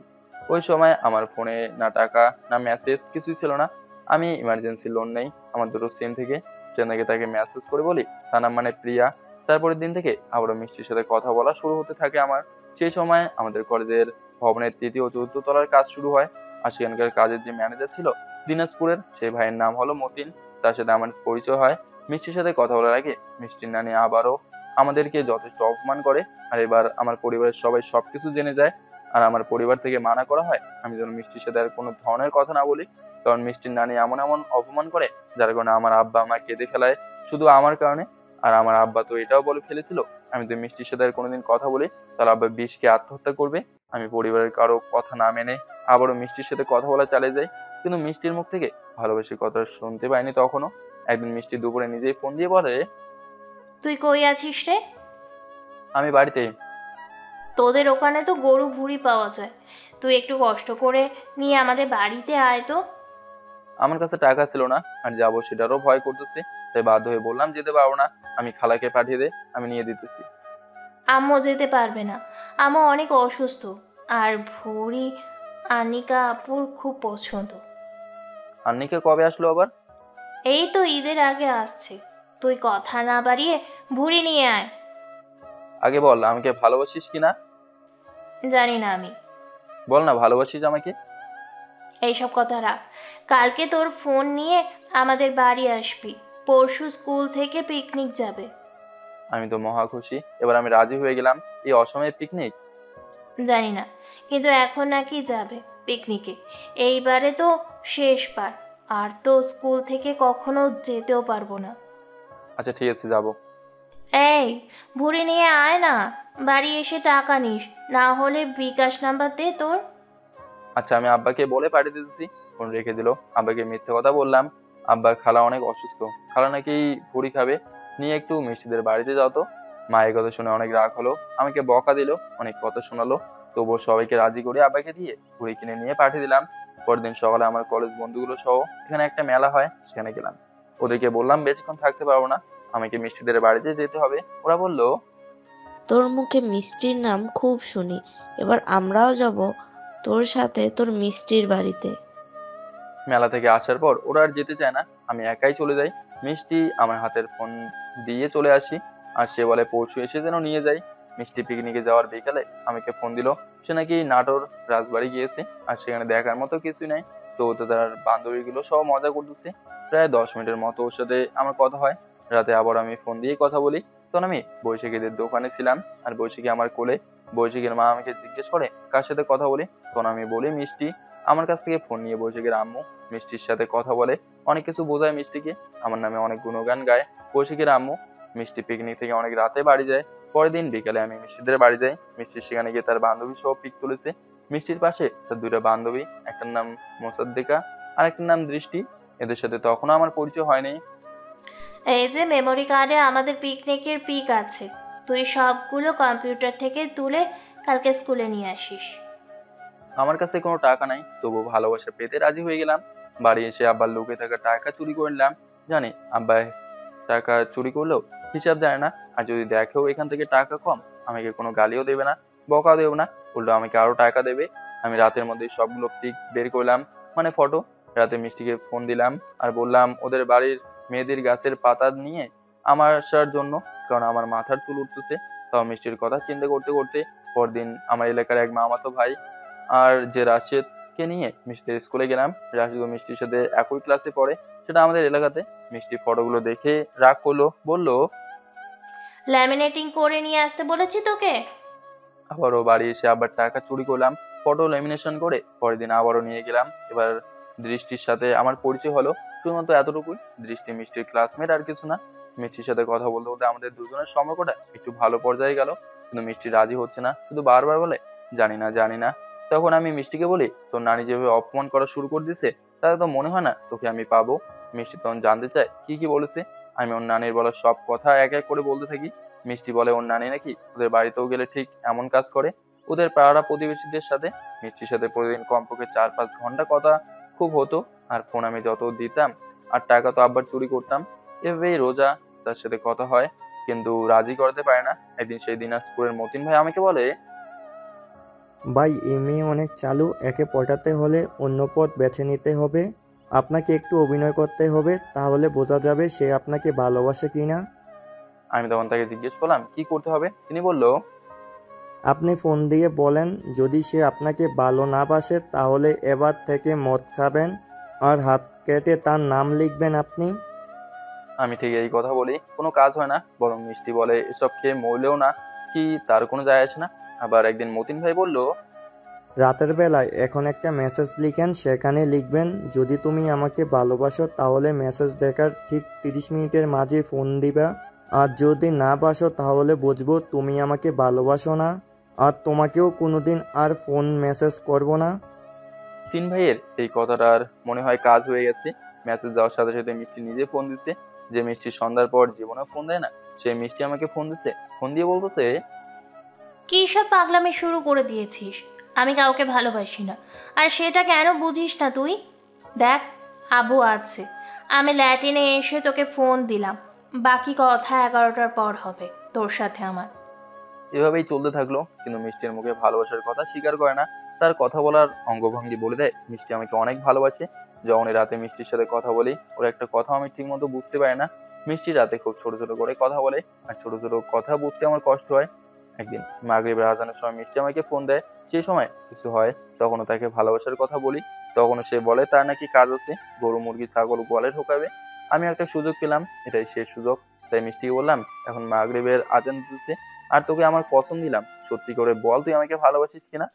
ওই সময় আমার ফোনে না টাকা না মেসেজ কিছুই ছিল না। আমি ইমার্জেন্সি লোন নেই আমার দুটো সিম থেকে, সেখান থেকে তাকে মেসেজ করে বলি সানাম মানে প্রিয়া। তারপরের দিন থেকে আবারও মিষ্টির সাথে কথা বলা শুরু হতে থাকে আমার। সেই সময় আমাদের কলেজের ভবনের 3য় ও 4র্থ তলার কাজ শুরু হয় আর সেখানকার কাজের যে ম্যানেজার ছিল দিনাজপুরের, সেই ভাইয়ের নাম হলো মতিন। তার সাথে আমার পরিচয় হয়। মিষ্টির সাথে কথা বলার আগে মিষ্টির নানি আবারও আমাদেরকে যথেষ্ট অপমান করে আর এবার আমার পরিবারের সবাই সবকিছু জেনে যায়। আর আমার পরিবার থেকে মানা করা হয় আমি যেন মিষ্টির সাথে আর কোনো ধরনের কথা না বলি, কারণ মিষ্টির নানি এমন এমন অপমান করে যার কারণে আমার আব্বা আমায় কেঁদে ফেলায় শুধু আমার কারণে। আর আমার আব্বা তো এটাও বলে ফেলেছিল আমি যদি মিষ্টির সাথে আর কোনোদিন কথা বলি তাহলে আব্বা বিষকে আত্মহত্যা করবে। আমি পরিবারের কারো কথা না মেনে আবারও মিষ্টির সাথে কথা বলা চালিয়ে যাই, কিন্তু মিষ্টির মুখ থেকে ভালোবাসি কথা শুনতে পাইনি তখনও। একদিন মিষ্টি দুপুরে নিজেই ফোন দিয়ে বলে, তুই কই আছিস রে? আমি বাড়িতেই। তোদের ওখানে তো গরু ভুঁড়ি পাওয়া যায়, তুই একটু কষ্ট করে নিয়ে আমাদের বাড়িতে আয় তো। আমার কাছে টাকা ছিল না আর যাবো সেটারও ভয় করতেছি, তাই বাধ্য হয়ে বললাম যেতে পারবো না, আমি খালাকে পাঠিয়ে দে, আমি নিয়ে দিতেছি। আম্মু যেতে পারবে না, আম্মু অনেক অসুস্থ আর ভুঁড়ি আনিকা আপুর খুব পছন্দ। আন্নিকে কবে আসলো আবার? এই তো ঈদের আগে আসছে, তুই কথা না বাড়িয়ে ভুঁড়ি নিয়ে আয়। আগে বল আমাকে ভালোবাসিস কিনা। জানি না আমি। বল না ভালোবাসিস আমাকে। এইসব কথা রাখ, কালকে তোর ফোন নিয়ে আমাদের বাড়ি আসবি, পরশু স্কুল থেকে পিকনিক যাবে। আমি তো মহা খুশি, এবার আমি রাজি হয়ে গেলাম। এই অসময়ে পিকনিক? জানি না, কিন্তু এখন নাকি যাবে পিকনিকে। এইবারে তো শেষবার, আর তো স্কুল থেকে কখনো যেতেও পারবো না। আচ্ছা ঠিক আছে যাবো। এই ভুঁড়ি নিয়ে আয় না, বাড়ি এসে টাকা নিস, না হলে বিকাশ নাম্বার দে তোর। আচ্ছা আমি আব্বাকে বলে পাঠিয়ে দিতেছি। ফোন রেখে দিল। আব্বাকে মিথ্যে কথা বললাম, আব্বা খালা অনেক অসুস্থ, খালা নাকি ভুঁড়ি খাবে, নিয়ে একটু মিষ্টিদের বাড়িতে যাও তো। মায়ের কথা শুনে অনেক রাগ হলো, আমাকে বকা দিল, অনেক কথা শোনালো, তবুও সবাইকে রাজি করে আব্বাকে দিয়ে ভুঁড়ি কিনে নিয়ে পাঠিয়ে দিলাম। পরদিন সকালে আমার কলেজ বন্ধুগুলো সহ এখানে একটা মেলা হয়, সেখানে গেলাম। ওদেরকে বললাম বেশিক্ষণ থাকতে পারবো না, আমাকে মিষ্টিদের বাড়িতে যেতে হবে। ওরা বলল, তোর মুখে মিষ্টির নাম খুব শুনি, এবার আমরাও যাব তোর সাথে তোর মিষ্টির বাড়িতে। মেলা থেকে আসার পর ওরা আর যেতে চায় না, আমি একাই চলে যাই। মিষ্টি আমার হাতের ফোন দিয়ে চলে আসি আর সে বলে পরশু এসে যেন নিয়ে যাই। মিষ্টি পিকনিকে যাওয়ার বিকালে আমাকে ফোন দিল, সে নাকি নাটোর রাজবাড়ি গিয়েছে আর সেখানে দেখার মতো কিছুই নাই। তো তার বান্ধবীগুলো সব মজা করতেছে। প্রায় 10 মিনিটের মতো ওর সাথে আমার কথা হয়। রাতে আবার আমি ফোন দিয়ে কথা বলি, তখন আমি বৈশাখীদের দোকানে ছিলাম আর বৈশাখী আমার কোলে। বৈশাখীর মা আমাকে জিজ্ঞেস করে কার সাথে কথা বলি, তখন আমি বলি মিষ্টি। আমার কাছ থেকে ফোন নিয়ে বৈশাখীর আম্মু মিষ্টির সাথে কথা বলে, অনেক কিছু বোঝায় মিষ্টিকে, আমার নামে অনেক গুণগান গায় বৈশাখীর আম্মু। মিষ্টি পিকনিক থেকে অনেক রাতে বাড়ি যায়। পরের দিন বিকালে আমি মিষ্টিদের বাড়ি যাই। মিষ্টি সেখানে গিয়ে তার বান্ধবী সহ পিক তুলেছে। মিষ্টির পাশে তার 2টা বান্ধবী, একটার নাম মোসাদ্দেকা আর একটার নাম দৃষ্টি। এদের সাথে তখনও আমার পরিচয় হয়নি। এই যে মেমোরি কার্ডে আমাদের পিকনিকের পিক আছে, তুই সবগুলো কম্পিউটার থেকে তুলে কালকে স্কুলে নিয়ে আসিস। আমার কাছে কোনো টাকা নাই, তবু ভালোবাসা পেতে রাজি হয়ে গেলাম। বাড়ি এসে আব্বার লুকিয়ে থাকা টাকা চুরি করে নিলাম। জানি আব্বা টাকা চুরি করলেও হিসাব জানে না, আর যদি দেখেও এখান থেকে টাকা কম আমাকে কোনো গালিও দেবে না, বকাও দেবে না, উল্টো আমাকে আরো টাকা দেবে। আমি রাতের মধ্যে সবগুলো পিক বের করলাম, মানে ফটো। রাতে মিষ্টিকে ফোন দিলাম আর বললাম ওদের বাড়ির মেয়েদের গাছের পাতা নিয়ে আমার আসার জন্য, কারণ আমার মাথার চুল উঠতেছে। তাও মিষ্টির কথা চিন্তা করতে করতে পরদিন আমার এলাকার এক মামাতো ভাই আর যে রাশিদকে নিয়ে মিষ্টির স্কুলে গেলাম। রাশিদ ও মিষ্টির সাথে একই ক্লাসে পড়ে, সেটা আমাদের এলাকাতে। মিষ্টি ফটোগুলো দেখে রাগ করলো, বলল ল্যামিনেটিং করে নিয়ে আসতে বলেছি তোকে। আবারও বাড়ি এসে আবার টাকা চুরি করলাম, ফটো ল্যামিনেশন করে পরের দিন আবারও নিয়ে গেলাম। এবার দৃষ্টির সাথে আমার পরিচয় হলো, শুধুমাত্র এতটুকুই। দৃষ্টি মিষ্টির ক্লাসমেট, আর কিছু না। মিষ্টির সাথে কথা বলতে বলতে আমাদের দুজনের সম্পর্কটা একটু ভালো পর্যায়ে গেল, কিন্তু মিষ্টি রাজি হচ্ছে না, শুধু বারবার বলে জানি না জানি না। তখন আমি মিষ্টিকে বলি, তোর নানি যেভাবে অপমান করা শুরু করে দিছে তাতে তো মনে হয় না তোকে আমি পাবো। মিষ্টি তখন জানতে চায় কি কি বলেছে। আমি ওর নানির বলা সব কথা এক এক করে বলতে থাকি। মিষ্টি বলে ওর নানি নাকি ওদের বাড়িতেও গেলে ঠিক এমন কাজ করে, ওদের পাড়া প্রতিবেশীদের সাথে। মিষ্টির সাথে প্রতিদিন কমপক্ষে 4-5 ঘন্টা কথা খুব হতো, আর ফোন আমি যত দিতাম আর টাকা তো আব্বার চুরি করতাম। এভাবেই রোজা তার সাথে কথা হয়, কিন্তু রাজি করতে পারে না। একদিন সেই দিনাজপুরের মতিন ভাই আমাকে বলে, ভাই এই মেয়ে অনেক চালু, একে পটাতে হলে অন্য পথ বেছে নিতে হবে। আপনাকে একটু অভিনয় করতে হবে, তাহলে বোঝা যাবে সে আপনাকে ভালোবাসে কিনা। আমি তখন তাকে জিজ্ঞেস করলাম কি করতে হবে। তিনি বলল, আপনি ফোন দিয়ে বলেন যদি সে আপনাকে ভালো না বাসে তাহলে এবার থেকে মদ খাবেন আর হাত কেটে তার নাম লিখবেন আপনি। আমি ঠিক এই কথা বলি, কোনো কাজ হয় না, বরং মিষ্টি বলে এসব খেয়ে মরলেও না কি তার কোনো যায় আসে না। আবার একদিন মতিন ভাই বলল, রাতের বেলায় এখন একটা মেসেজ লিখেন, সেখানে লিখবেন যদি তুমি আমাকে ভালোবাসো তাহলে মেসেজ দেখার ঠিক 30 মিনিটের মাঝে ফোন দিবা, আর যদি না বাসো তাহলে বুঝবো তুমি আমাকে ভালোবাসো না, আর তোমাকেও কোনোদিন আর ফোন মেসেজ করব না। তিন ভাইয়ের এই কথাটার মনে হয় কাজ হয়ে গেছে। মেসেজ যাওয়ার সাথে সাথে মিষ্টি নিজে ফোন দিছে। যে মিষ্টি সন্ধ্যার পর জীবনে ফোন দেয় না, সেই মিষ্টি আমাকে ফোন দিছে। ফোন দিয়ে বলতেছে, কি সব পাগলামি শুরু করে দিয়েছিস? আমি কাউকে ভালোবাসি না, আর সেটা কেন বুঝিস না তুই? দেখ, আবু আছে, আমি ল্যাটিনে এসে তোকে ফোন দিলাম, বাকি কথা 11টার পর হবে তোর সাথে আমার। এভাবেই চলতে থাকলো, কিন্তু মিষ্টির মুখে ভালোবাসার কথা স্বীকার করে না। তার কথা বলার অঙ্গভঙ্গি বলে দেয় মিষ্টি আমাকে অনেক ভালোবাসে। যখন এই রাতে মিষ্টির সাথে কথা বলি, ওর একটা কথা আমি ঠিক মতো বুঝতে পারি না। মিষ্টি রাতে খুব ছোট ছোট করে কথা বলে, আর ছোট ছোট কথা বুঝতে আমার কষ্ট হয়। একদিন মাগরিবের আজানের সময় মিষ্টি আমাকে ফোন দেয়। সেই সময় কিছু হয়, তখনও তাকে ভালোবাসার কথা বলি। তখনও সে বলে তার নাকি কাজ আছে, গরু মুরগি ছাগল গোয়ালে ঢোকাবে। আমি একটা সুযোগ পেলাম, এটাই শেষ সুযোগ। তাই মিষ্টিকে বললাম, এখন মাগরিবের আজান দিতেছে আর তোকে আমার কসম দিলাম, সত্যি করে বল তুই আমাকে ভালোবাসিস কিনা।